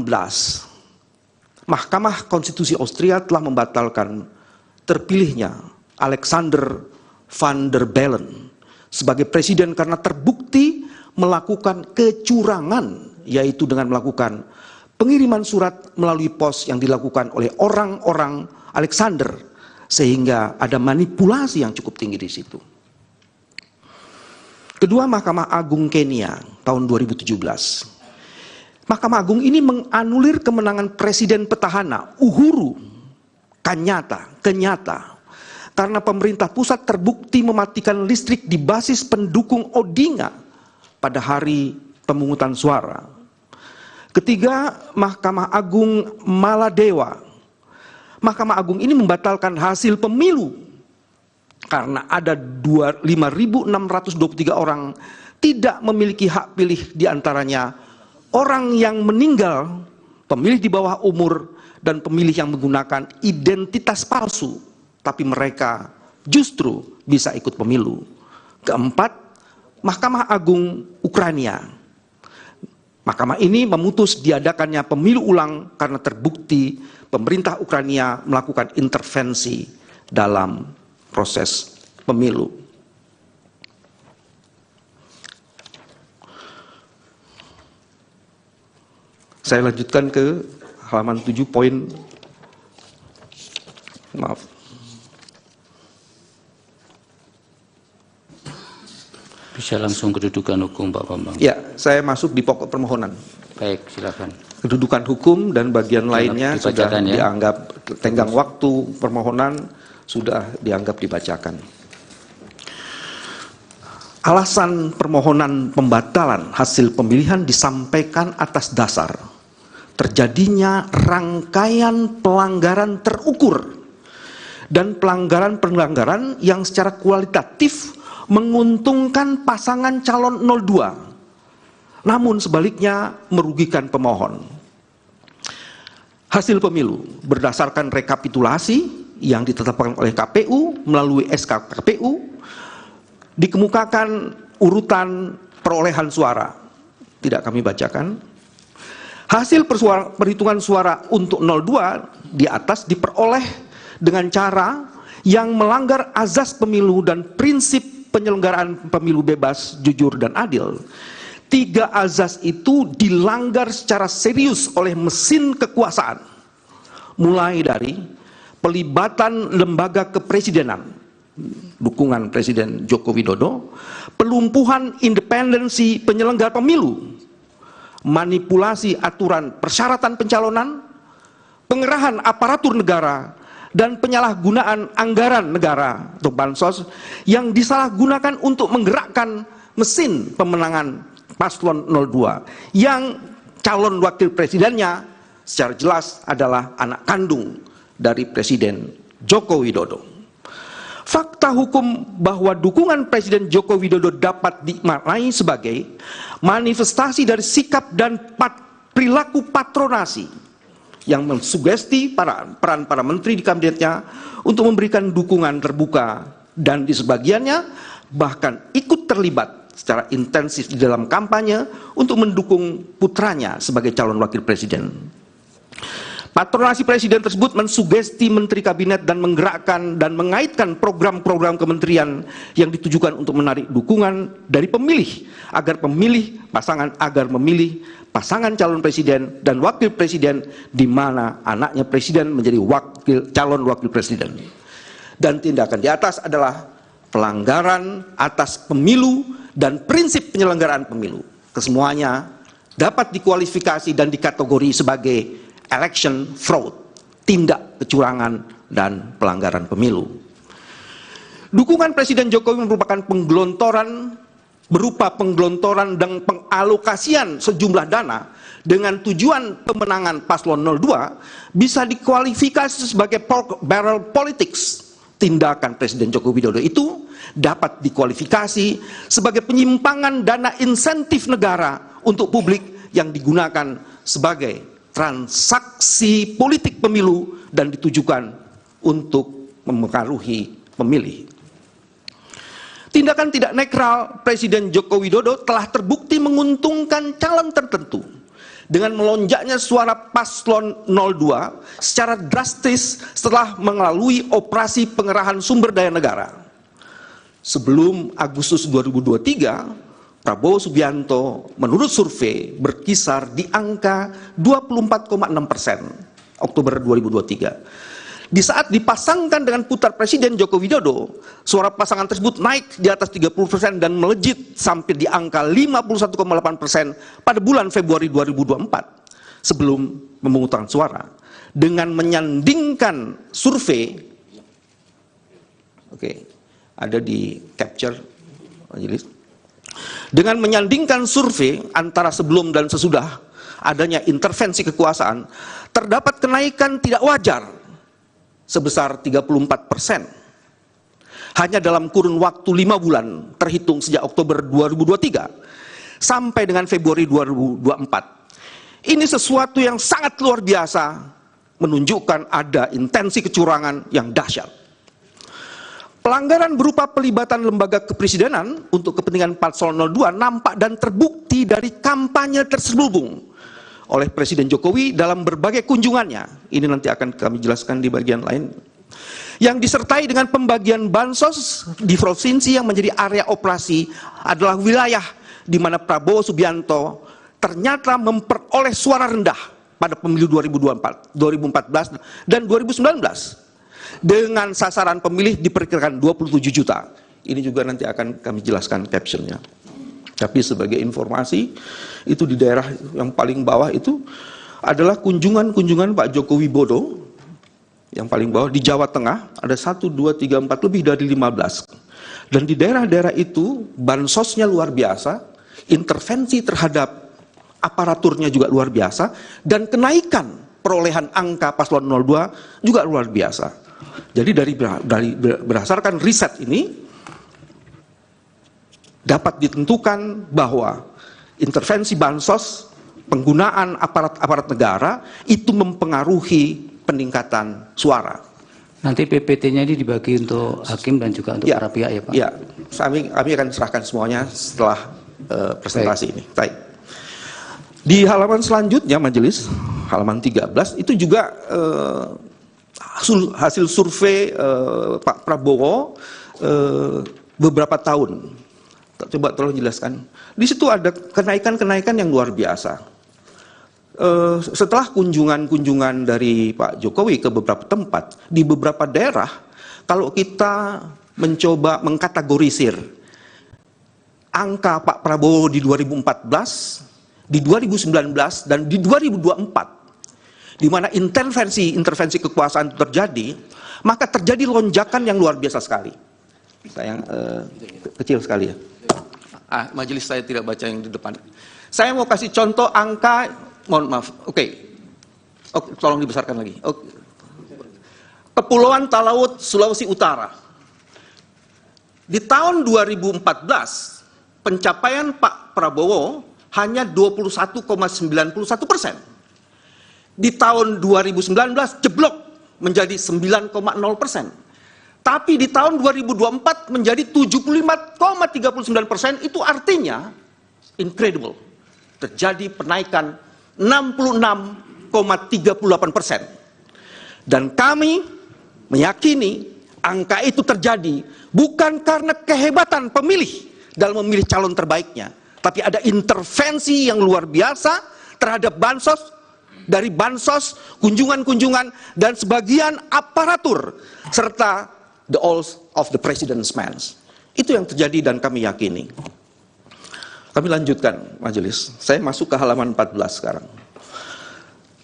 Mahkamah Konstitusi Austria telah membatalkan terpilihnya Alexander van der Bellen sebagai presiden karena terbukti melakukan kecurangan, yaitu dengan melakukan pengiriman surat melalui pos yang dilakukan oleh orang-orang Alexander, sehingga ada manipulasi yang cukup tinggi di situ. Kedua, Mahkamah Agung Kenya tahun 2017. Mahkamah Agung ini menganulir kemenangan Presiden petahana Uhuru Kenyatta karena pemerintah pusat terbukti mematikan listrik di basis pendukung Odinga pada hari pemungutan suara. Ketiga, Mahkamah Agung Maladewa. Mahkamah Agung ini membatalkan hasil pemilu karena ada 5.623 orang tidak memiliki hak pilih, diantaranya orang yang meninggal, pemilih di bawah umur, dan pemilih yang menggunakan identitas palsu, tapi mereka justru bisa ikut pemilu. Keempat, Mahkamah Agung Ukraina. Mahkamah ini memutus diadakannya pemilu ulang karena terbukti pemerintah Ukraina melakukan intervensi dalam proses pemilu. Saya lanjutkan ke halaman 7 poin. Maaf. Bisa langsung kedudukan hukum, Pak Bambang. Ya, saya masuk di pokok permohonan. Baik, silakan. Kedudukan hukum dan bagian lainnya sudah ya. dianggap tenggang waktu permohonan sudah dianggap dibacakan. Alasan permohonan pembatalan hasil pemilihan disampaikan atas dasar terjadinya rangkaian pelanggaran terukur dan pelanggaran-pelanggaran yang secara kualitatif menguntungkan pasangan calon 02, namun sebaliknya merugikan pemohon. Hasil pemilu berdasarkan rekapitulasi yang ditetapkan oleh KPU melalui SK KPU dikemukakan urutan perolehan suara. Tidak kami bacakan. Hasil perhitungan suara untuk 02 di atas diperoleh dengan cara yang melanggar azas pemilu dan prinsip penyelenggaraan pemilu bebas, jujur, dan adil. 3 azas itu dilanggar secara serius oleh mesin kekuasaan, mulai dari pelibatan lembaga kepresidenan, dukungan Presiden Joko Widodo, pelumpuhan independensi penyelenggara pemilu, manipulasi aturan persyaratan pencalonan, pengerahan aparatur negara, dan penyalahgunaan anggaran negara atau bansos yang disalahgunakan untuk menggerakkan mesin pemenangan paslon 02 yang calon wakil presidennya secara jelas adalah anak kandung dari Presiden Joko Widodo. Fakta hukum bahwa dukungan Presiden Joko Widodo dapat dimaknai sebagai manifestasi dari sikap dan perilaku patronasi yang mensugesti peran para menteri di kabinetnya untuk memberikan dukungan terbuka dan di sebagiannya bahkan ikut terlibat secara intensif di dalam kampanye untuk mendukung putranya sebagai calon wakil presiden. Patronasi presiden tersebut mensugesti menteri kabinet dan menggerakkan dan mengaitkan program-program kementerian yang ditujukan untuk menarik dukungan dari pemilih agar memilih pasangan calon presiden dan wakil presiden di mana anaknya presiden menjadi calon wakil presiden. Dan tindakan di atas adalah pelanggaran atas pemilu dan prinsip penyelenggaraan pemilu. Kesemuanya dapat dikualifikasi dan dikategori sebagai election fraud, tindak kecurangan dan pelanggaran pemilu. Dukungan Presiden Jokowi merupakan berupa penggelontoran dan pengalokasian sejumlah dana dengan tujuan pemenangan paslon 02 bisa dikualifikasi sebagai pork barrel politics. Tindakan Presiden Joko Widodo itu dapat dikualifikasi sebagai penyimpangan dana insentif negara untuk publik yang digunakan sebagai transaksi politik pemilu dan ditujukan untuk mempengaruhi pemilih. Tindakan tidak netral Presiden Joko Widodo telah terbukti menguntungkan calon tertentu dengan melonjaknya suara paslon 02 secara drastis setelah melalui operasi pengerahan sumber daya negara. Sebelum Agustus 2023, Prabowo Subianto menurut survei berkisar di angka 24,6% Oktober 2023. Di saat dipasangkan dengan putar Presiden Joko Widodo, suara pasangan tersebut naik di atas 30% dan melejit sampai di angka 51,8% pada bulan Februari 2024 sebelum pemungutan suara. Dengan menyandingkan survei, ada di capture majelis. Dengan menyandingkan survei antara sebelum dan sesudah adanya intervensi kekuasaan, terdapat kenaikan tidak wajar sebesar 34% hanya dalam kurun waktu 5 bulan terhitung sejak Oktober 2023 sampai dengan Februari 2024. Ini sesuatu yang sangat luar biasa, menunjukkan ada intensi kecurangan yang dahsyat. Pelanggaran berupa pelibatan lembaga kepresidenan untuk kepentingan paslon 02 nampak dan terbukti dari kampanye terselubung oleh Presiden Jokowi dalam berbagai kunjungannya. Ini nanti akan kami jelaskan di bagian lain. Yang disertai dengan pembagian bansos di provinsi yang menjadi area operasi adalah wilayah di mana Prabowo Subianto ternyata memperoleh suara rendah pada pemilu 2014 dan 2019. Dengan sasaran pemilih diperkirakan 27 juta. Ini juga nanti akan kami jelaskan captionnya. Tapi sebagai informasi, itu di daerah yang paling bawah itu adalah kunjungan Pak Joko Widodo. Yang paling bawah di Jawa Tengah ada 1, 2, 3, 4 lebih dari 15. Dan di daerah-daerah itu bansosnya luar biasa, intervensi terhadap aparaturnya juga luar biasa, dan kenaikan perolehan angka paslon 02 juga luar biasa. Jadi berdasarkan riset ini dapat ditentukan bahwa intervensi bansos, penggunaan aparat negara itu mempengaruhi peningkatan suara. Nanti PPT-nya ini dibagi untuk hakim dan juga untuk para pihak ya Pak? Ya, kami akan serahkan semuanya setelah presentasi ini. Baik. Di halaman selanjutnya majelis, halaman 13, itu juga hasil survei Pak Prabowo beberapa tahun. Coba tolong jelaskan. Di situ ada kenaikan-kenaikan yang luar biasa. Setelah kunjungan dari Pak Jokowi ke beberapa tempat, di beberapa daerah, kalau kita mencoba mengkategorisir angka Pak Prabowo di 2014, di 2019, dan di 2024, di mana intervensi kekuasaan itu terjadi, maka terjadi lonjakan yang luar biasa sekali. Sayang kecil sekali ya. Majelis saya tidak baca yang di depan. Saya mau kasih contoh angka, mohon maaf. Oke, tolong dibesarkan lagi. Kepulauan Talaut, Sulawesi Utara. Di tahun 2014, pencapaian Pak Prabowo hanya 21,91%. Di tahun 2019 jeblok menjadi 9,0%. Tapi di tahun 2024 menjadi 75,39%, itu artinya incredible. Terjadi penaikan 66 6,38%. Dan kami meyakini angka itu terjadi bukan karena kehebatan pemilih dalam memilih calon terbaiknya, tapi ada intervensi yang luar biasa terhadap bansos, dari bansos, kunjungan-kunjungan, dan sebagian aparatur, serta the oath of the president's man. Itu yang terjadi dan kami yakini. Kami lanjutkan majelis. Saya masuk ke halaman 14 sekarang.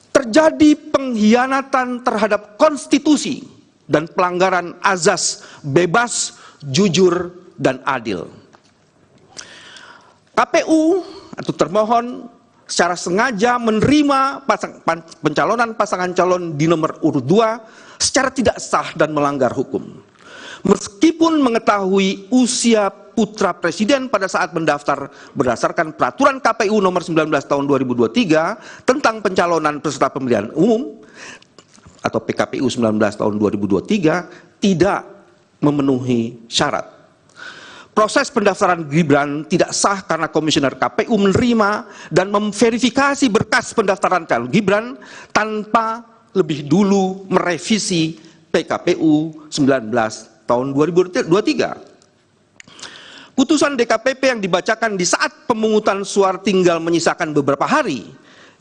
Terjadi pengkhianatan terhadap konstitusi dan pelanggaran azas bebas, jujur, dan adil. KPU atau termohon secara sengaja menerima pencalonan pasangan calon di nomor urut 2 secara tidak sah dan melanggar hukum. Meskipun mengetahui usia putra presiden pada saat mendaftar berdasarkan peraturan KPU nomor 19 tahun 2023 tentang pencalonan peserta pemilihan umum atau PKPU 19 tahun 2023 tidak memenuhi syarat. Proses pendaftaran Gibran tidak sah karena komisioner KPU menerima dan memverifikasi berkas pendaftaran calon Gibran tanpa lebih dulu merevisi PKPU 19 tahun 2023. Putusan DKPP yang dibacakan di saat pemungutan suara tinggal menyisakan beberapa hari,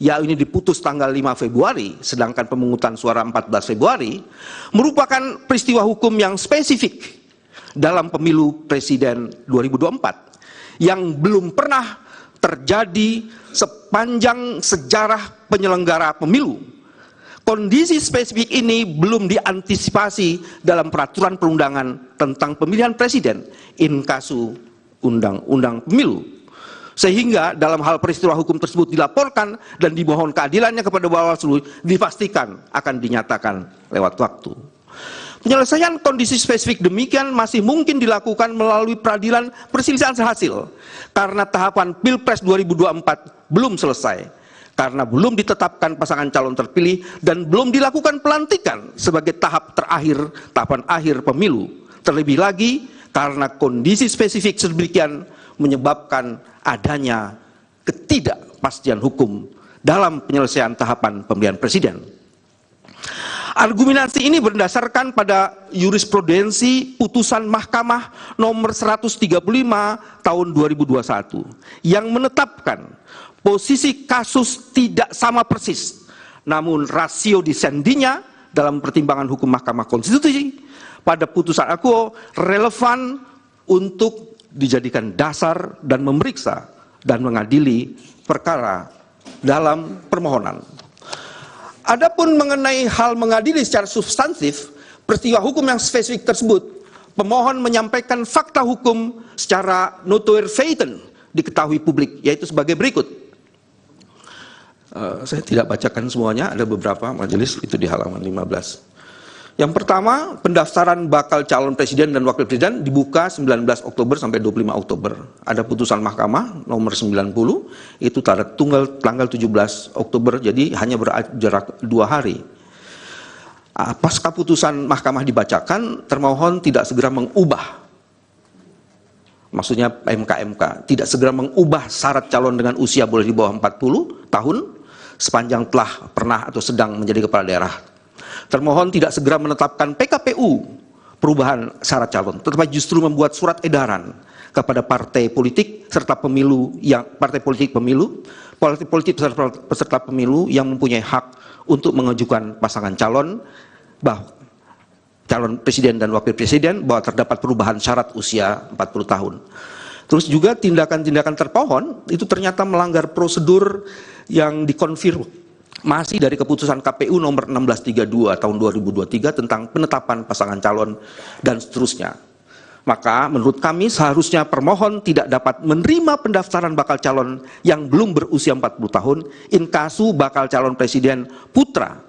ya ini diputus tanggal 5 Februari, sedangkan pemungutan suara 14 Februari, merupakan peristiwa hukum yang spesifik dalam pemilu presiden 2024 yang belum pernah terjadi sepanjang sejarah penyelenggara pemilu. Kondisi spesifik ini belum diantisipasi dalam peraturan perundangan tentang pemilihan presiden in kasu undang-undang pemilu. Sehingga dalam hal peristiwa hukum tersebut dilaporkan dan dimohon keadilannya kepada Bawaslu dipastikan akan dinyatakan lewat waktu. Penyelesaian kondisi spesifik demikian masih mungkin dilakukan melalui peradilan perselisihan hasil karena tahapan Pilpres 2024 belum selesai, karena belum ditetapkan pasangan calon terpilih dan belum dilakukan pelantikan sebagai tahapan akhir pemilu. Terlebih lagi karena kondisi spesifik sedemikian menyebabkan adanya ketidakpastian hukum dalam penyelesaian tahapan pemilihan presiden. Argumentasi ini berdasarkan pada jurisprudensi putusan Mahkamah nomor 135 tahun 2021 yang menetapkan posisi kasus tidak sama persis, namun rasio disendinya dalam pertimbangan hukum Mahkamah Konstitusi pada putusan akuo relevan untuk dijadikan dasar dan memeriksa dan mengadili perkara dalam permohonan. Adapun mengenai hal mengadili secara substantif peristiwa hukum yang spesifik tersebut, pemohon menyampaikan fakta hukum secara notoire feiten diketahui publik, yaitu sebagai berikut. Saya tidak bacakan semuanya, ada beberapa majelis itu di halaman 15. Yang pertama, pendaftaran bakal calon presiden dan wakil presiden dibuka 19 Oktober sampai 25 Oktober. Ada putusan Mahkamah nomor 90, itu tanggal 17 Oktober, jadi hanya berjarak 2 hari. Pasca putusan Mahkamah dibacakan, termohon tidak segera mengubah, maksudnya MK tidak segera mengubah syarat calon dengan usia boleh di bawah 40 tahun, sepanjang telah pernah atau sedang menjadi kepala daerah. Termohon tidak segera menetapkan PKPU perubahan syarat calon, tetapi justru membuat surat edaran kepada partai politik serta pemilu partai politik peserta pemilu yang mempunyai hak untuk mengajukan pasangan calon calon presiden dan wakil presiden bahwa terdapat perubahan syarat usia 40 tahun. Terus juga tindakan-tindakan termohon itu ternyata melanggar prosedur yang dikonfirmasi dari keputusan KPU nomor 1632 tahun 2023 tentang penetapan pasangan calon dan seterusnya. Maka menurut kami seharusnya permohon tidak dapat menerima pendaftaran bakal calon yang belum berusia 40 tahun in kasu bakal calon presiden putra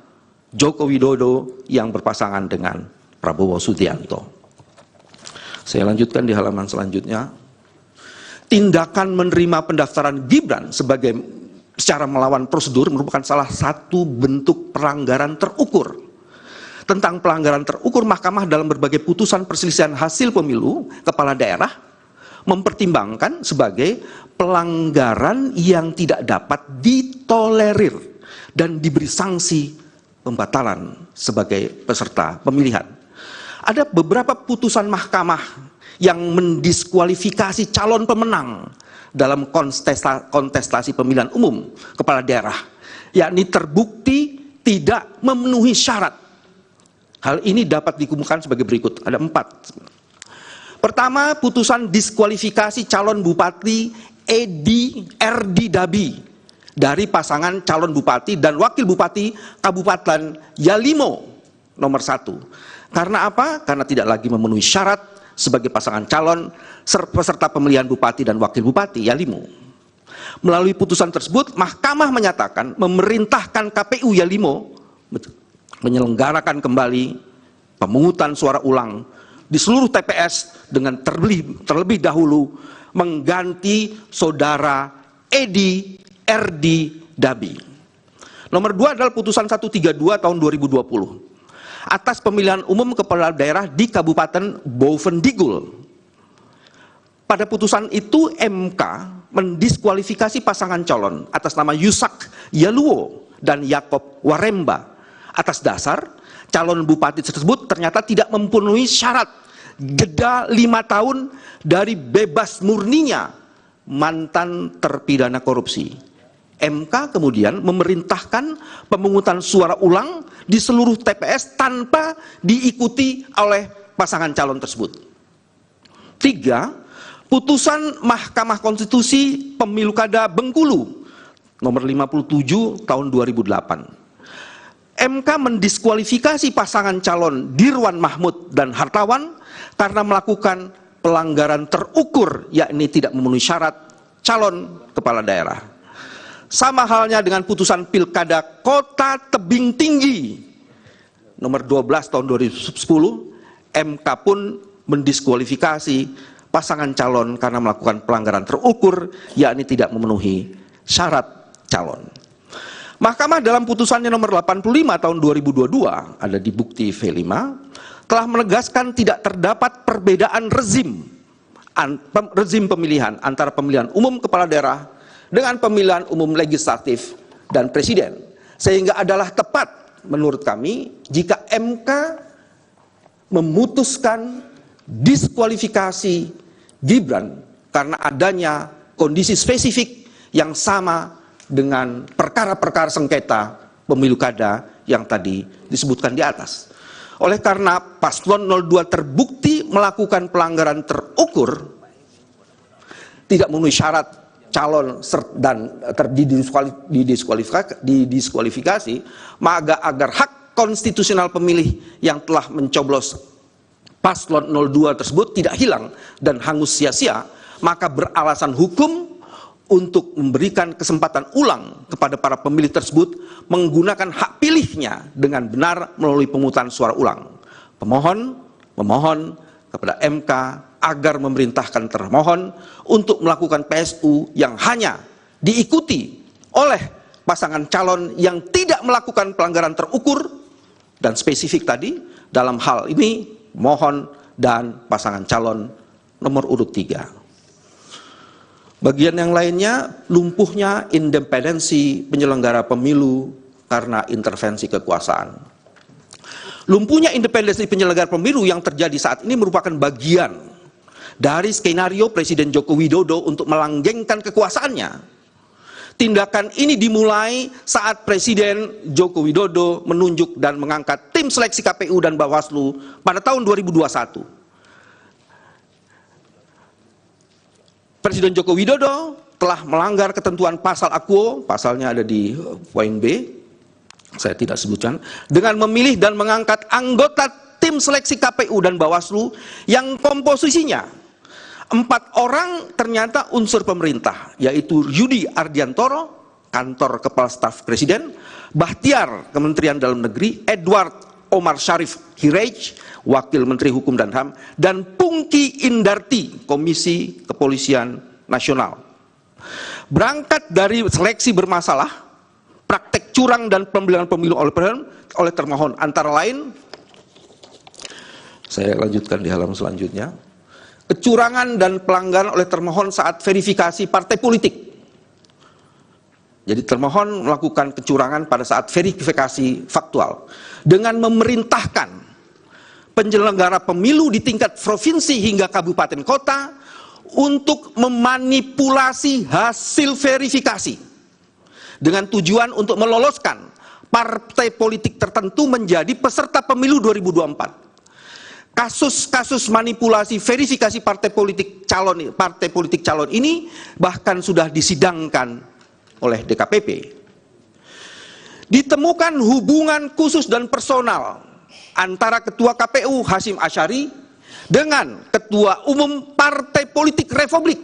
Joko Widodo yang berpasangan dengan Prabowo Subianto. Saya lanjutkan di halaman selanjutnya. Tindakan menerima pendaftaran Gibran secara melawan prosedur merupakan salah satu bentuk pelanggaran terukur. Tentang pelanggaran terukur, Mahkamah dalam berbagai putusan perselisihan hasil pemilu kepala daerah mempertimbangkan sebagai pelanggaran yang tidak dapat ditolerir dan diberi sanksi pembatalan sebagai peserta pemilihan. Ada beberapa putusan mahkamah yang mendiskualifikasi calon pemenang dalam kontestasi pemilihan umum kepala daerah, yakni terbukti tidak memenuhi syarat. Hal ini dapat dikumpulkan sebagai berikut, ada 4. Pertama, putusan diskualifikasi calon Bupati RD Dabi dari pasangan calon Bupati dan Wakil Bupati Kabupaten Yalimo nomor 1. Karena apa? Karena tidak lagi memenuhi syarat sebagai pasangan calon peserta pemilihan Bupati dan Wakil Bupati Yalimo. Melalui putusan tersebut, Mahkamah menyatakan memerintahkan KPU Yalimo menyelenggarakan kembali pemungutan suara ulang di seluruh TPS dengan terlebih dahulu mengganti saudara Edi RD Dabi. Nomor 2 adalah putusan 132 tahun 2020 atas pemilihan umum kepala daerah di Kabupaten Bovendigul. Pada putusan itu MK mendiskualifikasi pasangan calon atas nama Yusak Yaluo dan Yakob Waremba atas dasar calon bupati tersebut ternyata tidak memenuhi syarat jeda 5 tahun dari bebas murninya mantan terpidana korupsi. MK kemudian memerintahkan pemungutan suara ulang di seluruh TPS tanpa diikuti oleh pasangan calon tersebut. 3. Putusan Mahkamah Konstitusi Pemilu Kada Bengkulu nomor 57 tahun 2008. MK mendiskualifikasi pasangan calon Dirwan Mahmud dan Hartawan karena melakukan pelanggaran terukur, yakni tidak memenuhi syarat calon kepala daerah. Sama halnya dengan putusan Pilkada Kota Tebing Tinggi nomor 12 tahun 2010, MK pun mendiskualifikasi pasangan calon karena melakukan pelanggaran terukur, yakni tidak memenuhi syarat calon. Mahkamah dalam putusannya nomor 85 tahun 2022, ada di bukti V5, telah menegaskan tidak terdapat perbedaan rezim pemilihan antara pemilihan umum kepala daerah dengan pemilihan umum legislatif dan presiden. Sehingga adalah tepat menurut kami jika MK memutuskan diskualifikasi Gibran karena adanya kondisi spesifik yang sama dengan perkara-perkara sengketa pemilu kada yang tadi disebutkan di atas. Oleh karena paslon 02 terbukti melakukan pelanggaran terukur, tidak memenuhi syarat calon dan didiskualifikasi, maka agar hak konstitusional pemilih yang telah mencoblos paslon 02 tersebut tidak hilang dan hangus sia-sia, maka beralasan hukum untuk memberikan kesempatan ulang kepada para pemilih tersebut menggunakan hak pilihnya dengan benar melalui pemungutan suara ulang. Pemohon memohon kepada MK agar memerintahkan termohon untuk melakukan PSU yang hanya diikuti oleh pasangan calon yang tidak melakukan pelanggaran terukur dan spesifik tadi. Dalam hal ini mohon dan pasangan calon nomor urut 3. Bagian yang lainnya, lumpuhnya independensi penyelenggara pemilu karena intervensi kekuasaan. Lumpuhnya independensi penyelenggara pemilu yang terjadi saat ini merupakan bagian dari skenario Presiden Joko Widodo untuk melanggengkan kekuasaannya. Tindakan ini dimulai saat Presiden Joko Widodo menunjuk dan mengangkat tim seleksi KPU dan Bawaslu pada tahun 2021. Presiden Joko Widodo telah melanggar ketentuan pasal Akuo, pasalnya ada di poin B, saya tidak sebutkan, dengan memilih dan mengangkat anggota tim seleksi KPU dan Bawaslu yang komposisinya 4 orang ternyata unsur pemerintah, yaitu Yudi Ardiantoro, kantor kepala staf presiden, Bahtiar, Kementerian Dalam Negeri, Edward Omar Syarif Hirej, Wakil Menteri Hukum dan HAM, dan Pungki Indarti, Komisi Kepolisian Nasional. Berangkat dari seleksi bermasalah, praktek curang dan pembelian pemilu oleh termohon antara lain, saya lanjutkan di halaman selanjutnya, kecurangan dan pelanggaran oleh termohon saat verifikasi partai politik, Jadi termohon melakukan kecurangan pada saat verifikasi faktual dengan memerintahkan penyelenggara pemilu di tingkat provinsi hingga kabupaten kota untuk memanipulasi hasil verifikasi dengan tujuan untuk meloloskan partai politik tertentu menjadi peserta pemilu 2024. Kasus-kasus manipulasi verifikasi partai politik calon ini bahkan sudah disidangkan oleh DKPP. Ditemukan hubungan khusus dan personal antara Ketua KPU Hasyim Asyari dengan Ketua Umum Partai Politik Republik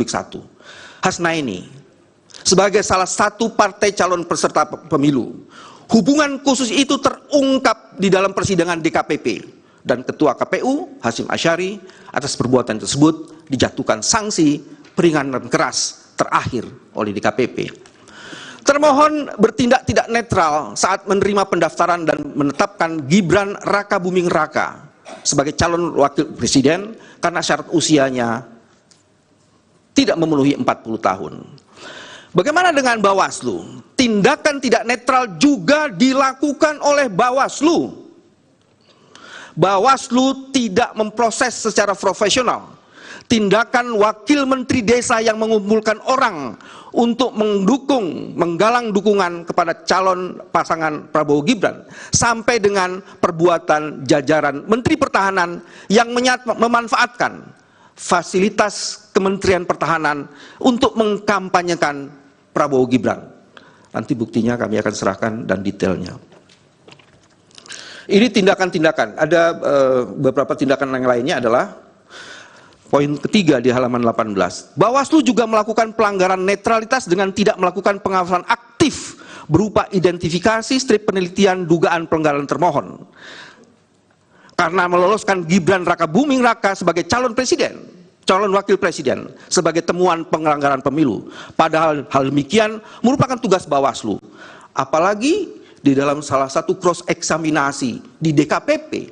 1 Hasnaini sebagai salah satu partai calon peserta pemilu. Hubungan khusus itu terungkap di dalam persidangan DKPP dan Ketua KPU Hasyim Asyari atas perbuatan tersebut dijatuhkan sanksi peringatan keras terakhir oleh DKPP. Termohon bertindak tidak netral saat menerima pendaftaran dan menetapkan Gibran Raka Buming Raka sebagai calon wakil presiden karena syarat usianya tidak memenuhi 40 tahun. Bagaimana dengan Bawaslu? Tindakan tidak netral juga dilakukan oleh Bawaslu. Bawaslu tidak memproses secara profesional tindakan wakil menteri desa yang mengumpulkan orang untuk menggalang dukungan kepada calon pasangan Prabowo Gibran, sampai dengan perbuatan jajaran Menteri Pertahanan yang memanfaatkan fasilitas Kementerian Pertahanan untuk mengkampanyekan Prabowo Gibran. Nanti buktinya kami akan serahkan dan detailnya. Ini tindakan-tindakan. Ada beberapa tindakan yang lainnya adalah poin ketiga di halaman 18. Bawaslu juga melakukan pelanggaran netralitas dengan tidak melakukan pengawasan aktif berupa identifikasi, strip penelitian, dugaan pelanggaran termohon. Karena meloloskan Gibran Raka Buming Raka sebagai calon presiden, calon wakil presiden, sebagai temuan pelanggaran pemilu. Padahal hal demikian merupakan tugas Bawaslu. Apalagi di dalam salah satu cross eksaminasi di DKPP,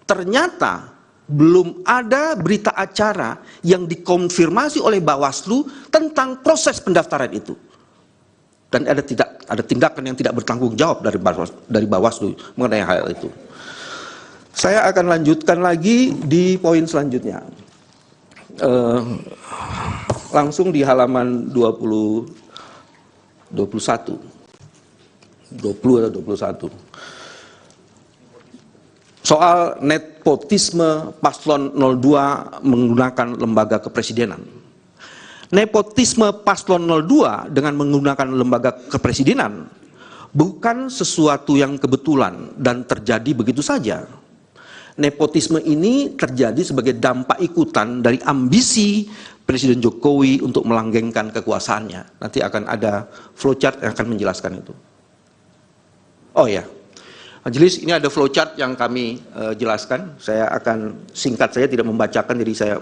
ternyata belum ada berita acara yang dikonfirmasi oleh Bawaslu tentang proses pendaftaran itu. Dan ada tindakan yang tidak bertanggung jawab dari Bawaslu mengenai hal itu. Saya akan lanjutkan lagi di poin selanjutnya. Langsung di halaman 20 atau 21. Soal nepotisme paslon 02 menggunakan lembaga kepresidenan. Nepotisme paslon 02 dengan menggunakan lembaga kepresidenan bukan sesuatu yang kebetulan dan terjadi begitu saja. Nepotisme ini terjadi sebagai dampak ikutan dari ambisi Presiden Jokowi untuk melanggengkan kekuasaannya. Nanti akan ada flowchart yang akan menjelaskan itu. Oh ya, Majelis, ini ada flowchart yang kami jelaskan. Saya akan singkat saja, tidak membacakan, jadi saya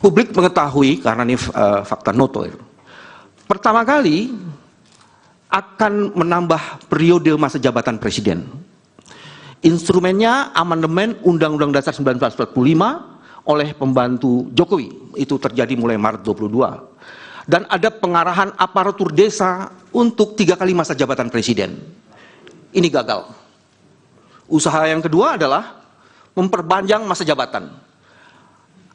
publik mengetahui karena ini fakta noto. Pertama kali akan menambah periode masa jabatan presiden. Instrumennya amandemen Undang-Undang Dasar 1945 oleh pembantu Jokowi. Itu terjadi mulai Maret 22. Dan ada pengarahan aparatur desa untuk 3 kali masa jabatan presiden. Ini gagal. Usaha yang kedua adalah memperpanjang masa jabatan.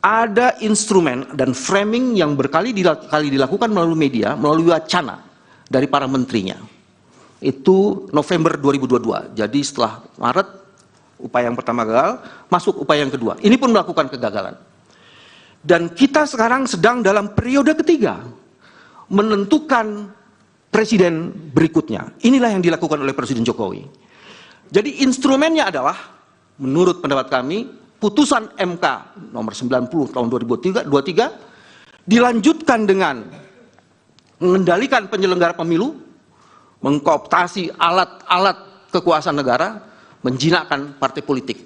Ada instrumen dan framing yang berkali dilakukan melalui media, melalui wacana dari para menterinya. Itu November 2022. Jadi setelah Maret, upaya yang pertama gagal, masuk upaya yang kedua. Ini pun melakukan kegagalan. Dan kita sekarang sedang dalam periode ketiga, menentukan presiden berikutnya. Inilah yang dilakukan oleh Presiden Jokowi. Jadi instrumennya adalah, menurut pendapat kami, putusan MK nomor 90 tahun 2023 dilanjutkan dengan mengendalikan penyelenggara pemilu, mengkooptasi alat-alat kekuasaan negara, menjinakkan partai politik.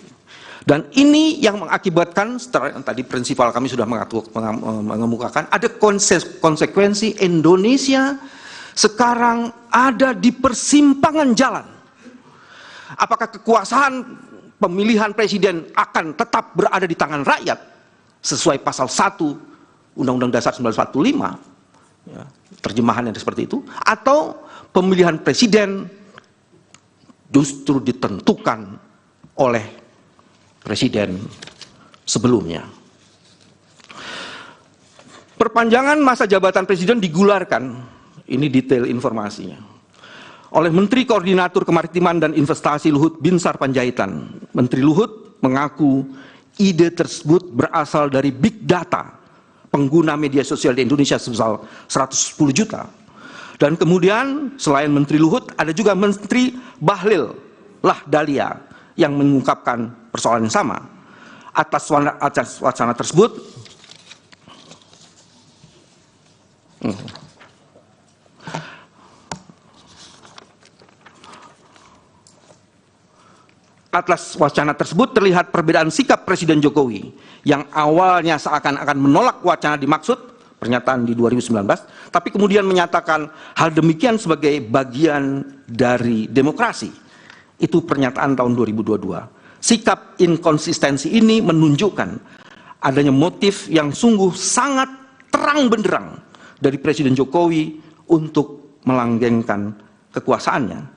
Dan ini yang mengakibatkan, setelah tadi prinsipal kami sudah mengemukakan, ada konsekuensi Indonesia sekarang ada di persimpangan jalan. Apakah kekuasaan pemilihan presiden akan tetap berada di tangan rakyat sesuai pasal 1 Undang-Undang Dasar 1945, ya, terjemahannya seperti itu, atau pemilihan presiden justru ditentukan oleh presiden sebelumnya. Perpanjangan masa jabatan presiden digularkan, ini detail informasinya, oleh Menteri Koordinator Kemaritiman dan Investasi Luhut Binsar Panjaitan. Menteri Luhut mengaku ide tersebut berasal dari big data pengguna media sosial di Indonesia sebesar 110 juta. Dan kemudian selain Menteri Luhut, ada juga Menteri Bahlil Lahdalia yang mengungkapkan persoalan yang sama. Atas wacana tersebut, terlihat perbedaan sikap Presiden Jokowi yang awalnya seakan-akan menolak wacana dimaksud, pernyataan di 2019, tapi kemudian menyatakan hal demikian sebagai bagian dari demokrasi. Itu pernyataan tahun 2022. Sikap inkonsistensi ini menunjukkan adanya motif yang sungguh sangat terang benderang dari Presiden Jokowi untuk melanggengkan kekuasaannya.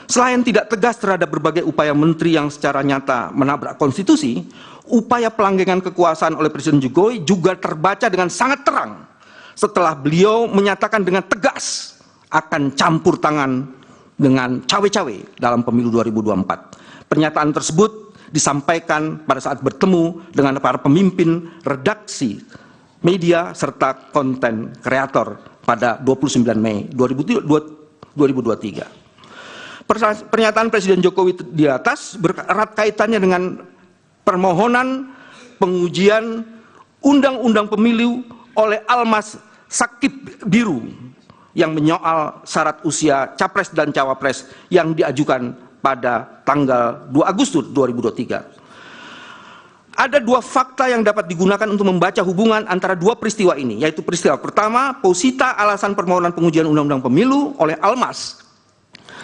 Selain tidak tegas terhadap berbagai upaya menteri yang secara nyata menabrak konstitusi, upaya pelanggengan kekuasaan oleh Presiden Jokowi juga terbaca dengan sangat terang setelah beliau menyatakan dengan tegas akan campur tangan dengan cawe-cawe dalam pemilu 2024. Pernyataan tersebut disampaikan pada saat bertemu dengan para pemimpin redaksi media serta konten kreator pada 29 Mei 2023. Pernyataan Presiden Jokowi di atas bererat kaitannya dengan permohonan pengujian Undang-Undang Pemilu oleh Almas Sakib Biru yang menyoal syarat usia capres dan cawapres yang diajukan pada tanggal 2 Agustus 2023. Ada dua fakta yang dapat digunakan untuk membaca hubungan antara dua peristiwa ini, yaitu peristiwa pertama, posita alasan permohonan pengujian Undang-Undang Pemilu oleh Almas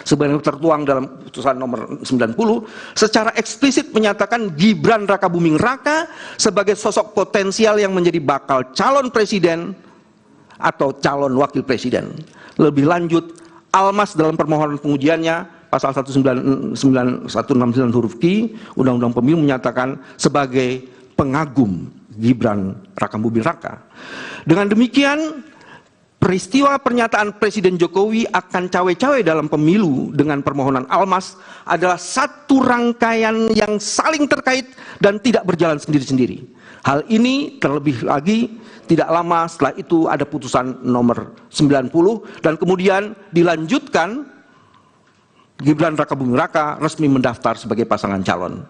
sebenarnya tertuang dalam putusan nomor 90, secara eksplisit menyatakan Gibran Rakabuming Raka sebagai sosok potensial yang menjadi bakal calon presiden atau calon wakil presiden. Lebih lanjut, Almas dalam permohonan pengujiannya pasal 169 huruf Q Undang-Undang Pemilu menyatakan sebagai pengagum Gibran Rakabuming Raka. Dengan demikian, peristiwa pernyataan Presiden Jokowi akan cawe-cawe dalam pemilu dengan permohonan Almas adalah satu rangkaian yang saling terkait dan tidak berjalan sendiri-sendiri. Hal ini terlebih lagi tidak lama setelah itu ada putusan nomor 90 dan kemudian dilanjutkan Gibran Rakabuming Raka resmi mendaftar sebagai pasangan calon.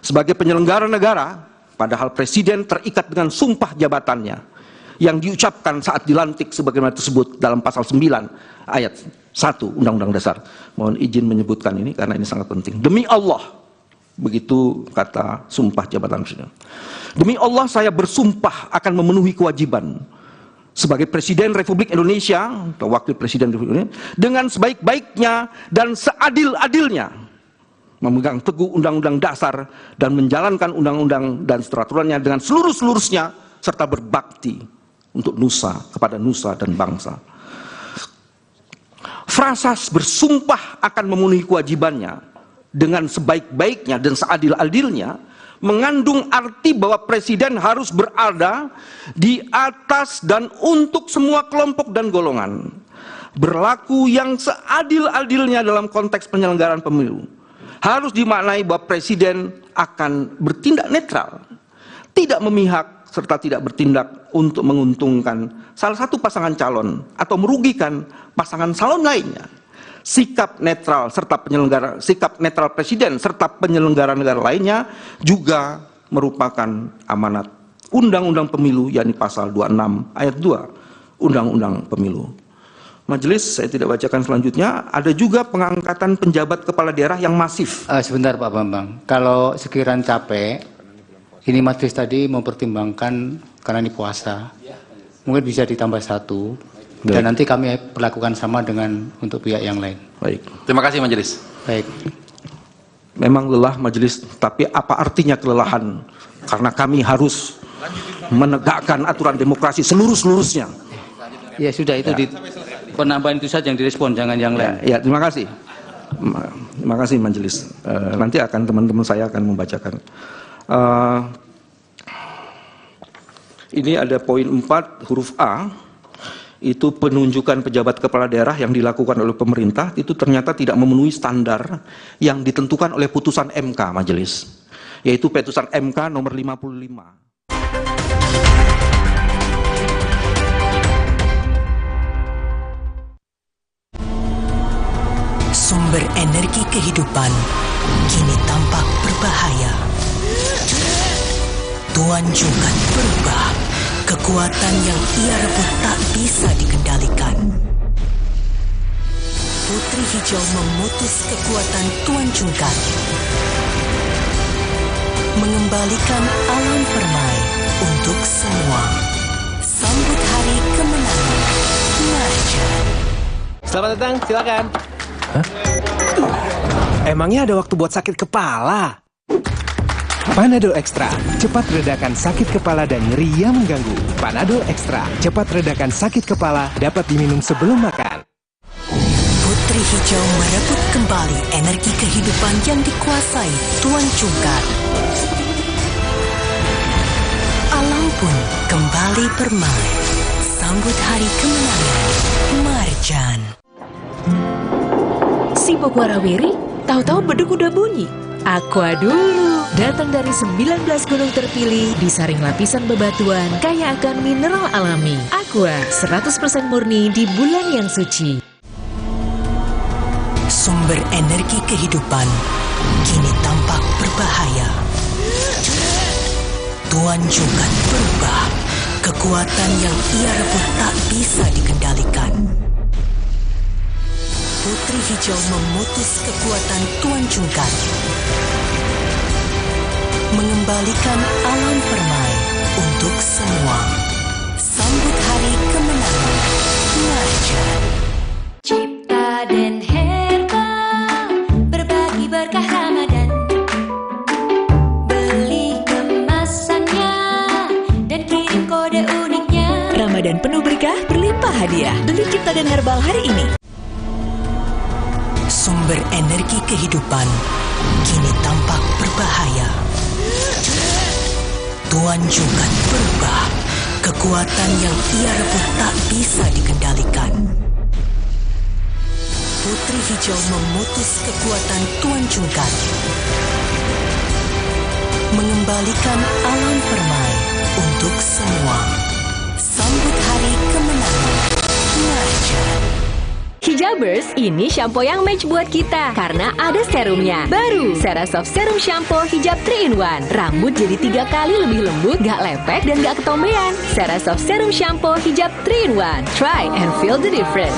Sebagai penyelenggara negara, padahal Presiden terikat dengan sumpah jabatannya yang diucapkan saat dilantik sebagaimana tersebut dalam pasal 9 ayat 1 Undang-Undang Dasar. Mohon izin menyebutkan ini karena ini sangat penting. Demi Allah, begitu kata sumpah jabatan presiden. Demi Allah saya bersumpah akan memenuhi kewajiban sebagai Presiden Republik Indonesia atau Wakil Presiden Republik Indonesia dengan sebaik-baiknya dan seadil-adilnya memegang teguh Undang-Undang Dasar dan menjalankan undang-undang dan peraturannya dengan seluruh-seluruhnya serta berbakti untuk nusa, kepada nusa dan bangsa. Frasa bersumpah akan memenuhi kewajibannya dengan sebaik-baiknya dan seadil-adilnya mengandung arti bahwa Presiden harus berada di atas dan untuk semua kelompok dan golongan, berlaku yang seadil-adilnya dalam konteks penyelenggaraan pemilu. Harus dimaknai bahwa Presiden akan bertindak netral, tidak memihak serta tidak bertindak untuk menguntungkan salah satu pasangan calon atau merugikan pasangan calon lainnya. Sikap netral Presiden serta penyelenggara negara lainnya juga merupakan amanat Undang-Undang Pemilu, yakni pasal 26 ayat 2 Undang-Undang Pemilu. Majelis, saya tidak bacakan selanjutnya. Ada juga pengangkatan penjabat kepala daerah yang masif. Sebentar Pak Bambang, kalau sekiranya capek, ini majelis tadi mempertimbangkan karena ini puasa, mungkin bisa ditambah 1 dan nanti kami perlakukan sama dengan untuk pihak yang lain. Baik. Terima kasih majelis. Baik. Memang lelah majelis, tapi apa artinya kelelahan? Karena kami harus menegakkan aturan demokrasi seluruh-seluruhnya. Ya sudah, itu di penambahan itu saja yang direspon, jangan yang lain. Ya, terima kasih. Terima kasih majelis. Nanti akan teman-teman saya akan membacakan. Ini ada poin 4 huruf A. Itu penunjukan pejabat kepala daerah yang dilakukan oleh pemerintah itu ternyata tidak memenuhi standar yang ditentukan oleh putusan MK majelis, yaitu putusan MK nomor 55. Sumber energi kehidupan kini tampak berbahaya. Tuan Jungkat berubah. Kekuatan yang ia rebut tak bisa dikendalikan. Putri Hijau memutus kekuatan Tuan Jungkat, mengembalikan alam permai untuk semua. Sambut hari kemenangan, Marjan. Selamat datang, silakan. Hah? Emangnya ada waktu buat sakit kepala? Panadol Extra, cepat redakan sakit kepala dan nyeri yang mengganggu. Panadol Extra, cepat redakan sakit kepala, dapat diminum sebelum makan. Putri Hijau merebut kembali energi kehidupan yang dikuasai Tuan Jungkat. Alam pun kembali permai. Sambut hari kemenangan, Marjan. Sibuk warawiri, tahu-tahu beduk udah bunyi. Aqua dulu, datang dari 19 gunung terpilih, disaring lapisan bebatuan, kaya akan mineral alami. Aqua, 100% murni di bulan yang suci. Sumber energi kehidupan kini tampak berbahaya. Tuan Jungkat berubah. Kekuatan yang ia rebut tak bisa dikendalikan. Putri Hijau memutus kekuatan Tuan Jungkat, mengembalikan alam permai untuk semua. Sambut hari kemenangan, Marjan. Cipta dan Herbal berbagi berkah Ramadan. Beli kemasannya dan kirim kode uniknya. Ramadan penuh berkah, berlimpah hadiah. Beli Cipta dan Herbal hari ini. Sumber energi kehidupan kini tampak berbahaya. Tuan Jungkat berubah. Kekuatan yang ia rebut tak bisa dikendalikan. Putri Hijau memutus kekuatan Tuan Jungkat, mengembalikan alam permai untuk semua. Sambut hari kemenangan, Marjan. Hijabers, ini shampoo yang match buat kita karena ada serumnya. Baru, Serasoft Serum Shampoo Hijab 3-in-1. Rambut jadi 3 kali lebih lembut, gak lepek, dan gak ketombean. Serasoft Serum Shampoo Hijab 3-in-1. Try and feel the difference.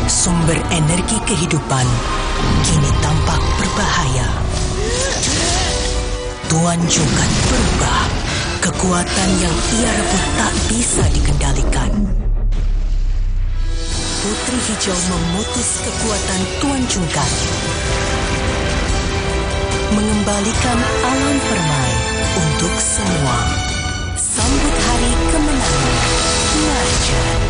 Sumber energi kehidupan kini tampak berbahaya. Tuan Jungkat berubah. Kekuatan yang ia rebut tak bisa dikendalikan. Putri Hijau memutus kekuatan Tuan Jungkat, mengembalikan alam permai untuk semua. Sambut hari kemenangan, Marjan.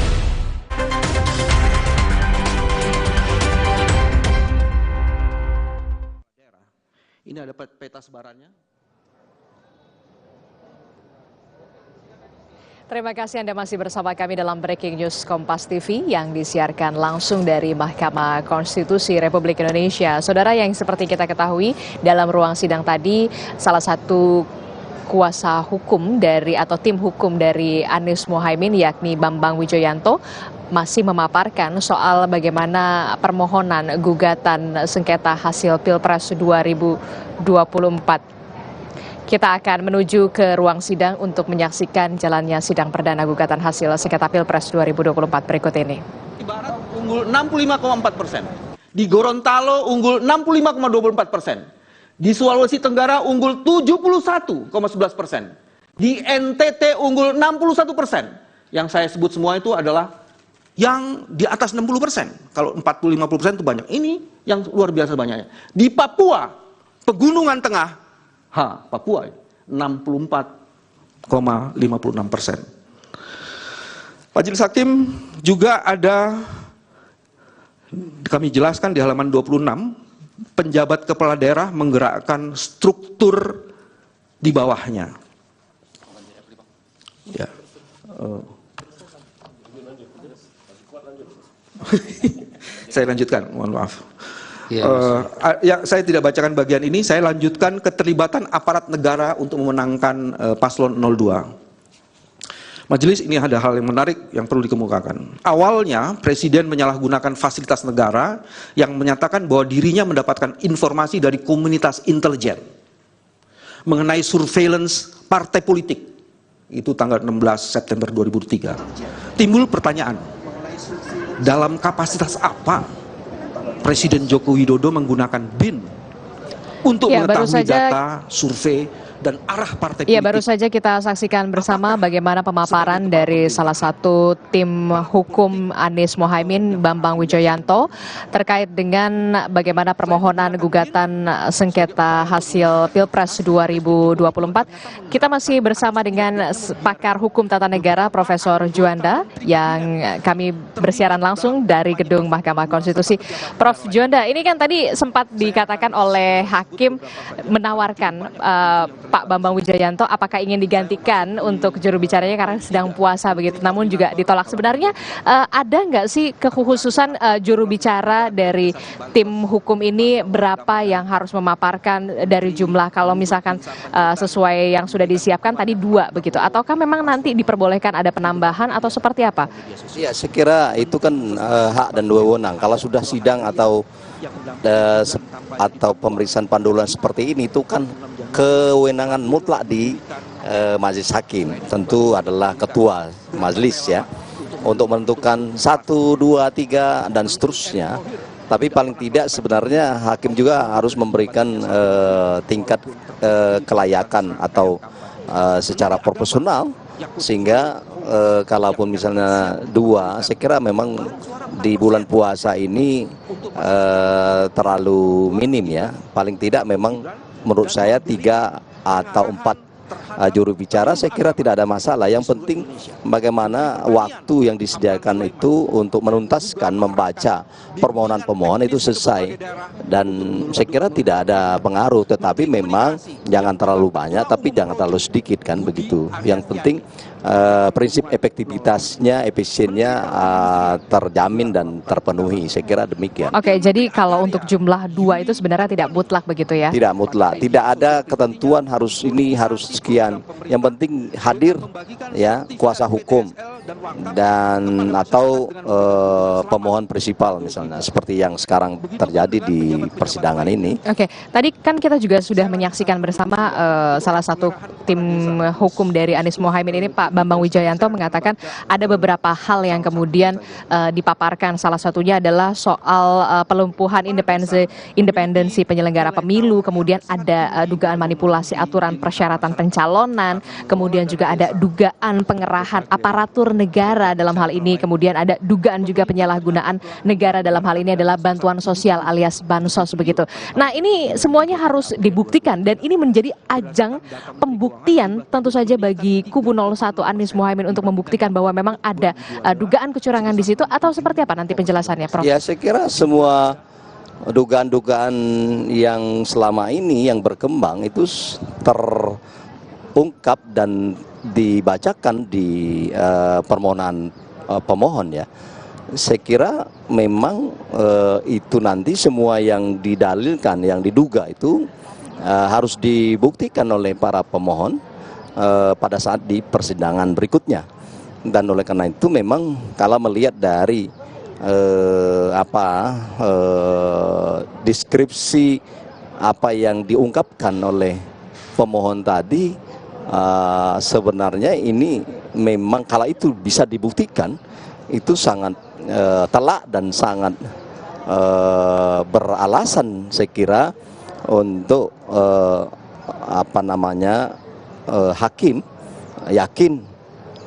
Ini ada peta sebarannya. Terima kasih Anda masih bersama kami dalam Breaking News Kompas TV yang disiarkan langsung dari Mahkamah Konstitusi Republik Indonesia. Saudara, yang seperti kita ketahui dalam ruang sidang tadi, salah satu kuasa hukum dari atau tim hukum dari Anies Mohaimin yakni Bambang Wijoyanto masih memaparkan soal bagaimana permohonan gugatan sengketa hasil Pilpres 2024. Kita akan menuju ke ruang sidang untuk menyaksikan jalannya sidang perdana gugatan hasil sengketa Pilpres 2024 berikut ini. Di Barat unggul 65,4%. Di Gorontalo unggul 65,24%. Di Sulawesi Tenggara unggul 71,11%. Di NTT unggul 61%. Yang saya sebut semua itu adalah yang di atas 60%. Kalau 40-50% itu banyak. Ini yang luar biasa banyaknya. Di Papua, Pegunungan Tengah, Papua 64,56%. Majelis Hakim juga ada, kami jelaskan di halaman 26, penjabat kepala daerah menggerakkan struktur di bawahnya. Ya. Saya lanjutkan, mohon maaf. Ya, saya tidak bacakan bagian ini, saya lanjutkan keterlibatan aparat negara untuk memenangkan paslon 02. Majelis, ini ada hal yang menarik yang perlu dikemukakan. Awalnya, Presiden menyalahgunakan fasilitas negara yang menyatakan bahwa dirinya mendapatkan informasi dari komunitas intelijen mengenai surveillance partai politik. Itu tanggal 16 September 2003. Timbul pertanyaan, dalam kapasitas apa Presiden Joko Widodo menggunakan BIN untuk mengetahui data, survei, dan arah partai politik? Ya, baru saja kita saksikan bersama bagaimana pemaparan dari salah satu tim hukum Anies Mohaimin, Bambang Wijoyanto, terkait dengan bagaimana permohonan gugatan sengketa hasil Pilpres 2024. Kita masih bersama dengan pakar hukum tata negara Profesor Juanda yang kami bersiaran langsung dari gedung Mahkamah Konstitusi. Prof. Juanda, ini kan tadi sempat dikatakan oleh hakim menawarkan Pak Bambang Wijoyanto apakah ingin digantikan untuk juru bicaranya karena sedang puasa begitu, namun juga ditolak. Sebenarnya ada nggak sih kekhususan juru bicara dari tim hukum ini, berapa yang harus memaparkan dari jumlah, kalau misalkan sesuai yang sudah disiapkan tadi 2 begitu, ataukah memang nanti diperbolehkan ada penambahan atau seperti apa? Ya, saya kira itu kan hak dan wewenang. Kalau sudah sidang atau pemeriksaan pandulan seperti ini, itu kan kewenangan mutlak di majelis hakim, tentu adalah ketua majelis ya, untuk menentukan 1, 2, 3 dan seterusnya. Tapi paling tidak sebenarnya hakim juga harus memberikan tingkat kelayakan atau secara proporsional, sehingga kalaupun misalnya 2, saya kira memang di bulan puasa ini terlalu minim ya. Paling tidak memang menurut saya 3 atau 4 juru bicara saya kira tidak ada masalah. Yang penting bagaimana waktu yang disediakan itu untuk menuntaskan membaca permohonan pemohon itu selesai, dan saya kira tidak ada pengaruh. Tetapi memang jangan terlalu banyak tapi jangan terlalu sedikit, kan begitu. Yang penting prinsip efektivitasnya, efisiennya terjamin dan terpenuhi. Saya kira demikian. Oke, jadi kalau untuk jumlah 2 itu sebenarnya tidak mutlak begitu ya? Tidak mutlak, tidak ada ketentuan harus ini harus sekian. Yang penting hadir ya kuasa hukum dan atau pemohon prinsipal misalnya, seperti yang sekarang terjadi di persidangan ini. Oke, tadi kan kita juga sudah menyaksikan bersama salah satu tim hukum dari Anies Mohaimin ini, Pak Bambang Wijoyanto, mengatakan ada beberapa hal yang kemudian dipaparkan. Salah satunya adalah soal pelumpuhan independensi penyelenggara pemilu, kemudian ada dugaan manipulasi aturan persyaratan pencalonan, kemudian juga ada dugaan pengerahan aparatur negara dalam hal ini, kemudian ada dugaan juga penyalahgunaan negara dalam hal ini adalah bantuan sosial alias bansos begitu. Nah, ini semuanya harus dibuktikan dan ini menjadi ajang pembuktian tentu saja bagi kubu 01 Anies Mohaimin untuk membuktikan bahwa memang ada dugaan kecurangan di situ, atau seperti apa nanti penjelasannya, Prof? Ya, saya kira semua dugaan-dugaan yang selama ini yang berkembang itu terungkap dan dibacakan di permohonan pemohon ya. Saya kira memang itu nanti semua yang didalilkan, yang diduga itu harus dibuktikan oleh para pemohon pada saat di persidangan berikutnya. Dan oleh karena itu memang kalau melihat dari deskripsi apa yang diungkapkan oleh pemohon tadi, sebenarnya ini memang kalau itu bisa dibuktikan itu sangat telak dan sangat beralasan saya kira untuk hakim yakin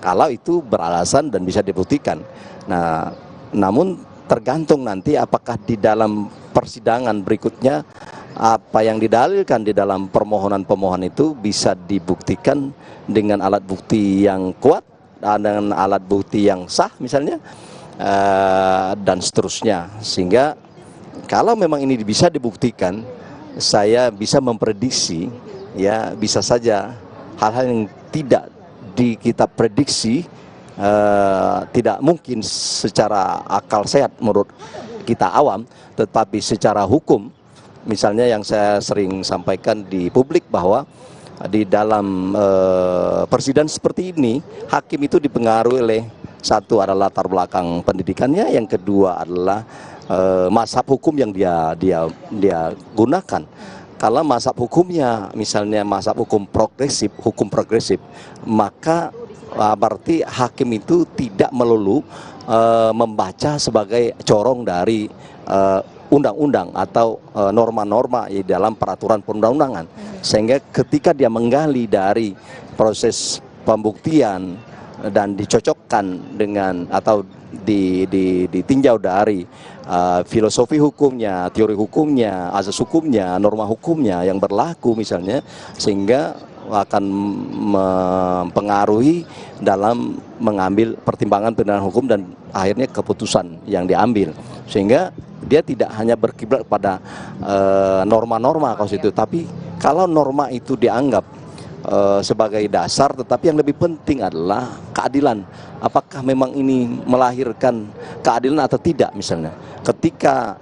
kalau itu beralasan dan bisa dibuktikan. Nah, namun tergantung nanti apakah di dalam persidangan berikutnya apa yang didalilkan di dalam permohonan-pemohon itu bisa dibuktikan dengan alat bukti yang kuat, dengan alat bukti yang sah misalnya, dan seterusnya. Sehingga kalau memang ini bisa dibuktikan, saya bisa memprediksi, ya bisa saja hal-hal yang tidak kita prediksi, tidak mungkin secara akal sehat menurut kita awam, tetapi secara hukum, misalnya yang saya sering sampaikan di publik bahwa di dalam persidangan seperti ini, hakim itu dipengaruhi oleh, satu adalah latar belakang pendidikannya, yang kedua adalah mazhab hukum yang dia gunakan. Kalau mazhab hukumnya misalnya mazhab hukum progresif, maka berarti hakim itu tidak melulu membaca sebagai corong dari undang-undang atau norma-norma di dalam peraturan perundang-undangan, sehingga ketika dia menggali dari proses pembuktian dan dicocokkan dengan atau ditinjau dari filosofi hukumnya, teori hukumnya, azas hukumnya, norma hukumnya yang berlaku misalnya, sehingga akan mempengaruhi dalam mengambil pertimbangan penilaian hukum dan akhirnya keputusan yang diambil, sehingga dia tidak hanya berkiblat pada norma-norma konstitusi, tapi kalau norma itu dianggap sebagai dasar, tetapi yang lebih penting adalah keadilan. Apakah memang ini melahirkan keadilan atau tidak misalnya. Ketika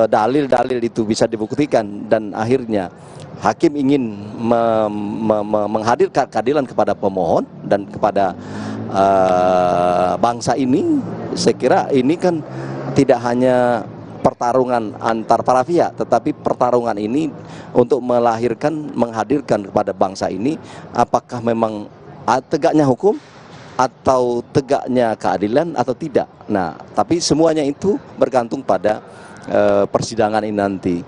dalil-dalil itu bisa dibuktikan dan akhirnya hakim ingin menghadirkan keadilan kepada pemohon dan kepada bangsa ini, saya kira ini kan tidak hanya pertarungan antar para pihak, tetapi pertarungan ini untuk menghadirkan kepada bangsa ini apakah memang tegaknya hukum atau tegaknya keadilan atau tidak. Nah, tapi semuanya itu bergantung pada persidangan ini nanti.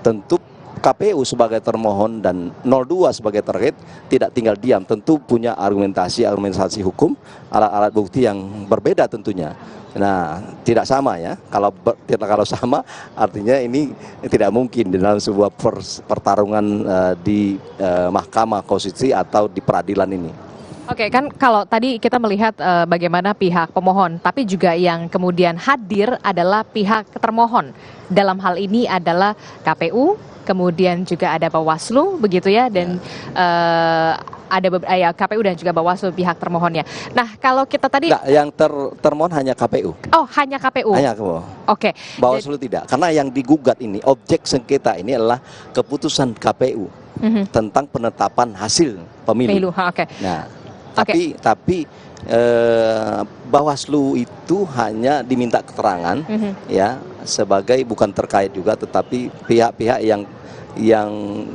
Tentu KPU sebagai termohon dan 02 sebagai terkait tidak tinggal diam, tentu punya argumentasi hukum, alat-alat bukti yang berbeda tentunya. Nah, tidak sama ya. Kalau sama, artinya ini tidak mungkin di dalam sebuah pertarungan di Mahkamah Konstitusi atau di peradilan ini. Oke, kan kalau tadi kita melihat bagaimana pihak pemohon, tapi juga yang kemudian hadir adalah pihak termohon. Dalam hal ini adalah KPU, kemudian juga ada Bawaslu, begitu ya, dan ada KPU dan juga Bawaslu pihak termohonnya. Nah, kalau kita tadi yang termohon hanya KPU. Oh, hanya KPU. Hanya KPU. Oke. Bawaslu tidak, karena yang digugat ini, objek sengketa ini adalah keputusan KPU tentang penetapan hasil pemilu. Oke. Nah, tapi Bawaslu itu hanya diminta keterangan ya sebagai bukan terkait juga, tetapi pihak-pihak yang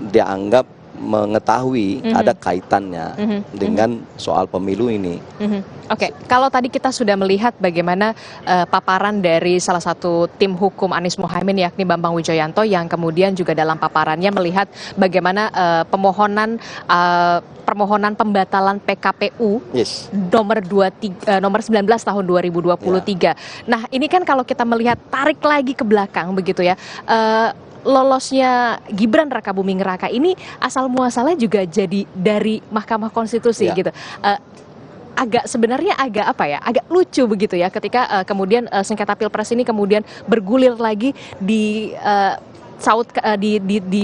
dianggap mengetahui ada kaitannya dengan soal pemilu ini. Oke, kalau tadi kita sudah melihat bagaimana paparan dari salah satu tim hukum Anies Mohaimin yakni Bambang Wijoyanto yang kemudian juga dalam paparannya melihat bagaimana permohonan pembatalan PKPU nomor 19 tahun 2023. Nah, ini kan kalau kita melihat tarik lagi ke belakang begitu ya. Lolosnya Gibran Rakabuming Raka ini asal muasalnya juga jadi dari Mahkamah Konstitusi gitu. Sebenarnya agak lucu begitu ya ketika kemudian sengketa Pilpres ini kemudian bergulir lagi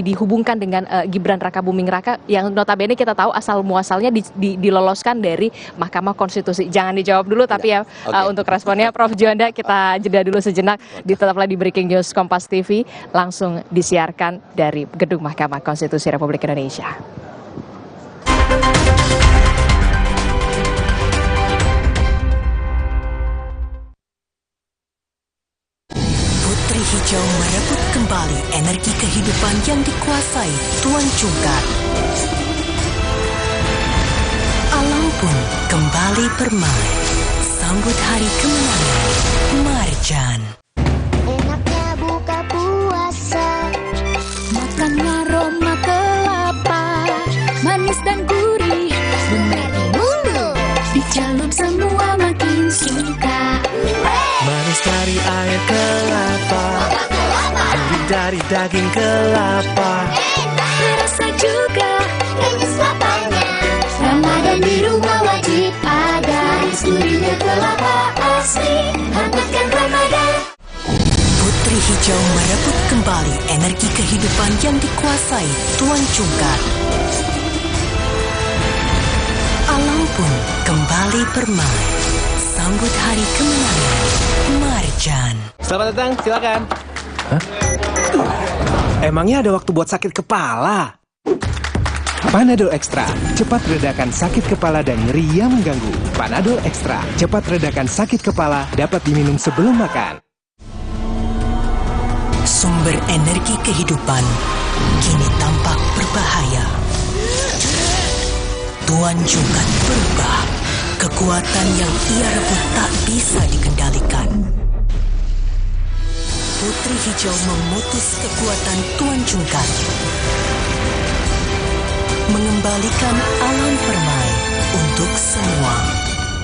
dihubungkan dengan Gibran Rakabuming Raka yang notabene kita tahu asal muasalnya diloloskan dari Mahkamah Konstitusi. Jangan dijawab dulu tapi ya untuk responnya Prof. Juanda kita jeda dulu sejenak. Tetaplah di Breaking News Kompas TV langsung disiarkan dari Gedung Mahkamah Konstitusi Republik Indonesia. Hijau merebut kembali energi kehidupan yang dikuasai Tuan Cungkar. Alam pun kembali bermain. Sambut hari kemenangan Marjan. Enaknya buka puasa, makan aroma kelapa, manis dan gurih, benar mulu. Dicelup semua makin suka. Manis dari air kelapa, gurih dari dari daging kelapa. Terasa juga manis lapanya. Ramadan di rumah wajib ada. Durinya kelapa asli, hangatkan Ramadan. Putri Hijau merebut kembali energi kehidupan yang dikuasai Tuan Cungkar. Alam pun kembali bermain. Sambut hari kemenangan Marjan. Selamat datang, silakan. Emangnya ada waktu buat sakit kepala? Panadol Extra, cepat redakan sakit kepala dan nyeri yang mengganggu. Panadol Extra, cepat redakan sakit kepala, dapat diminum sebelum makan. Sumber energi kehidupan kini tampak berbahaya. Tuan Cungkar berubah. Kekuatan yang ia rebut tak bisa dikendalikan. Putri Hijau memutus kekuatan Tuan Cungkar. Mengembalikan alam permai untuk semua.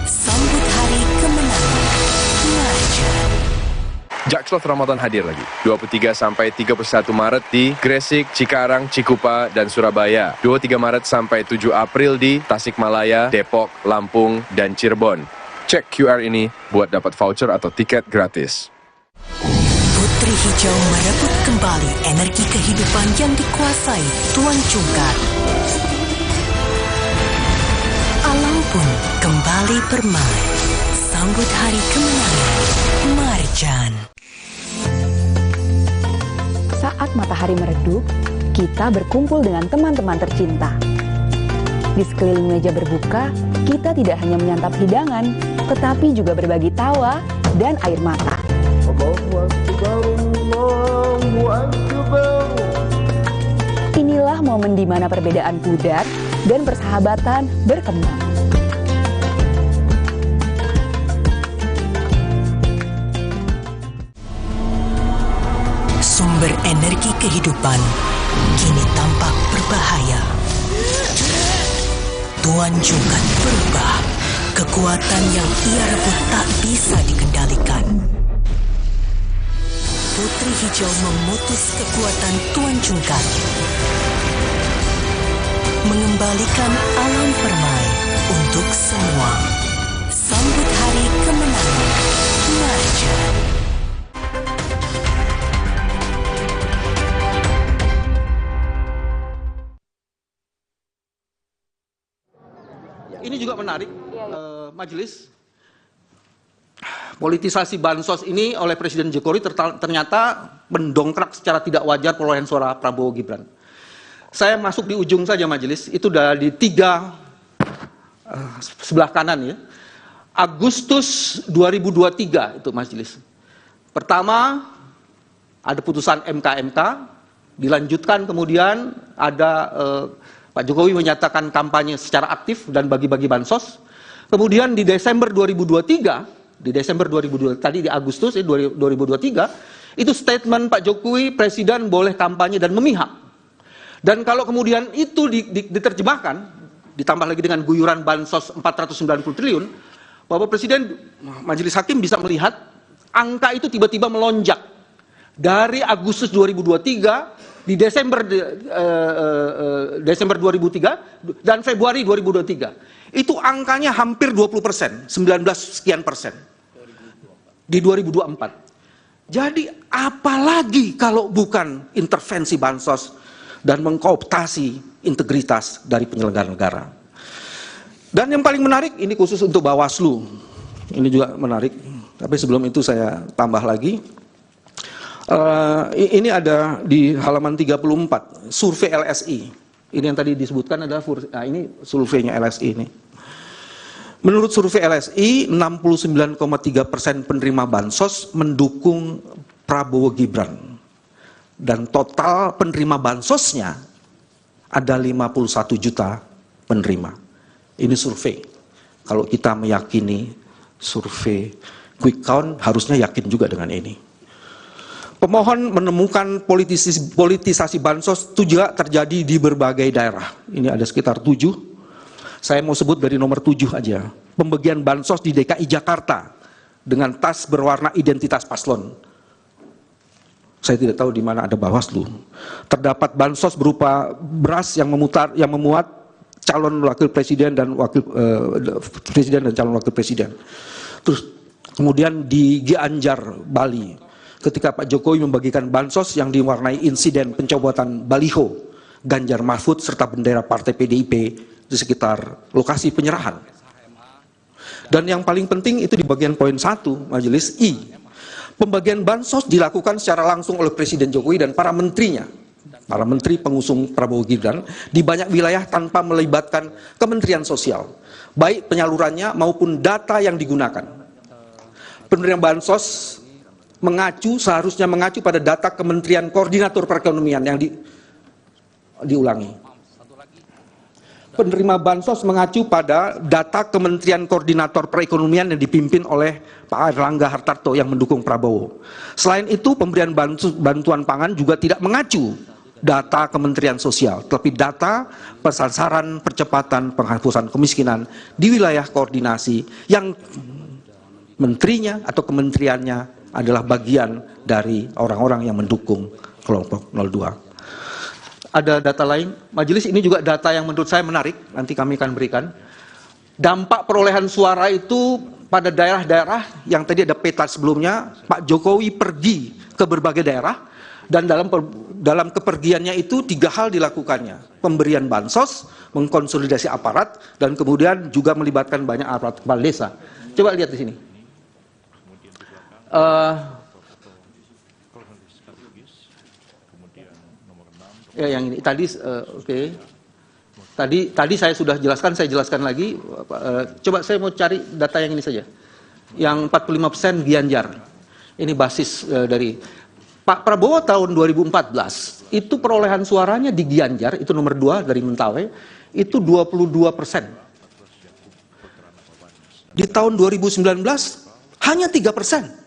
Sambut hari kemenangan Marjan. Jakslot Ramadan hadir lagi 23 sampai 31 Maret di Gresik, Cikarang, Cikupa, dan Surabaya. 23 Maret sampai 7 April di Tasikmalaya, Depok, Lampung, dan Cirebon. Cek QR ini buat dapat voucher atau tiket gratis. Putri Hijau merebut kembali energi kehidupan yang dikuasai Tuan Cungkar. Alam pun kembali bermain. Sambut hari kemenangan Marjan. Saat matahari meredup, kita berkumpul dengan teman-teman tercinta. Di sekeliling meja berbuka, kita tidak hanya menyantap hidangan, tetapi juga berbagi tawa dan air mata. Inilah momen di mana perbedaan pudar dan persahabatan berkembang. Sumber energi kehidupan kini tampak berbahaya. Tuan Cungkar berubah. Kekuatan yang ia rebut tak bisa dikendalikan. Putri Hijau memutus kekuatan Tuan Cungkar. Mengembalikan alam permai untuk semua. Sambut hari kemenangan Marjan. Ini juga menarik, majelis. Politisasi bansos ini oleh Presiden Jokowi ternyata mendongkrak secara tidak wajar perolehan suara Prabowo Gibran. Saya masuk di ujung saja majelis, itu dari 3 sebelah kanan ya. Agustus 2023 itu majelis. Pertama ada putusan MK, dilanjutkan kemudian ada Pak Jokowi menyatakan kampanye secara aktif dan bagi-bagi bansos. Kemudian di Desember 2023, tadi di Agustus 2023, itu statement Pak Jokowi, Presiden boleh kampanye dan memihak. Dan kalau kemudian itu diterjemahkan, ditambah lagi dengan guyuran bansos 490 triliun, Bapak Presiden, Majelis Hakim bisa melihat angka itu tiba-tiba melonjak. Dari Agustus 2023, di Desember 2003 dan Februari 2023 itu angkanya hampir 20%, 19 sekian persen di 2024. Jadi apalagi kalau bukan intervensi bansos dan mengkooptasi integritas dari penyelenggara negara. Dan yang paling menarik ini khusus untuk Bawaslu, ini juga menarik. Tapi sebelum itu saya tambah lagi. Ini ada di halaman 34, survei LSI. Ini yang tadi disebutkan adalah ini surveinya LSI ini. Menurut survei LSI, 69,3% penerima bansos mendukung Prabowo Gibran. Dan total penerima bansosnya ada 51 juta penerima. Ini survei. Kalau kita meyakini survei quick count, harusnya yakin juga dengan ini. Pemohon menemukan politisasi bansos juga terjadi di berbagai daerah. Ini ada sekitar 7. Saya mau sebut dari nomor 7 aja. Pembagian bansos di DKI Jakarta dengan tas berwarna identitas paslon. Saya tidak tahu di mana ada Bawaslu. Terdapat bansos berupa beras yang memuat calon wakil presiden dan calon wakil presiden. Terus kemudian di Gianyar, Bali, ketika Pak Jokowi membagikan bansos yang diwarnai insiden pencopotan baliho Ganjar Mahfud serta bendera Partai PDIP di sekitar lokasi penyerahan. Dan yang paling penting itu di bagian poin 1 Majelis I. Pembagian bansos dilakukan secara langsung oleh Presiden Jokowi dan para menterinya, para menteri pengusung Prabowo Gibran di banyak wilayah tanpa melibatkan Kementerian Sosial, baik penyalurannya maupun data yang digunakan. Pemberian bansos seharusnya mengacu pada data Kementerian Koordinator Perekonomian yang diulangi. Penerima bansos mengacu pada data Kementerian Koordinator Perekonomian yang dipimpin oleh Pak Erlangga Hartarto yang mendukung Prabowo. Selain itu, pemberian bantuan pangan juga tidak mengacu data Kementerian Sosial, tetapi data persasaran percepatan penghapusan kemiskinan di wilayah koordinasi yang menterinya atau kementeriannya adalah bagian dari orang-orang yang mendukung kelompok 02. Ada data lain, Majelis, ini juga data yang menurut saya menarik, nanti kami akan berikan. Dampak perolehan suara itu pada daerah-daerah yang tadi ada peta sebelumnya, Pak Jokowi pergi ke berbagai daerah, dan dalam kepergiannya itu 3 hal dilakukannya. Pemberian bansos, mengkonsolidasi aparat, dan kemudian juga melibatkan banyak aparat kepala desa. Coba lihat di sini. Ya, yang ini tadi oke. Tadi saya sudah jelaskan, saya jelaskan lagi. Coba saya mau cari data yang ini saja. Yang 45% Gianyar. Ini basis dari Pak Prabowo tahun 2014. Itu perolehan suaranya di Gianyar, itu nomor 2 dari Mentawai, itu 22%. Di tahun 2019 hanya 3%.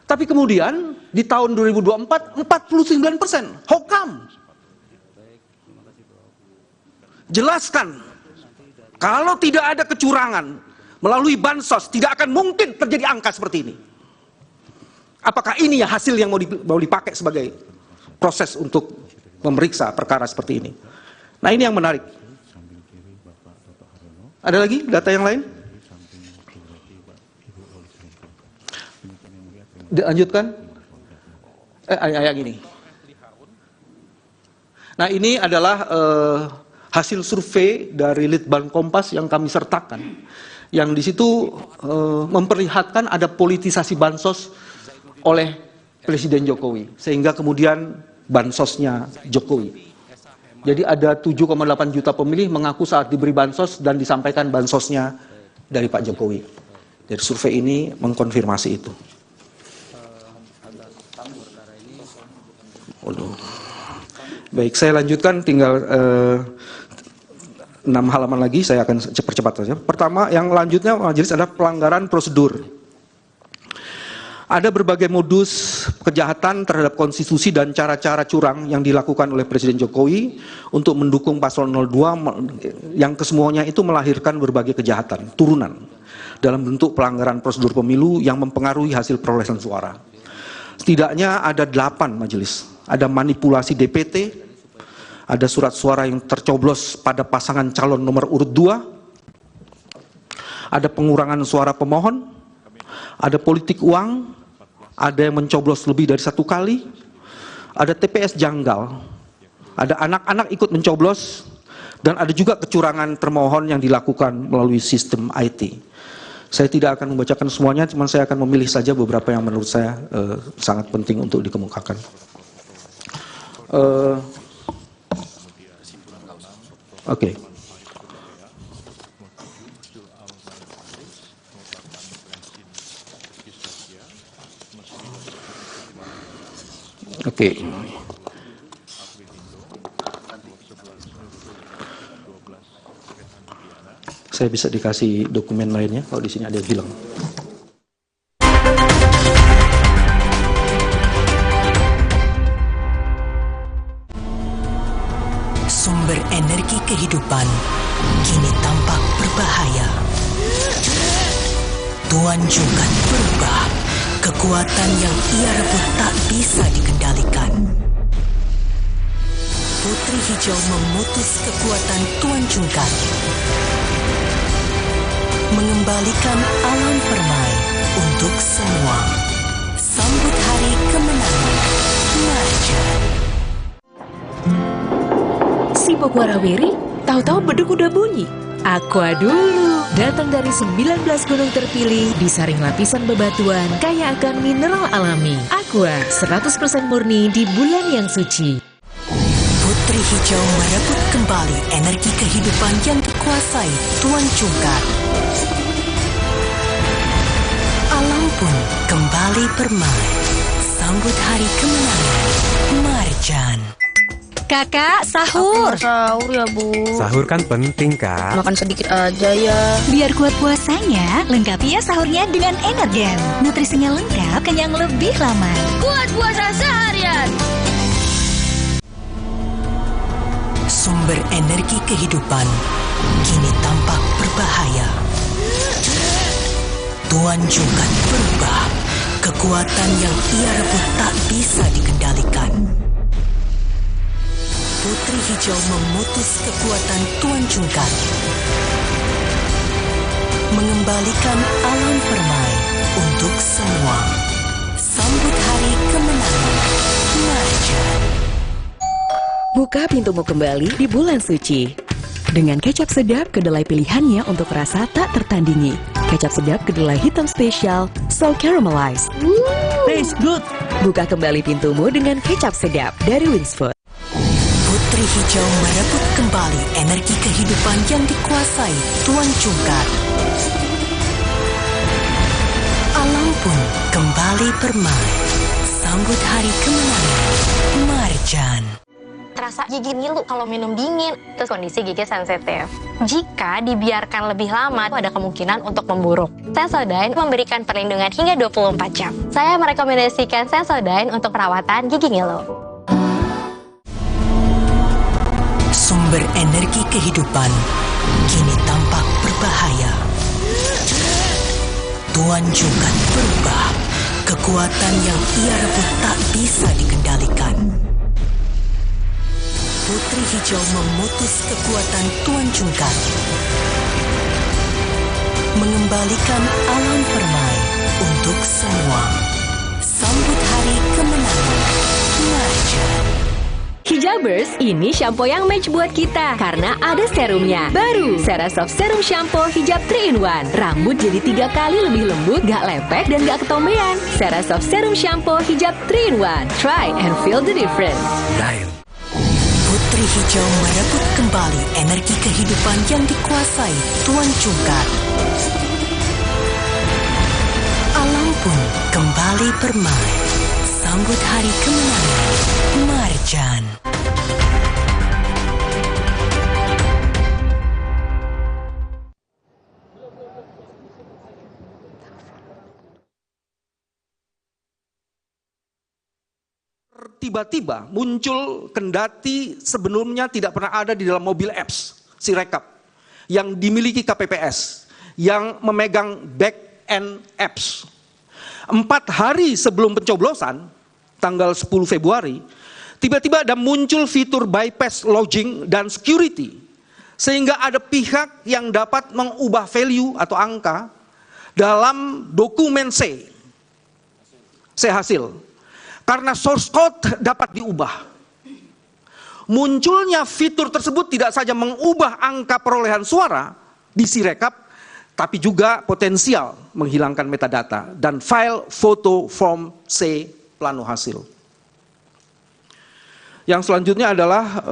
Tapi kemudian di tahun 2024 49%. How come? Jelaskan. Kalau tidak ada kecurangan melalui bansos, tidak akan mungkin terjadi angka seperti ini. Apakah ini ya hasil yang mau dipakai sebagai proses untuk memeriksa perkara seperti ini? Nah, ini yang menarik. Ada lagi data yang lain? Dilanjutkan. Yang ini. Nah, ini adalah hasil survei dari Litbang Kompas yang kami sertakan. Yang di situ memperlihatkan ada politisasi bansos oleh Presiden Jokowi. Sehingga kemudian bansosnya Jokowi. Jadi ada 7,8 juta pemilih mengaku saat diberi bansos dan disampaikan bansosnya dari Pak Jokowi. Jadi survei ini mengkonfirmasi itu. Baik, saya lanjutkan, tinggal 6 halaman lagi, saya akan cepat-cepat saja. Pertama, yang lanjutnya Majelis adalah pelanggaran prosedur. Ada berbagai modus kejahatan terhadap konstitusi dan cara-cara curang yang dilakukan oleh Presiden Jokowi untuk mendukung paslon 02 yang kesemuanya itu melahirkan berbagai kejahatan, turunan, dalam bentuk pelanggaran prosedur pemilu yang mempengaruhi hasil perolehan suara. Setidaknya ada 8 Majelis. Ada manipulasi DPT, ada surat suara yang tercoblos pada pasangan calon nomor urut 2, ada pengurangan suara pemohon, ada politik uang, ada yang mencoblos lebih dari 1 kali, ada TPS janggal, ada anak-anak ikut mencoblos, dan ada juga kecurangan termohon yang dilakukan melalui sistem IT. Saya tidak akan membacakan semuanya, cuma saya akan memilih saja beberapa yang menurut saya sangat penting untuk dikemukakan. Oke. Saya bisa dikasih dokumen lainnya kalau di sini ada yang hilang. Sumber energi kehidupan kini tampak berbahaya. Tuan Jungkat berubah ke Kekuatan yang ia rebut tak bisa dikendalikan. Putri Hijau memutus kekuatan Tuan Cungkar, mengembalikan alam permai untuk semua. Sambut hari kemenangan, Marjan. Sibuk warawiri, tahu-tahu beduk udah bunyi. Aqua dulu. Datang dari 19 gunung terpilih, disaring lapisan bebatuan, kaya akan mineral alami. Aqua, 100% murni di bulan yang suci. Putri Hijau merebut kembali energi kehidupan yang dikuasai Tuan Cungkar. Alam pun kembali permai. Sambut hari kemenangan, Marjan. Kakak, sahur. Sahur ya, Bu. Sahur kan penting, Kak. Makan sedikit aja ya. Biar kuat puasanya, lengkapi ya sahurnya dengan Energen. Nutrisinya lengkap, kenyang lebih lama. Kuat puasa seharian. Sumber energi kehidupan kini tampak berbahaya. Tuan Cungkar berubah. Kekuatan yang ia rebut tak bisa dikendalikan. Putri Hijau memutus kekuatan Tuan Cungkar, mengembalikan alam permai untuk semua. Sambut hari kemenangan, Marjan. Buka pintumu kembali di bulan suci. Dengan kecap sedap kedelai pilihannya untuk rasa tak tertandingi. Kecap sedap kedelai hitam spesial, so caramelized. Taste good. Buka kembali pintumu dengan kecap sedap dari Wings Food. Putri Hijau merebut kembali energi kehidupan yang dikuasai Tuan Cungkar. Alam pun kembali permai. Sambut hari kemenangan, Marjan. Terasa gigi ngilu kalau minum dingin, terus kondisi gigi sensitif. Jika dibiarkan lebih lama, ada kemungkinan untuk memburuk. Sensodyne memberikan perlindungan hingga 24 jam. Saya merekomendasikan Sensodyne untuk perawatan gigi ngilu. Sumber energi kehidupan kini tampak berbahaya. Tuan Cungkar berubah. Kekuatan yang ia rebut tak bisa dikendalikan. Putri Hijau memutus kekuatan Tuan Cungkar, mengembalikan alam permai untuk semua. Sambut hari kemenangan, Marjan. Hijabers, ini shampoo yang match buat kita karena ada serumnya. Baru, Cerasoft Serum Shampoo Hijab 3-in-1. Rambut jadi 3 kali lebih lembut, gak lepek dan gak ketombean. Cerasoft Serum Shampoo Hijab 3-in-1. Try and feel the difference. Putri Hijau merebut kembali energi kehidupan yang dikuasai Tuan Cungkar. Alam pun kembali permai. Sambut hari kemenangan, Marjan. Tiba-tiba muncul kendati sebelumnya tidak pernah ada di dalam mobil apps Sirekap yang dimiliki KPPS yang memegang back-end apps. 4 hari sebelum pencoblosan, tanggal 10 Februari, tiba-tiba ada muncul fitur bypass logging dan security. Sehingga ada pihak yang dapat mengubah value atau angka dalam dokumen C hasil. Karena source code dapat diubah. Munculnya fitur tersebut tidak saja mengubah angka perolehan suara di Sirekap, tapi juga potensial menghilangkan metadata dan file foto form C plano hasil. Yang selanjutnya adalah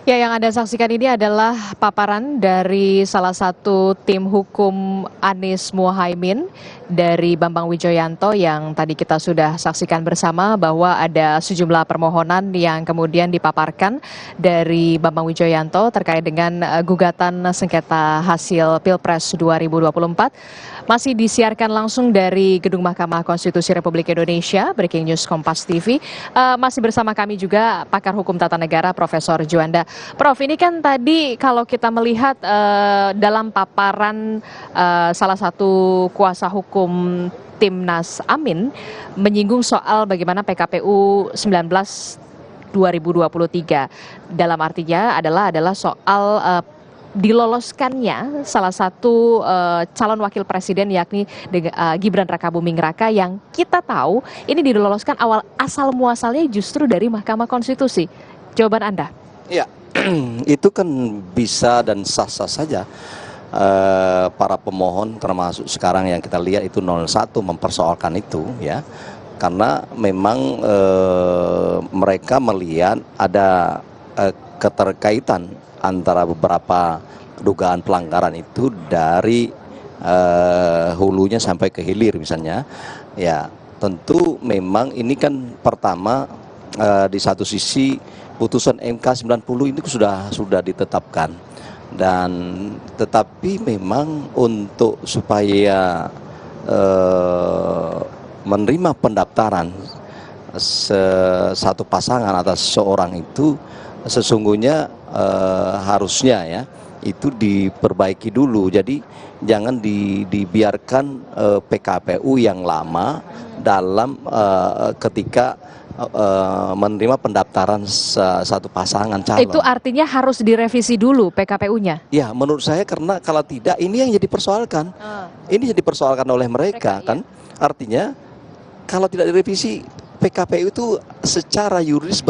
Ya, yang Anda saksikan ini adalah paparan dari salah satu tim hukum Anies Muhaimin dari Bambang Wijoyanto yang tadi kita sudah saksikan bersama bahwa ada sejumlah permohonan yang kemudian dipaparkan dari Bambang Wijoyanto terkait dengan gugatan sengketa hasil Pilpres 2024. Masih disiarkan langsung dari Gedung Mahkamah Konstitusi Republik Indonesia, Breaking News Kompas TV. Masih bersama kami juga pakar hukum tata negara Profesor Juanda. Prof, ini kan tadi kalau kita melihat dalam paparan salah satu kuasa hukum Timnas Amin menyinggung soal bagaimana PKPU 2023. Dalam artinya adalah soal diloloskannya salah satu calon wakil presiden yakni Gibran Rakabuming Raka yang kita tahu ini diloloskan asal muasalnya justru dari Mahkamah Konstitusi. Jawaban Anda? Ya, itu kan bisa dan sah-sah saja. Para pemohon termasuk sekarang yang kita lihat itu 01 mempersoalkan itu ya, karena memang mereka melihat ada keterkaitan antara beberapa dugaan pelanggaran itu dari hulunya sampai ke hilir misalnya. Ya tentu memang ini kan pertama di satu sisi putusan MK 90 ini sudah ditetapkan. Dan tetapi memang untuk supaya menerima pendaftaran satu pasangan atau seseorang itu sesungguhnya harusnya ya itu diperbaiki dulu. Jadi jangan dibiarkan PKPU yang lama dalam ketika menerima pendaftaran satu pasangan calon. Itu artinya harus direvisi dulu PKPU-nya? Ya, menurut saya karena kalau tidak ini yang jadi persoalkan. Ini jadi dipersoalkan oleh mereka kan. Artinya kalau tidak direvisi PKPU itu secara yuridis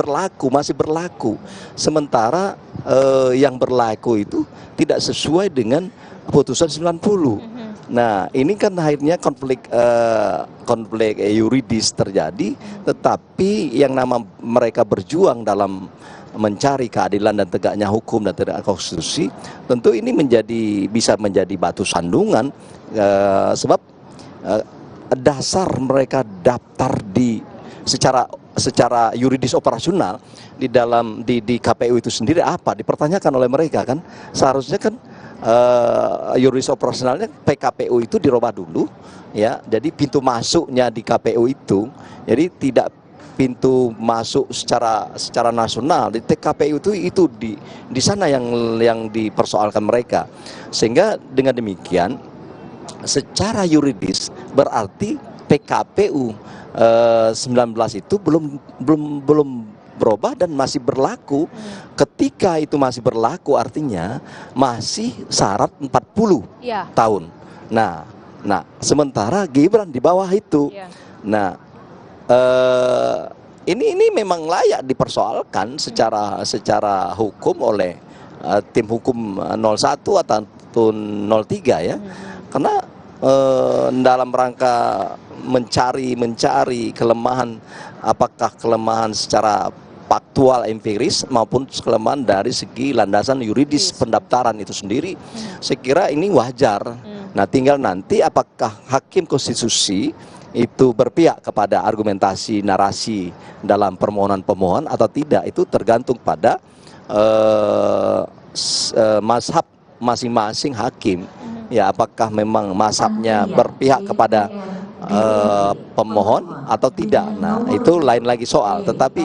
masih berlaku. Sementara yang berlaku itu tidak sesuai dengan putusan 90. Nah, ini kan akhirnya konflik yuridis terjadi, tetapi yang nama mereka berjuang dalam mencari keadilan dan tegaknya hukum dan tegaknya konstitusi, tentu ini bisa menjadi batu sandungan sebab dasar mereka daftar secara yuridis operasional di KPU itu sendiri apa dipertanyakan oleh mereka kan. Seharusnya kan yuridis operasionalnya PKPU itu dirubah dulu ya, jadi pintu masuknya di KPU itu jadi tidak pintu masuk secara nasional di TKPU itu di sana yang dipersoalkan mereka, sehingga dengan demikian secara yuridis berarti PKPU 19 itu belum berubah dan masih berlaku. Ketika itu masih berlaku artinya masih syarat 40 tahun. Nah sementara Gibran di bawah itu. Nah ini memang layak dipersoalkan secara hukum oleh tim hukum 01 ataupun 03 ya. Karena dalam rangka mencari kelemahan, apakah kelemahan secara faktual empiris maupun kelemahan dari segi landasan yuridis pendaftaran itu sendiri, saya kira ini wajar. Nah, tinggal nanti apakah hakim konstitusi itu berpihak kepada argumentasi narasi dalam permohonan pemohon atau tidak, itu tergantung pada mazhab masing-masing hakim. Ya, apakah memang mazhabnya berpihak kepada pemohon atau tidak. Nah, itu lain lagi soal. Tetapi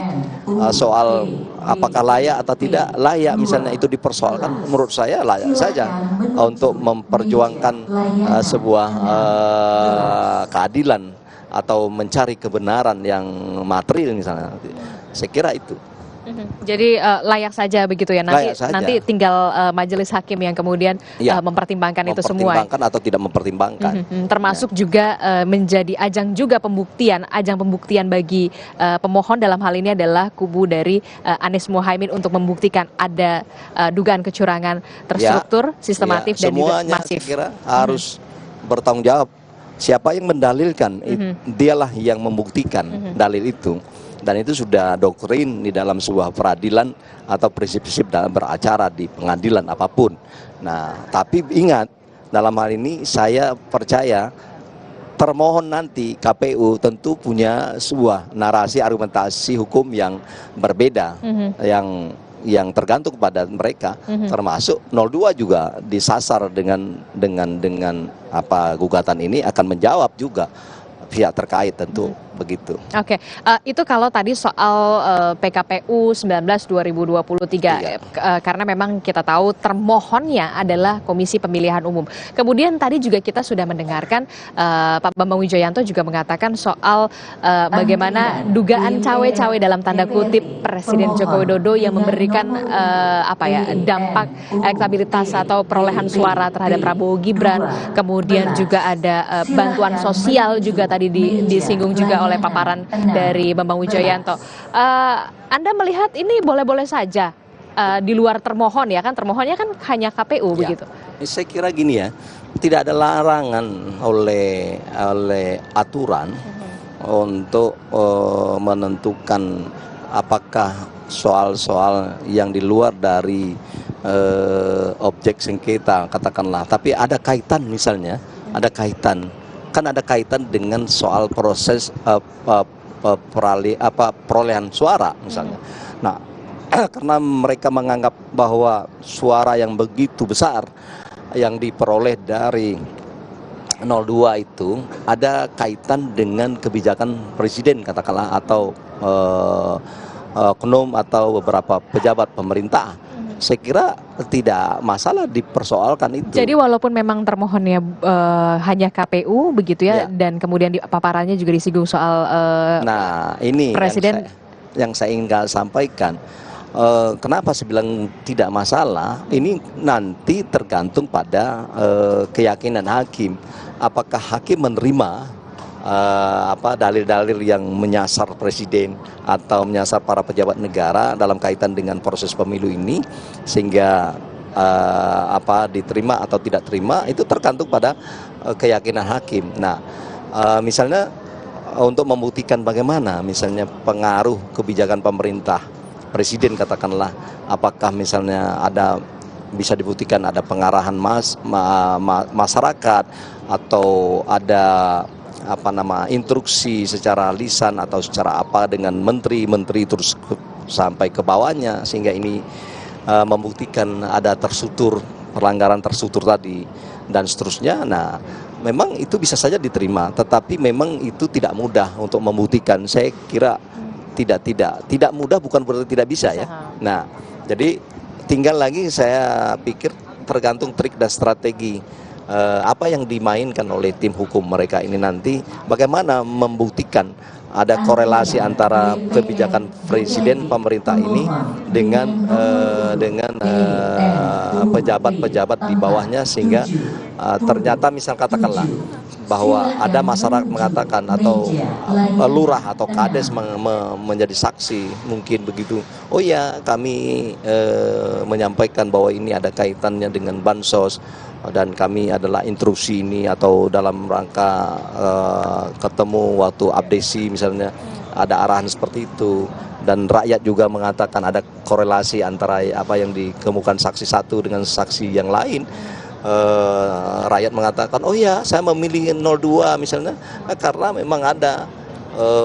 soal apakah layak atau tidak layak misalnya itu dipersoalkan, menurut saya layak saja untuk memperjuangkan sebuah keadilan atau mencari kebenaran yang material misalnya. Saya kira itu. Jadi layak saja begitu ya, nanti tinggal majelis hakim yang kemudian mempertimbangkan itu semua. Mempertimbangkan atau tidak mempertimbangkan. Termasuk juga menjadi ajang pembuktian bagi pemohon, dalam hal ini adalah kubu dari Anies Mohaimin untuk membuktikan ada dugaan kecurangan terstruktur, sistematif dan juga masif. Saya kira harus bertanggung jawab. Siapa yang mendalilkan, dialah yang membuktikan dalil itu. Dan itu sudah doktrin di dalam sebuah peradilan atau prinsip-prinsip dalam beracara di pengadilan apapun. Nah, tapi ingat, dalam hal ini saya percaya termohon nanti KPU tentu punya sebuah narasi argumentasi hukum yang berbeda, yang tergantung pada mereka, termasuk 02 juga disasar dengan apa gugatan ini akan menjawab juga pihak terkait tentu. begitu. Oke, itu kalau tadi soal PKPU 19/2023, karena memang kita tahu termohonnya adalah Komisi Pemilihan Umum. Kemudian tadi juga kita sudah mendengarkan Pak Bambang Wijoyanto juga mengatakan soal bagaimana dugaan cawe-cawe dalam tanda kutip Presiden Joko Widodo yang memberikan dampak elektabilitas atau perolehan suara terhadap Prabowo Gibran. Kemudian juga ada bantuan sosial juga tadi disinggung juga oleh paparan dari Bambang Wijoyanto. Anda melihat ini boleh-boleh saja di luar termohon ya kan, termohonnya kan hanya KPU begitu. Saya kira gini ya, tidak ada larangan oleh aturan untuk menentukan apakah soal-soal yang di luar dari objek sengketa katakanlah, tapi ada kaitan misalnya, ada kaitan dengan soal proses perolehan suara misalnya. Nah, karena mereka menganggap bahwa suara yang begitu besar yang diperoleh dari 02 itu ada kaitan dengan kebijakan presiden katakanlah atau oknum atau beberapa pejabat pemerintah. Saya kira tidak masalah dipersoalkan itu. Jadi walaupun memang termohonnya hanya KPU begitu ya, dan kemudian paparannya juga disinggung soal ini presiden yang saya ingin sampaikan. Kenapa saya bilang tidak masalah? Ini nanti tergantung pada keyakinan hakim. Apakah hakim menerima dalil-dalil yang menyasar presiden atau menyasar para pejabat negara dalam kaitan dengan proses pemilu ini, sehingga diterima atau tidak terima itu tergantung pada keyakinan hakim. Nah, misalnya untuk membuktikan bagaimana misalnya pengaruh kebijakan pemerintah presiden katakanlah, apakah misalnya bisa dibuktikan ada pengarahan masyarakat atau ada instruksi secara lisan atau secara dengan menteri terus sampai ke bawahnya, sehingga ini membuktikan ada pelanggaran terstruktur tadi dan seterusnya. Nah, memang itu bisa saja diterima, tetapi memang itu tidak mudah untuk membuktikan. Saya kira tidak mudah bukan berarti tidak bisa ya. Nah, jadi tinggal lagi saya pikir tergantung trik dan strategi apa yang dimainkan oleh tim hukum mereka ini nanti, bagaimana membuktikan ada korelasi antara kebijakan presiden pemerintah ini dengan pejabat-pejabat di bawahnya, sehingga ternyata misal katakanlah bahwa ada masyarakat mengatakan atau lurah atau kades menjadi saksi mungkin begitu, oh ya kami menyampaikan bahwa ini ada kaitannya dengan bansos dan kami adalah instruksi ini atau dalam rangka ketemu waktu abdesi misalnya ada arahan seperti itu, dan rakyat juga mengatakan ada korelasi antara apa yang dikemukakan saksi satu dengan saksi yang lain. Rakyat mengatakan oh ya saya memilih 02 misalnya karena memang ada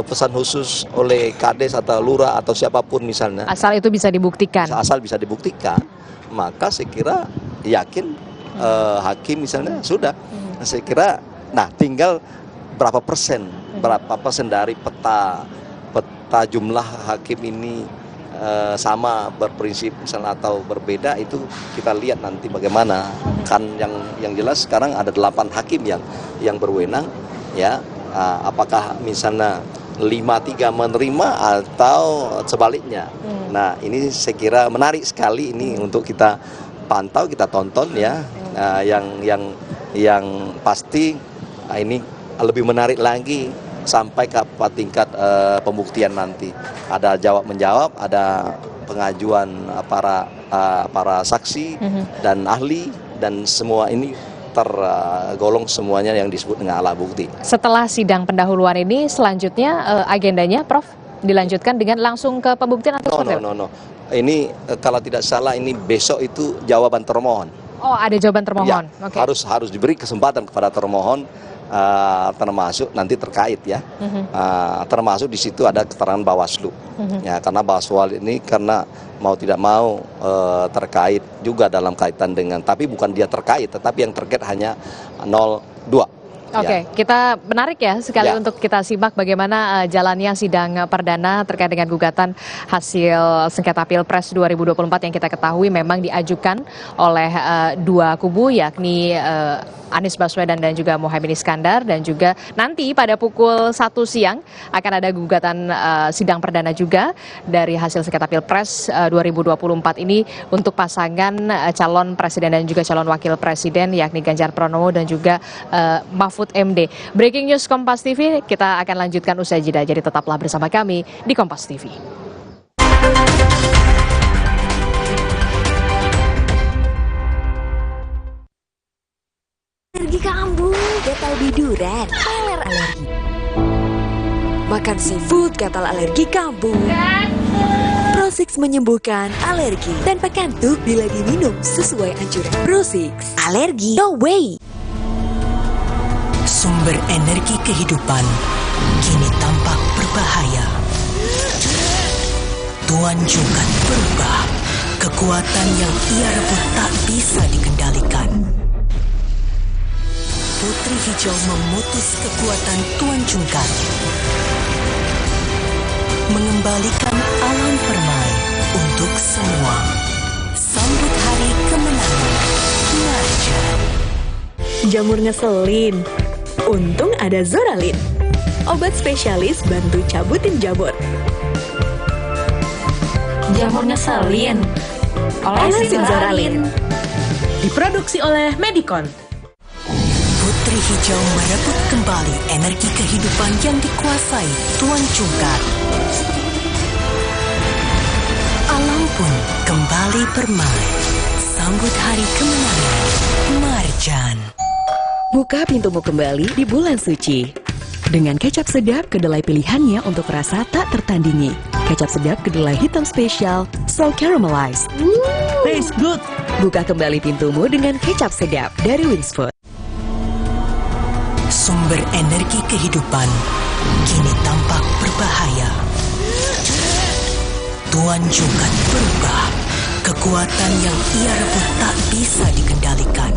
pesan khusus oleh kades atau lurah atau siapapun misalnya, asal itu bisa dibuktikan, maka saya kira yakin hakim misalnya sudah. Saya kira tinggal berapa persen dari peta jumlah hakim ini sama berprinsip misalnya atau berbeda, itu kita lihat nanti bagaimana. Kan yang jelas sekarang ada 8 hakim yang berwenang ya, apakah misalnya 5-3 menerima atau sebaliknya. Nah, ini saya kira menarik sekali ini untuk kita pantau, kita tonton ya. Yang pasti ini lebih menarik lagi sampai ke tingkat pembuktian nanti. Ada jawab menjawab, ada pengajuan para saksi dan ahli, dan semua ini tergolong semuanya yang disebut dengan alat bukti. Setelah sidang pendahuluan ini selanjutnya agendanya Prof dilanjutkan dengan langsung ke pembuktian atau seperti apa? No. Ini kalau tidak salah ini besok itu jawaban termohon. Oh, ada jawaban termohon. Ya, harus diberi kesempatan kepada termohon, termasuk nanti terkait ya, termasuk di situ ada keterangan Bawaslu. Ya, karena Bawaslu ini karena mau tidak mau terkait juga dalam kaitan dengan, tapi bukan dia terkait, tetapi yang terkait hanya 02. Oke, kita menarik ya sekali untuk kita simak bagaimana jalannya sidang perdana terkait dengan gugatan hasil sengketa Pilpres 2024 yang kita ketahui memang diajukan oleh dua kubu, yakni Anies Baswedan dan juga Muhaimin Iskandar, dan juga nanti pada pukul 1 siang akan ada gugatan sidang perdana juga dari hasil sengketa Pilpres 2024 ini untuk pasangan calon presiden dan juga calon wakil presiden, yakni Ganjar Pranowo dan juga Mahfud MD. Breaking News Kompas TV, kita akan lanjutkan usai jeda, jadi tetaplah bersama kami di Kompas TV. Alergi kambuh, gatal biduran, alergi. Makan seafood, gatal alergi kambuh. Prosix menyembuhkan alergi tanpa kantuk bila diminum sesuai anjuran. Prosix, alergi no way. Sumber energi kehidupan kini tampak berbahaya. Tuan Jungkat berubah. Kekuatan yang ia rebut tak bisa dikendalikan. Putri Hijau memutus kekuatan Tuan Jungkat, mengembalikan alam permai untuk semua. Sambut hari kemenangan. Marjan. Jamur ngeselin. Untung ada Zoralin. Obat spesialis bantu cabutin jamur. Jamur ngeselin. Olesin Zoralin. Diproduksi oleh Medicon. Putri Hijau merebut kembali energi kehidupan yang dikuasai Tuan Jungkat. Alam pun kembali permai. Sambut hari kemenangan. Marjan. Buka pintumu kembali di bulan suci. Dengan kecap sedap kedelai pilihannya untuk rasa tak tertandingi. Kecap sedap kedelai hitam spesial, so caramelized. Taste good. Buka kembali pintumu dengan kecap sedap dari Wings Food. Sumber energi kehidupan kini tampak berbahaya. Tuan Jungkat berubah. Kekuatan yang ia rebut tak bisa dikendalikan.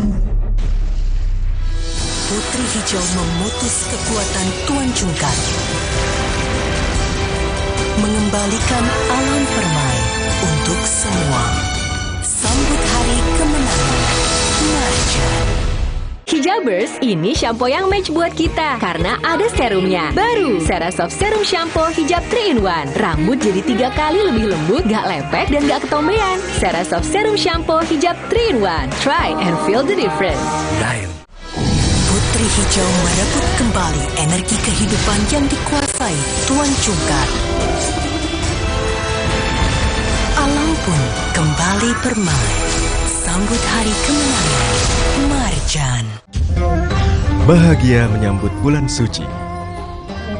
Putri Hijau memutus kekuatan Tuan Jungkat, mengembalikan alam permai untuk semua. Sambut hari kemenangan. Marjan. Hijabers, ini shampoo yang match buat kita karena ada serumnya. Baru Serasoft Serum Shampoo Hijab 3-in-1. Rambut jadi 3 kali lebih lembut, gak lepek dan gak ketombean. Serasoft Serum Shampoo Hijab 3-in-1. Try and feel the difference. Putri Hijau merebut kembali energi kehidupan yang dikuasai Tuan Jungkat. Alam pun kembali permai. Sambut hari kemenangan. Marjan. Bahagia menyambut bulan suci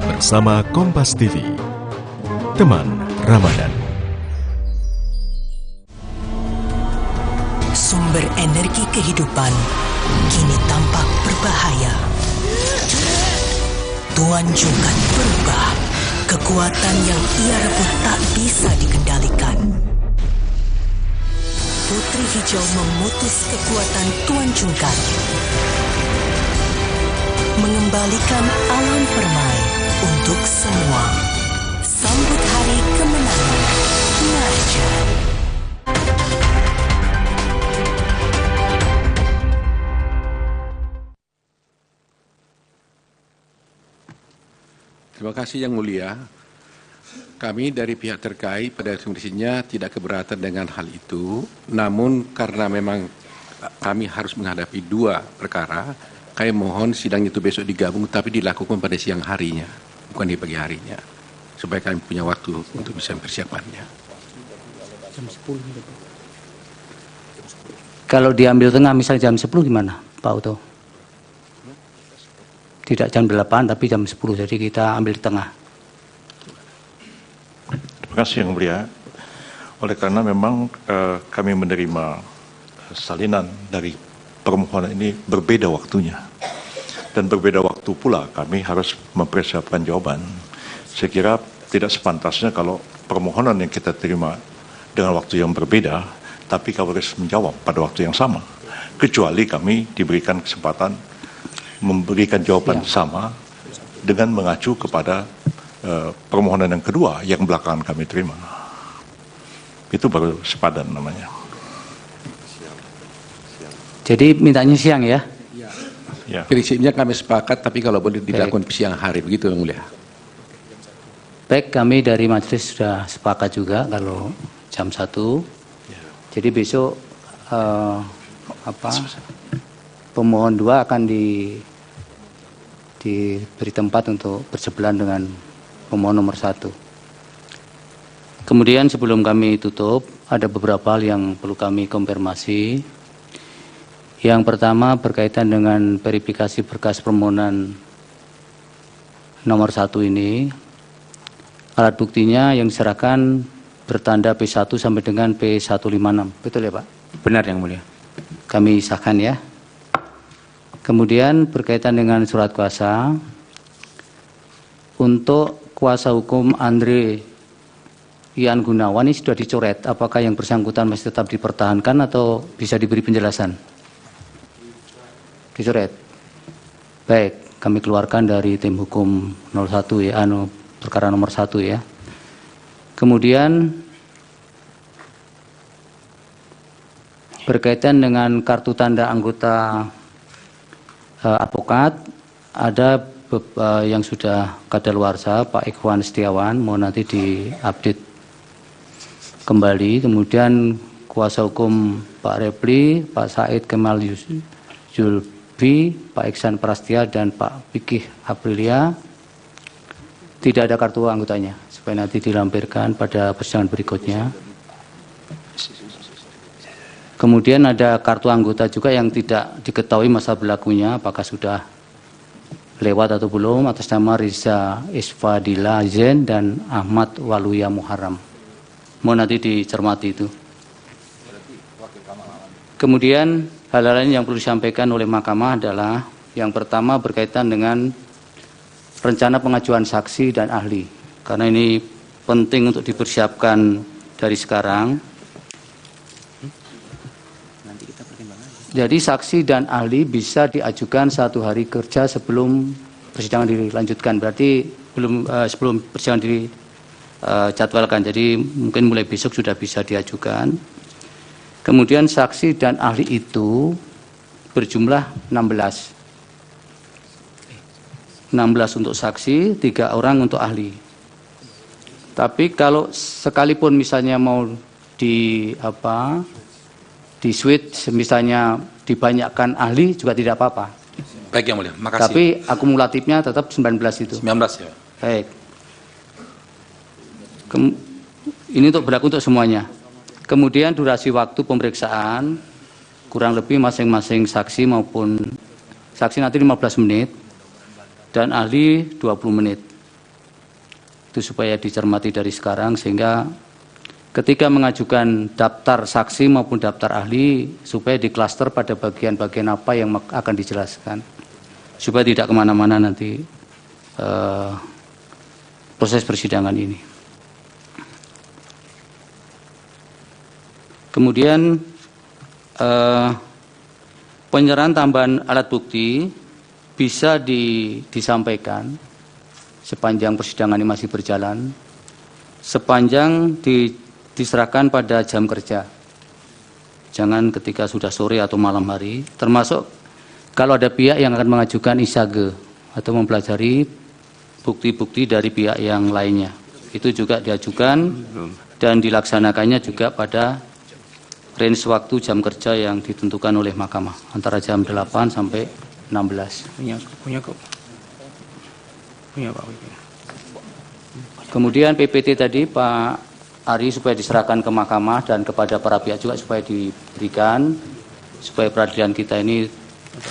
bersama Kompas TV, teman Ramadan. Sumber energi kehidupan kini tampak berbahaya. Tuan Jungkat berubah. Kekuatan yang ia rebut tak bisa dikendalikan. Putri Hijau memutus kekuatan Tuan Jungkat, mengembalikan alam permai untuk semua. Sambut hari kemenangan. Marjan. Terima kasih Yang Mulia. Kami dari pihak terkait pada kondisinya tidak keberatan dengan hal itu. Namun karena memang kami harus menghadapi 2 perkara, kami mohon sidang itu besok digabung tapi dilakukan pada siang harinya, bukan di pagi harinya. Supaya kami punya waktu untuk bisa mempersiapkannya. Jam 10. Kalau diambil tengah misalnya jam 10 gimana Pak Uto? Tidak jam 8 tapi jam 10, jadi kita ambil di tengah. Terima kasih Yang Mulia. Oleh karena memang kami menerima salinan dari permohonan ini berbeda waktunya. Dan berbeda waktu pula kami harus mempersiapkan jawaban. Saya kira tidak sepantasnya kalau permohonan yang kita terima dengan waktu yang berbeda, tapi kami harus menjawab pada waktu yang sama. Kecuali kami diberikan kesempatan memberikan jawaban sama dengan mengacu kepada permohonan yang kedua yang belakangan kami terima. Itu baru sepadan namanya. Jadi mintanya siang ya? Ya. Prinsipnya kami sepakat, tapi kalau boleh dilakukan siang hari, begitu Yang Mulia. Baik, kami dari majelis sudah sepakat juga kalau jam 1. Jadi besok pemohon 2 akan diberi tempat untuk bersebelahan dengan pemohon nomor 1. Kemudian sebelum kami tutup, ada beberapa hal yang perlu kami konfirmasi. Yang pertama berkaitan dengan verifikasi berkas permohonan nomor 1 ini. Alat buktinya yang diserahkan bertanda P1 sampai dengan P156. Betul ya Pak? Benar Yang Mulia. Kami sahkan ya. Kemudian berkaitan dengan surat kuasa, untuk kuasa hukum Andre Ian Gunawan ini sudah dicoret. Apakah yang bersangkutan masih tetap dipertahankan atau bisa diberi penjelasan? Dicoret. Baik, kami keluarkan dari tim hukum 01 ya, perkara nomor 1 ya. Kemudian berkaitan dengan kartu tanda anggota advokat, ada yang sudah kadaluarsa, Pak Ikhwan Setiawan, mau nanti diupdate kembali. Kemudian kuasa hukum Pak Repli, Pak Said Kemal Julbi, Pak Iksan Prastia, dan Pak Fikih Aprilia tidak ada kartu anggotanya, supaya nanti dilampirkan pada persidangan berikutnya. Kemudian ada kartu anggota juga yang tidak diketahui masa berlakunya, apakah sudah lewat atau belum, atas nama Riza Isfadila Zen dan Ahmad Waluya Muharram. Mau nanti dicermati itu. Kemudian hal lain yang perlu disampaikan oleh mahkamah adalah yang pertama berkaitan dengan rencana pengajuan saksi dan ahli. Karena ini penting untuk dipersiapkan dari sekarang. Jadi saksi dan ahli bisa diajukan 1 hari kerja sebelum persidangan dilanjutkan. Berarti sebelum persidangan dijadwalkan. Jadi mungkin mulai besok sudah bisa diajukan. Kemudian saksi dan ahli itu berjumlah 16. 16 untuk saksi, 3 orang untuk ahli. Tapi kalau sekalipun misalnya mau di switch, misalnya dibanyakkan ahli juga tidak apa-apa. Baik Yang Mulia, makasih. Tapi akumulatifnya tetap 19 itu. 19 ya. Baik. Ini berlaku untuk semuanya. Kemudian durasi waktu pemeriksaan kurang lebih masing-masing saksi maupun saksi nanti 15 menit dan ahli 20 menit. Itu supaya dicermati dari sekarang sehingga ketika mengajukan daftar saksi maupun daftar ahli supaya diklaster pada bagian-bagian apa yang akan dijelaskan supaya tidak kemana-mana nanti proses persidangan ini. Kemudian penyerahan tambahan alat bukti bisa disampaikan sepanjang persidangan ini masih berjalan, sepanjang diserahkan pada jam kerja. Jangan ketika sudah sore atau malam hari, termasuk kalau ada pihak yang akan mengajukan isage atau mempelajari bukti-bukti dari pihak yang lainnya. Itu juga diajukan dan dilaksanakannya juga pada range waktu jam kerja yang ditentukan oleh mahkamah antara jam 8 sampai 16. Punya Pak. Kemudian PPT tadi Pak Ari supaya diserahkan ke mahkamah dan kepada para pihak juga supaya diberikan supaya peradilan kita ini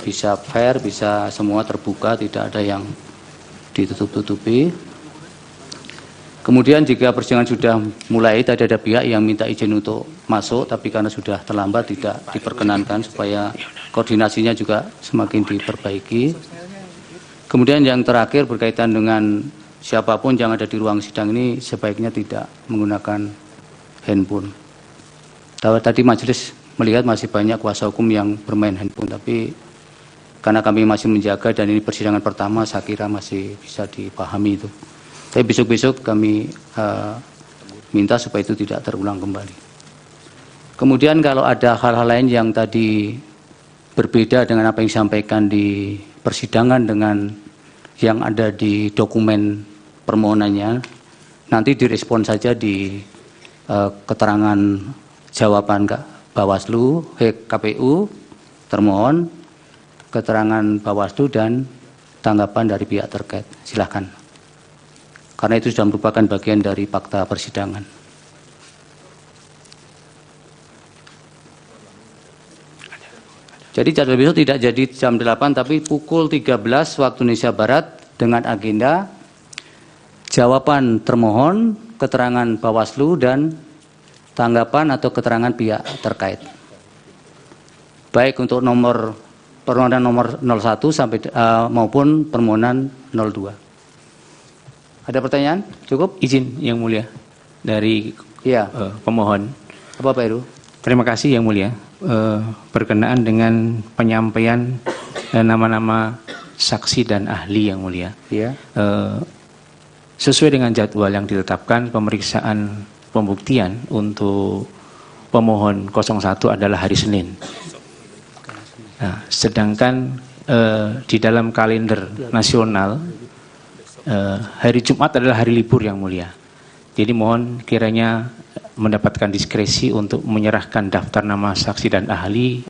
bisa fair, bisa semua terbuka, tidak ada yang ditutup-tutupi. Kemudian jika persidangan sudah mulai, tadi ada pihak yang minta izin untuk masuk, tapi karena sudah terlambat tidak diperkenankan supaya koordinasinya juga semakin diperbaiki. Kemudian yang terakhir berkaitan dengan siapapun yang ada di ruang sidang ini sebaiknya tidak menggunakan handphone. Tadi majelis melihat masih banyak kuasa hukum yang bermain handphone, tapi karena kami masih menjaga dan ini persidangan pertama, saya kira masih bisa dipahami itu. Tapi besok-besok kami minta supaya itu tidak terulang kembali. Kemudian kalau ada hal-hal lain yang tadi berbeda dengan apa yang disampaikan di persidangan dengan yang ada di dokumen permohonannya, nanti direspon saja di keterangan jawaban Bawaslu, KPU, termohon, keterangan Bawaslu dan tanggapan dari pihak terkait. Silahkan. Karena itu sudah merupakan bagian dari fakta persidangan. Jadi jadwal besok tidak jadi jam 8 tapi pukul 13 waktu Indonesia Barat dengan agenda jawaban termohon, keterangan Bawaslu dan tanggapan atau keterangan pihak terkait. Baik untuk permohonan nomor 01 sampai maupun permohonan 02. Ada pertanyaan? Cukup? Izin Yang Mulia dari pemohon. Apa Pak Heru? Terima kasih Yang Mulia. Berkenaan dengan penyampaian nama-nama saksi dan ahli Yang Mulia. Iya. Sesuai dengan jadwal yang ditetapkan, pemeriksaan pembuktian untuk pemohon 01 adalah hari Senin. Nah, sedangkan di dalam kalender nasional hari Jumat adalah hari libur Yang Mulia. Jadi mohon kiranya mendapatkan diskresi untuk menyerahkan daftar nama saksi dan ahli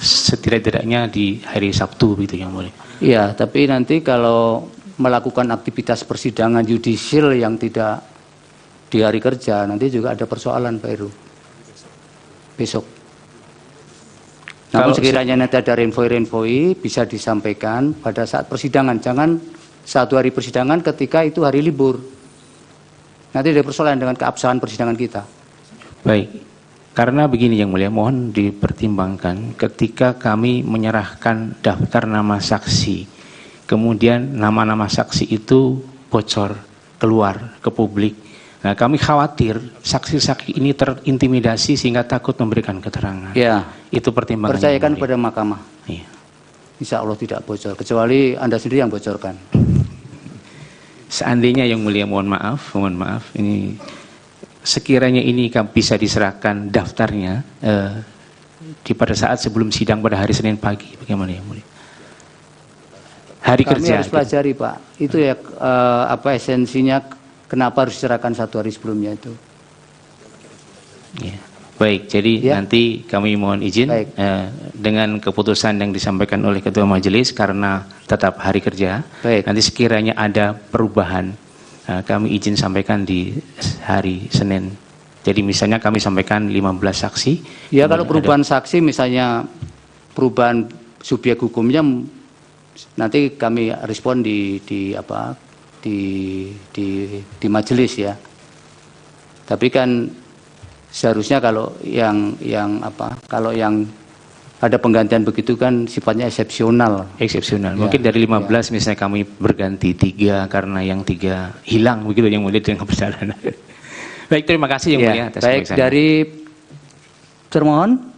setidak-tidaknya di hari Sabtu begitu Yang Mulia. Iya, tapi nanti kalau melakukan aktivitas persidangan yudisial yang tidak di hari kerja, nanti juga ada persoalan Pak Heru. Besok. Namun sekiranya nanti ada renvoi bisa disampaikan pada saat persidangan. Jangan satu hari persidangan ketika itu hari libur. Nanti ada persoalan dengan keabsahan persidangan kita. Baik, karena begini Yang Mulia, mohon dipertimbangkan ketika kami menyerahkan daftar nama saksi, kemudian nama-nama saksi itu bocor keluar ke publik. Nah, kami khawatir saksi-saksi ini terintimidasi sehingga takut memberikan keterangan. Ya, itu pertimbangan. Percayakan pada mahkamah. Iya. Insya Allah tidak bocor, kecuali Anda sendiri yang bocorkan. Seandainya Yang Mulia, mohon maaf, ini sekiranya ini bisa diserahkan daftarnya pada saat sebelum sidang pada hari Senin pagi, bagaimana Yang Mulia? Hari Kami kerja. harus pelajari Pak, itu ya apa esensinya, kenapa harus diserahkan satu hari sebelumnya itu. Ya. Baik, jadi nanti kami mohon izin dengan keputusan yang disampaikan oleh Ketua Majelis karena tetap hari kerja. Nanti sekiranya ada perubahan, kami izin sampaikan di hari Senin. Jadi misalnya kami sampaikan 15 saksi. Ya kalau perubahan saksi misalnya perubahan subjek hukumnya nanti kami respon di majelis ya. Tapi kan seharusnya kalau yang ada penggantian begitu kan sifatnya eksepsional. Eksepsional. Mungkin dari 15 misalnya kami berganti 3 karena yang 3 hilang begitu Yang Mulia dengan perjalanan. Baik, terima kasih Yang Mulia atas baik, dari termohon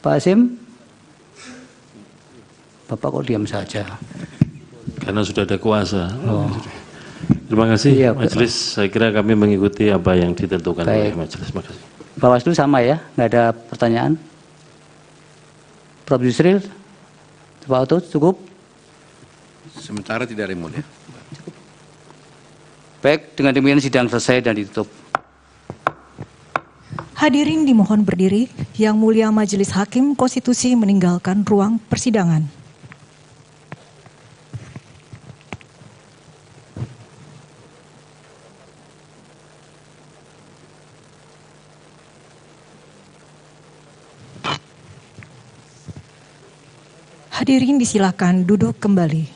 Pak Hasim. Bapak kok diam saja? Karena sudah ada kuasa. Terima kasih Majelis. Saya kira kami mengikuti apa yang ditentukan oleh Majelis. Terima kasih. Bawaslu sama ya, nggak ada pertanyaan. Prof. Yusril, Pak Oto, cukup? Sementara tidak ada Yang Mulia. Baik, dengan demikian sidang selesai dan ditutup. Hadirin dimohon berdiri. Yang Mulia Majelis Hakim Konstitusi meninggalkan ruang persidangan. Hadirin disilakan duduk kembali.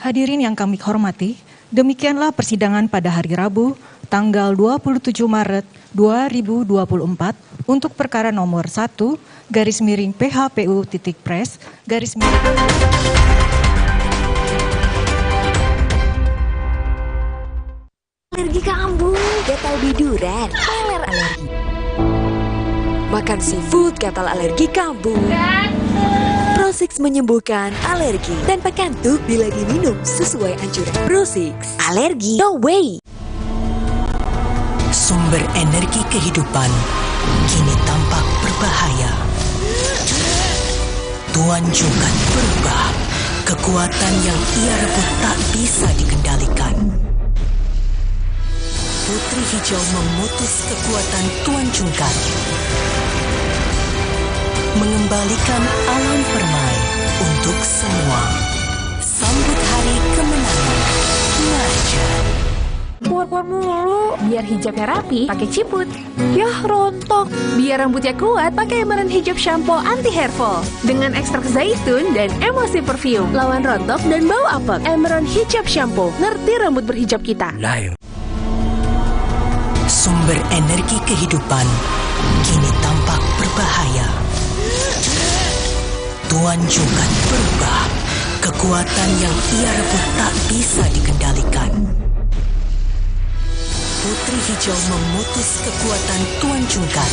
Hadirin yang kami hormati, demikianlah persidangan pada hari Rabu, tanggal 27 Maret 2024 untuk perkara nomor 1/PHPU.Pres. Alergi kambuh, gatal biduran, alergi. Makan seafood gatal alergi kambuh. Prosix menyembuhkan alergi tanpa kantuk bila diminum sesuai anjuran. Prosix, alergi no way. Sumber energi kehidupan kini tampak berbahaya. Tuan Jungkat berubah. Kekuatan yang ia rebut tak bisa dikendalikan. Putri Hijau memutus kekuatan Tuan Jungkat, mengembalikan alam permai untuk semua. Sambut hari kemenangan. Marjan. Keluar mulu, biar hijabnya rapi, pakai ciput. Yah, rontok. Biar rambutnya kuat, pakai Emerald Hijab Shampoo Anti Hair Fall dengan ekstrak zaitun dan emosi perfume. Lawan rontok dan bau apek. Emerald Hijab Shampoo, ngerti rambut berhijab kita. Sumber energi kehidupan kini tampak berbahaya. Tuan Jungkat berubah. Kekuatan yang ia rebut tak bisa dikendalikan. Putri Hijau memutus kekuatan Tuan Jungkat,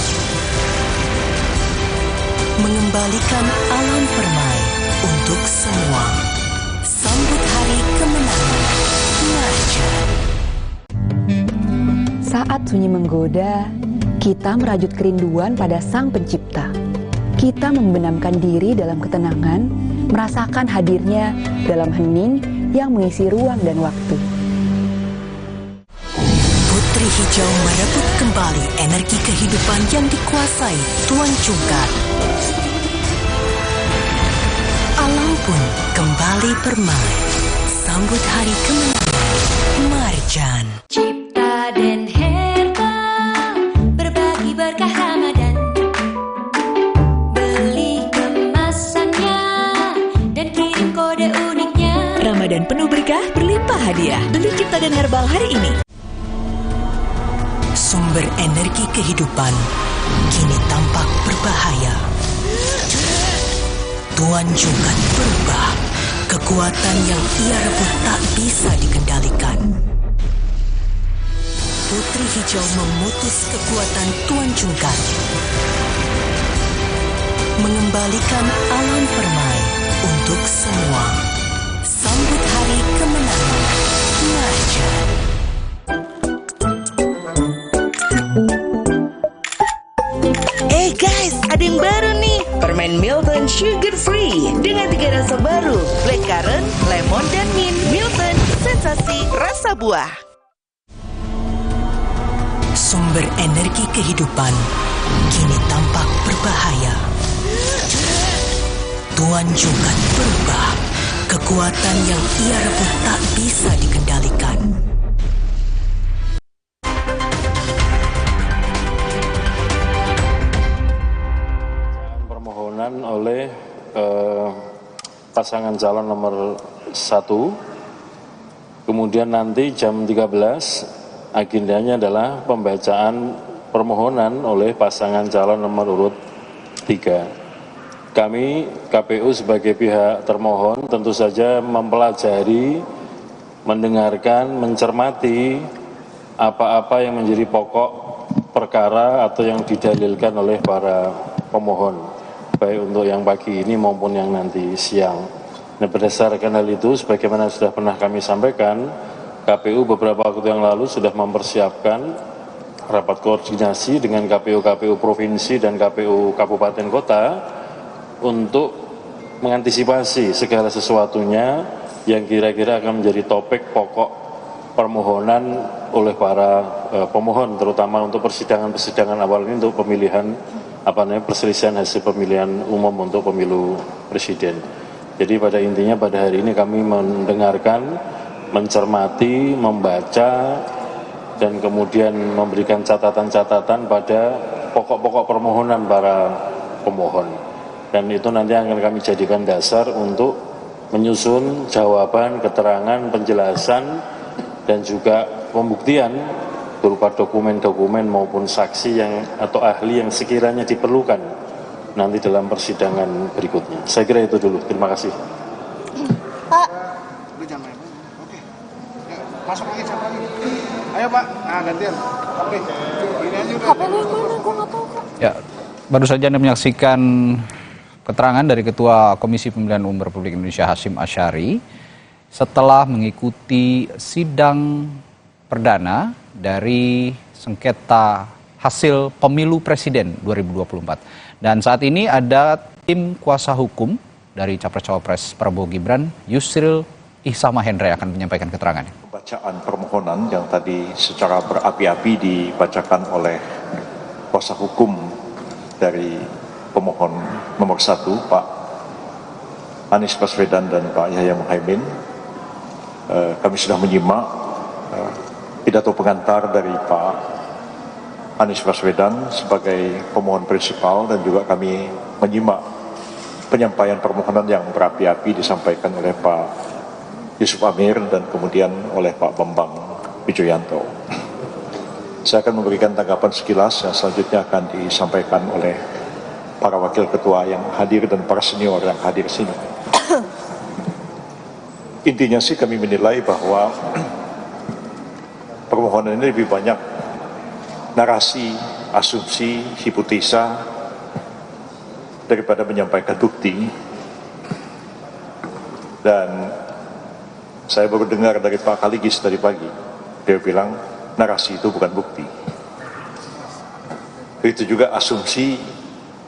mengembalikan alam permai untuk semua. Sambut hari kemenangan. Marjan. Saat sunyi menggoda, kita merajut kerinduan pada Sang Pencipta. Kita membenamkan diri dalam ketenangan, merasakan hadirnya dalam hening yang mengisi ruang dan waktu. Putri Hijau merebut kembali energi kehidupan yang dikuasai Tuan Jungkat. Alam pun kembali permai. Sambut hari kemenangan. Marjan. Cipta dan herbal, berbagi berkah Ramadan. Beli kemasannya dan kirim kode uniknya. Ramadan penuh berkah, berlimpah hadiah. Beli Cipta dan Herbal hari ini. Sumber energi kehidupan kini tampak berbahaya. Tuan Jungkat berubah. Kekuatan yang ia rebut tak bisa dikendalikan. Putri Hijau memutus kekuatan Tuan Jungkat, mengembalikan alam permai untuk semua. Sambut hari kemenangan. Marjan. Guys, ada yang baru nih. Permen Milton Sugar Free dengan 3 rasa baru, blackcurrant, lemon, dan mint. Milton, sensasi rasa buah. Sumber energi kehidupan kini tampak berbahaya. Tuan Jungkat berubah. Kekuatan yang ia rebut tak bisa dikendalikan. Oleh pasangan calon nomor 1, kemudian nanti jam 13 agendanya adalah pembacaan permohonan oleh pasangan calon nomor urut 3. Kami KPU sebagai pihak termohon tentu saja mempelajari, mendengarkan, mencermati apa-apa yang menjadi pokok perkara atau yang didalilkan oleh para pemohon, baik untuk yang pagi ini maupun yang nanti siang. Nah, berdasarkan hal itu, sebagaimana sudah pernah kami sampaikan, KPU beberapa waktu yang lalu sudah mempersiapkan rapat koordinasi dengan KPU-KPU Provinsi dan KPU Kabupaten Kota untuk mengantisipasi segala sesuatunya yang kira-kira akan menjadi topik pokok permohonan oleh para pemohon, terutama untuk persidangan awal ini untuk pemilihan perselisihan hasil pemilihan umum untuk pemilu presiden. Jadi pada intinya pada hari ini kami mendengarkan, mencermati, membaca, dan kemudian memberikan catatan-catatan pada pokok-pokok permohonan para pemohon. Dan itu nanti akan kami jadikan dasar untuk menyusun jawaban, keterangan, penjelasan, dan juga pembuktian berupa dokumen-dokumen maupun saksi yang atau ahli yang sekiranya diperlukan nanti dalam persidangan berikutnya. Saya kira itu dulu. Terima kasih. Pak. Oke. Masuk lagi siapa lagi? Ayo Pak. Nah gantian. Oke. Ini aja udah. HP lu yang mana? Gue nggak tahu kok. Ya, baru saja Anda menyaksikan keterangan dari Ketua Komisi Pemilihan Umum Republik Indonesia Hasyim Asyari setelah mengikuti sidang perdana dari sengketa hasil pemilu presiden 2024. Dan saat ini ada tim kuasa hukum dari Capres-Cawapres Prabowo Gibran, Yusril Ihsama Hendra akan menyampaikan keterangannya. Pembacaan permohonan yang tadi secara berapi-api dibacakan oleh kuasa hukum dari pemohon nomor 1, Pak Anies Baswedan dan Pak Yahya Muhaimin. Kami sudah menyimak pidato pengantar dari Pak Anies Baswedan sebagai pemohon prinsipal, dan juga kami menyimak penyampaian permohonan yang berapi-api disampaikan oleh Pak Yusuf Amir dan kemudian oleh Pak Bambang Wijoyanto. Saya akan memberikan tanggapan sekilas yang selanjutnya akan disampaikan oleh para wakil ketua yang hadir dan para senior yang hadir sini. Intinya sih kami menilai bahwa permohonan ini lebih banyak narasi, asumsi, hipotesa daripada menyampaikan bukti. Dan saya baru dengar dari Pak Kaligis tadi pagi, dia bilang narasi itu bukan bukti. Begitu juga asumsi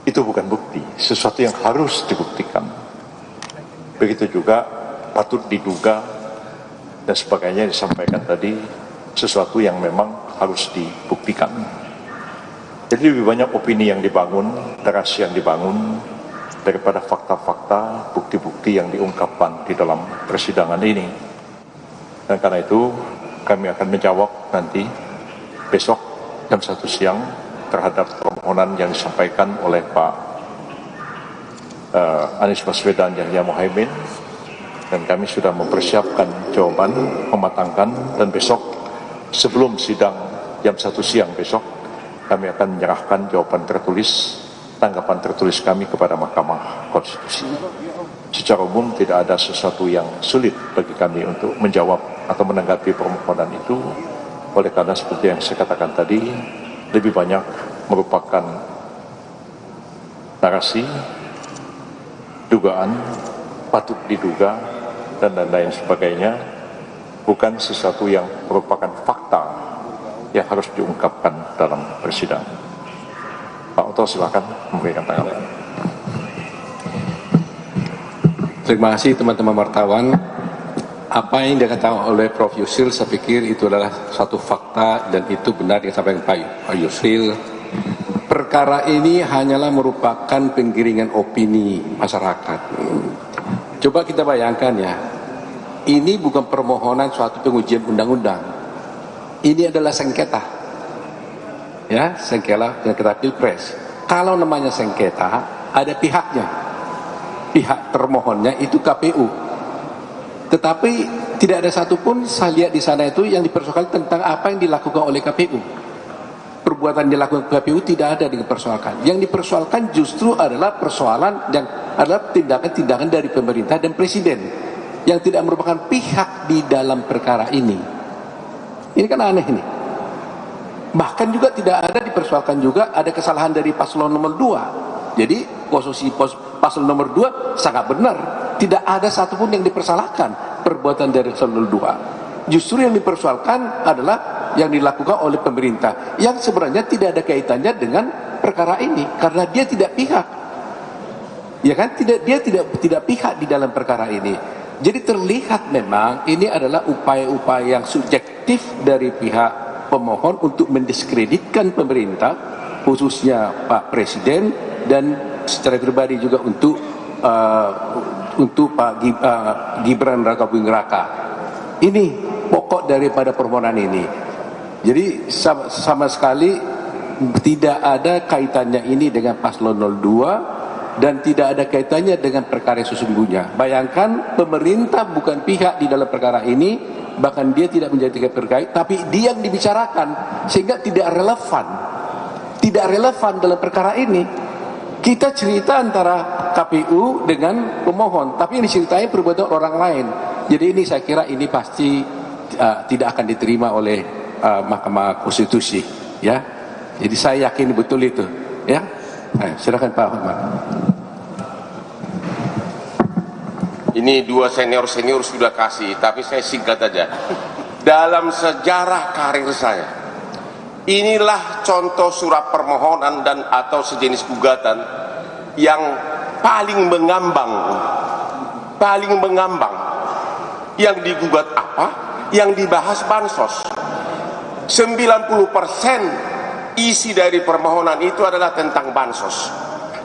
itu bukan bukti, sesuatu yang harus dibuktikan. Begitu juga patut diduga dan sebagainya disampaikan tadi, sesuatu yang memang harus dibuktikan. Jadi lebih banyak opini yang dibangun, narasi yang dibangun, daripada fakta-fakta, bukti-bukti yang diungkapkan di dalam persidangan ini. Dan karena itu kami akan menjawab nanti besok jam 1 siang terhadap permohonan yang disampaikan oleh Pak Anies Baswedan dan Yahya Muhaimin, dan kami sudah mempersiapkan jawaban, mematangkan, dan besok sebelum sidang jam 1 siang besok kami akan menyerahkan jawaban tertulis, tanggapan tertulis kami kepada Mahkamah Konstitusi. Secara umum tidak ada sesuatu yang sulit bagi kami untuk menjawab atau menanggapi permohonan itu, oleh karena seperti yang saya katakan tadi, lebih banyak merupakan narasi, dugaan, patut diduga, dan lain-lain sebagainya, bukan sesuatu yang merupakan fakta yang harus diungkapkan dalam persidangan. Pak Oto, silakan memberikan tanggapan. Terima kasih teman-teman wartawan. Apa yang dikatakan oleh Prof. Yusril, saya pikir itu adalah satu fakta dan itu benar yang disampaikan Pak Yusril. Perkara ini hanyalah merupakan penggiringan opini masyarakat. Coba kita bayangkan ya, ini bukan permohonan suatu pengujian undang-undang. Ini adalah sengketa. Ya, sengketa Pilpres. Kalau namanya sengketa, ada pihaknya. Pihak termohonnya itu KPU. Tetapi tidak ada satupun saya lihat di sana itu yang dipersoalkan tentang apa yang dilakukan oleh KPU. Perbuatan yang dilakukan KPU tidak ada dipersoalkan. Yang dipersoalkan justru adalah persoalan yang adalah tindakan-tindakan dari pemerintah dan presiden yang tidak merupakan pihak di dalam perkara ini. Ini kan aneh ini. Bahkan juga tidak ada dipersoalkan juga ada kesalahan dari paslon nomor 2. Jadi posisi paslon nomor 2 sangat benar. Tidak ada satupun yang dipersalahkan perbuatan dari paslon 2. Justru yang dipersoalkan adalah yang dilakukan oleh pemerintah yang sebenarnya tidak ada kaitannya dengan perkara ini karena dia tidak pihak. Ya kan? Dia tidak pihak di dalam perkara ini. Jadi terlihat memang ini adalah upaya-upaya yang subjektif dari pihak pemohon untuk mendiskreditkan pemerintah, khususnya Pak Presiden, dan secara pribadi juga untuk Pak Gibran Rakabuming Raka. Ini pokok daripada permohonan ini. Jadi sama sekali tidak ada kaitannya ini dengan paslon 02 dan tidak ada kaitannya dengan perkara sesungguhnya. Bayangkan pemerintah bukan pihak di dalam perkara ini, bahkan dia tidak menjadi terkait, tapi dia yang dibicarakan sehingga tidak relevan dalam perkara ini. Kita cerita antara KPU dengan pemohon, tapi ini ceritanya perbuatan orang lain. Jadi ini saya kira ini pasti tidak akan diterima oleh Mahkamah Konstitusi, ya. Jadi saya yakin betul itu, ya. Silakan Pak Ahmad. Ini dua senior-senior sudah kasih, tapi saya singkat aja. Dalam sejarah karir saya, inilah contoh surat permohonan dan atau sejenis gugatan yang paling mengambang. Yang digugat apa? Yang dibahas bansos. 90% isi dari permohonan itu adalah tentang bansos.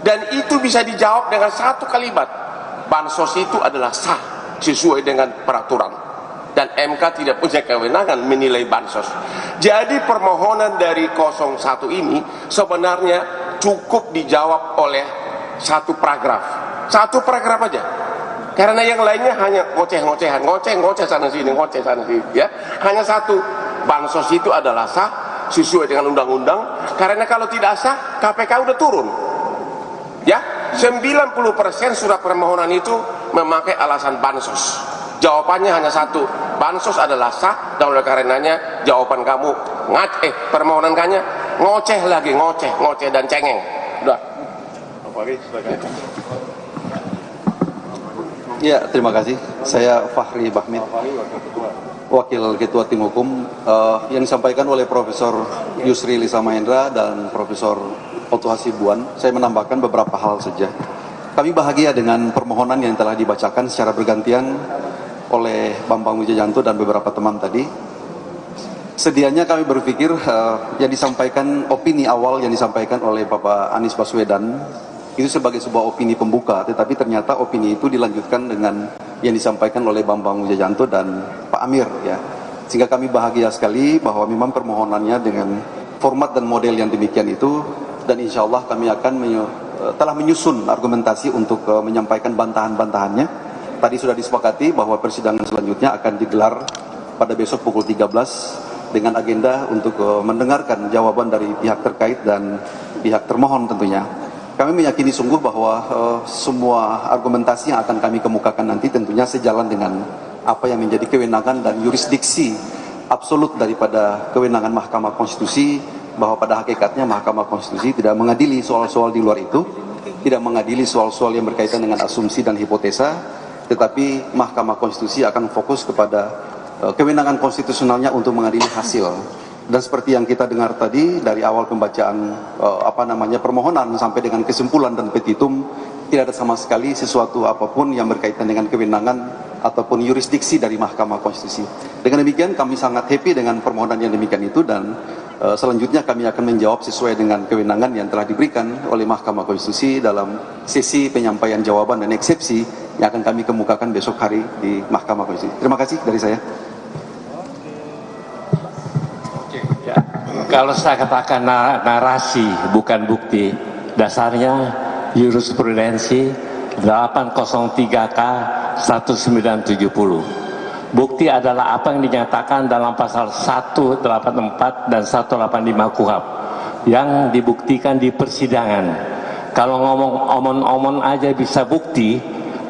Dan itu bisa dijawab dengan satu kalimat. Bansos itu adalah sah sesuai dengan peraturan. Dan MK tidak punya kewenangan menilai bansos. Jadi permohonan dari 01 ini sebenarnya cukup dijawab oleh satu paragraf. Satu paragraf aja. Karena yang lainnya hanya ngoceh-ngocehan, ngoceh sana sini, ya. Hanya satu, bansos itu adalah sah sesuai dengan undang-undang. Karena kalau tidak sah, KPK udah turun. Ya, 90% surat permohonan itu memakai alasan bansos. Jawabannya hanya satu, bansos adalah sah, dan oleh karenanya jawaban kamu permohonan kamu ngoceh lagi, ngoceh dan cengeng. Udah. Ya, terima kasih. Saya Fahri Bahmid, Wakil Ketua Tim Hukum, yang disampaikan oleh Profesor Yusri Lisa Mahendra dan Profesor Oto Hasibuan. Saya menambahkan beberapa hal saja. Kami bahagia dengan permohonan yang telah dibacakan secara bergantian oleh Bambang Wijayanto dan beberapa teman tadi. Sedianya kami berpikir yang disampaikan, opini awal yang disampaikan oleh Bapak Anies Baswedan itu sebagai sebuah opini pembuka, tetapi ternyata opini itu dilanjutkan dengan yang disampaikan oleh Bambang Wijayanto dan Pak Amir, ya. Sehingga kami bahagia sekali bahwa memang permohonannya dengan format dan model yang demikian itu, dan insya Allah kami akan telah menyusun argumentasi untuk menyampaikan bantahan-bantahannya. Tadi sudah disepakati bahwa persidangan selanjutnya akan digelar pada besok pukul 13 dengan agenda untuk mendengarkan jawaban dari pihak terkait dan pihak termohon tentunya. Kami meyakini sungguh bahwa semua argumentasi yang akan kami kemukakan nanti tentunya sejalan dengan apa yang menjadi kewenangan dan yurisdiksi absolut daripada kewenangan Mahkamah Konstitusi, bahwa pada hakikatnya Mahkamah Konstitusi tidak mengadili soal-soal di luar itu, tidak mengadili soal-soal yang berkaitan dengan asumsi dan hipotesa, tetapi Mahkamah Konstitusi akan fokus kepada kewenangan konstitusionalnya untuk mengadili hasil. Dan seperti yang kita dengar tadi dari awal pembacaan permohonan sampai dengan kesimpulan dan petitum, tidak ada sama sekali sesuatu apapun yang berkaitan dengan kewenangan ataupun yurisdiksi dari Mahkamah Konstitusi. Dengan demikian kami sangat happy dengan permohonan yang demikian itu, dan selanjutnya kami akan menjawab sesuai dengan kewenangan yang telah diberikan oleh Mahkamah Konstitusi dalam sesi penyampaian jawaban dan eksepsi yang akan kami kemukakan besok hari di Mahkamah Konstitusi. Terima kasih dari saya. Kalau saya katakan narasi bukan bukti, dasarnya jurisprudensi 803K 1970. Bukti adalah apa yang dinyatakan dalam pasal 184 dan 185 KUHP yang dibuktikan di persidangan. Kalau ngomong omon-omon aja bisa bukti,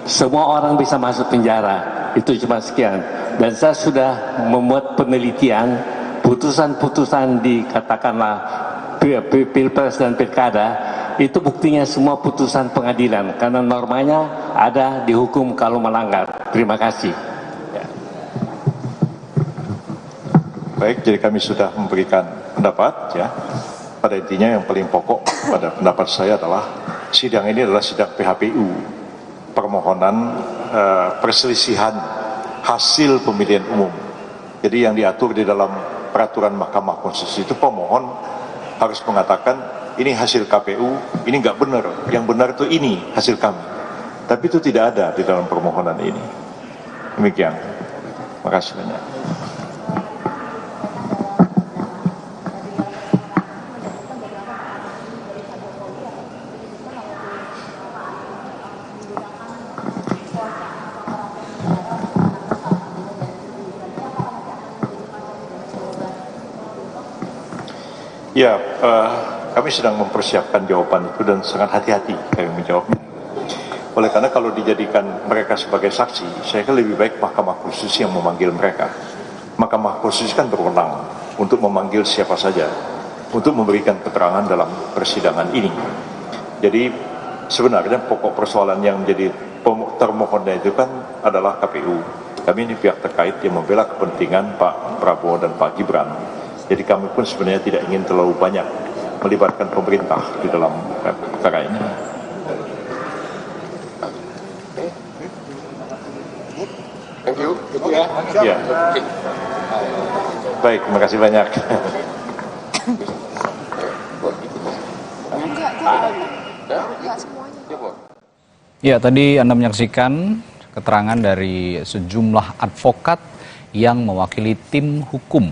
semua orang bisa masuk penjara. Itu cuma sekian. Dan saya sudah membuat penelitian, putusan-putusan dikatakanlah Pilpres dan Pilkada, itu buktinya semua putusan pengadilan, karena normanya ada dihukum kalau melanggar. Terima kasih. Baik, jadi kami sudah memberikan pendapat, ya. Pada intinya yang paling pokok pada pendapat saya adalah sidang ini adalah sidang PHPU, permohonan perselisihan hasil pemilihan umum. Jadi yang diatur di dalam peraturan Mahkamah Konstitusi itu pemohon harus mengatakan ini hasil KPU, ini nggak benar, yang benar itu ini hasil kami. Tapi itu tidak ada di dalam permohonan ini. Demikian. Terima kasih banyak. Ya, kami sedang mempersiapkan jawaban itu dan sangat hati-hati kami menjawabnya. Oleh karena kalau dijadikan mereka sebagai saksi, saya kira lebih baik Mahkamah Konstitusi yang memanggil mereka. Mahkamah Konstitusi kan berwenang untuk memanggil siapa saja untuk memberikan keterangan dalam persidangan ini. Jadi sebenarnya pokok persoalan yang menjadi termohonnya itu kan adalah KPU. Kami ini pihak terkait yang membela kepentingan Pak Prabowo dan Pak Gibran. Jadi kami pun sebenarnya tidak ingin terlalu banyak melibatkan pemerintah di dalam perkara ini. Thank you. Gitu ya. Ya. Baik, terima kasih banyak. Ya, tadi Anda menyaksikan keterangan dari sejumlah advokat yang mewakili tim hukum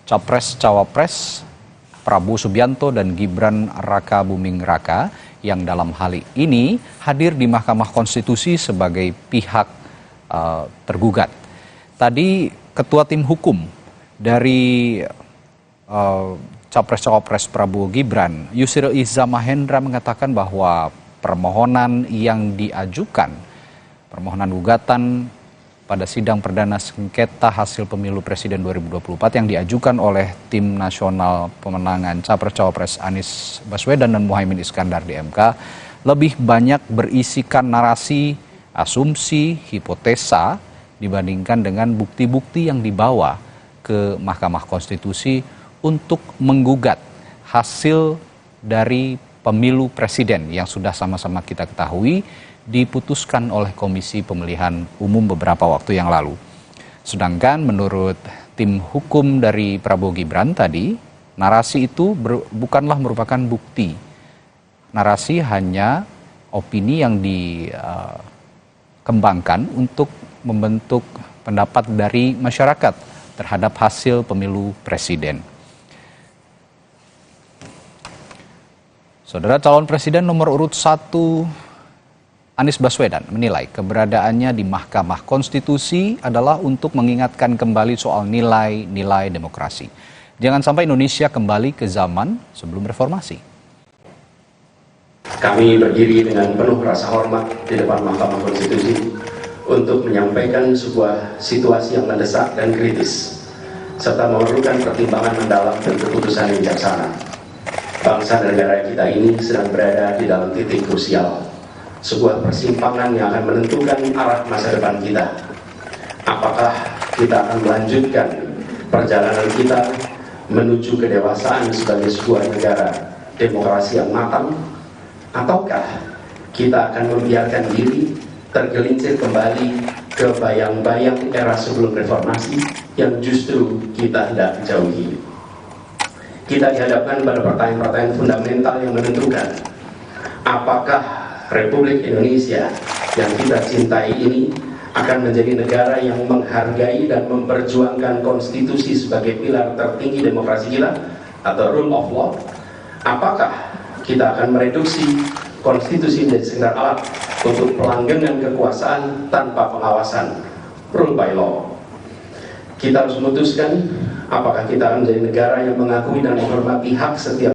Capres-Cawapres Prabowo Subianto dan Gibran Raka Buming Raka yang dalam hal ini hadir di Mahkamah Konstitusi sebagai pihak tergugat. Tadi Ketua Tim Hukum dari Capres-Cawapres Prabowo Gibran, Yusril Iza Mahendra, mengatakan bahwa permohonan yang diajukan, permohonan gugatan pada sidang perdana sengketa hasil pemilu presiden 2024 yang diajukan oleh Tim Nasional Pemenangan Capres-Cawapres Anies Baswedan dan Muhaimin Iskandar di MK lebih banyak berisikan narasi, asumsi, hipotesa dibandingkan dengan bukti-bukti yang dibawa ke Mahkamah Konstitusi untuk menggugat hasil dari pemilu presiden yang sudah sama-sama kita ketahui diputuskan oleh Komisi Pemilihan Umum beberapa waktu yang lalu. Sedangkan menurut tim hukum dari Prabowo Gibran tadi, narasi itu bukanlah merupakan bukti. Narasi hanya opini yang dikembangkan untuk membentuk pendapat dari masyarakat terhadap hasil pemilu presiden. Saudara calon presiden nomor urut 1 Anies Baswedan menilai keberadaannya di Mahkamah Konstitusi adalah untuk mengingatkan kembali soal nilai-nilai demokrasi. Jangan sampai Indonesia kembali ke zaman sebelum reformasi. Kami berdiri dengan penuh rasa hormat di depan Mahkamah Konstitusi untuk menyampaikan sebuah situasi yang mendesak dan kritis, serta memerlukan pertimbangan mendalam dan keputusan yang bijaksana. Bangsa dan negara kita ini sedang berada di dalam titik krusial, sebuah persimpangan yang akan menentukan arah masa depan kita. Apakah kita akan melanjutkan perjalanan kita menuju kedewasaan sebagai sebuah negara demokrasi yang matang, ataukah kita akan membiarkan diri tergelincir kembali ke bayang-bayang era sebelum reformasi yang justru kita tidak jauhi. Kita dihadapkan pada pertanyaan-pertanyaan fundamental yang menentukan apakah Republik Indonesia yang kita cintai ini akan menjadi negara yang menghargai dan memperjuangkan konstitusi sebagai pilar tertinggi demokrasi kita atau rule of law. Apakah kita akan mereduksi konstitusi menjadi sekedar alat untuk pelanggengan kekuasaan tanpa pengawasan, rule by law. Kita harus memutuskan apakah kita akan menjadi negara yang mengakui dan menghormati hak setiap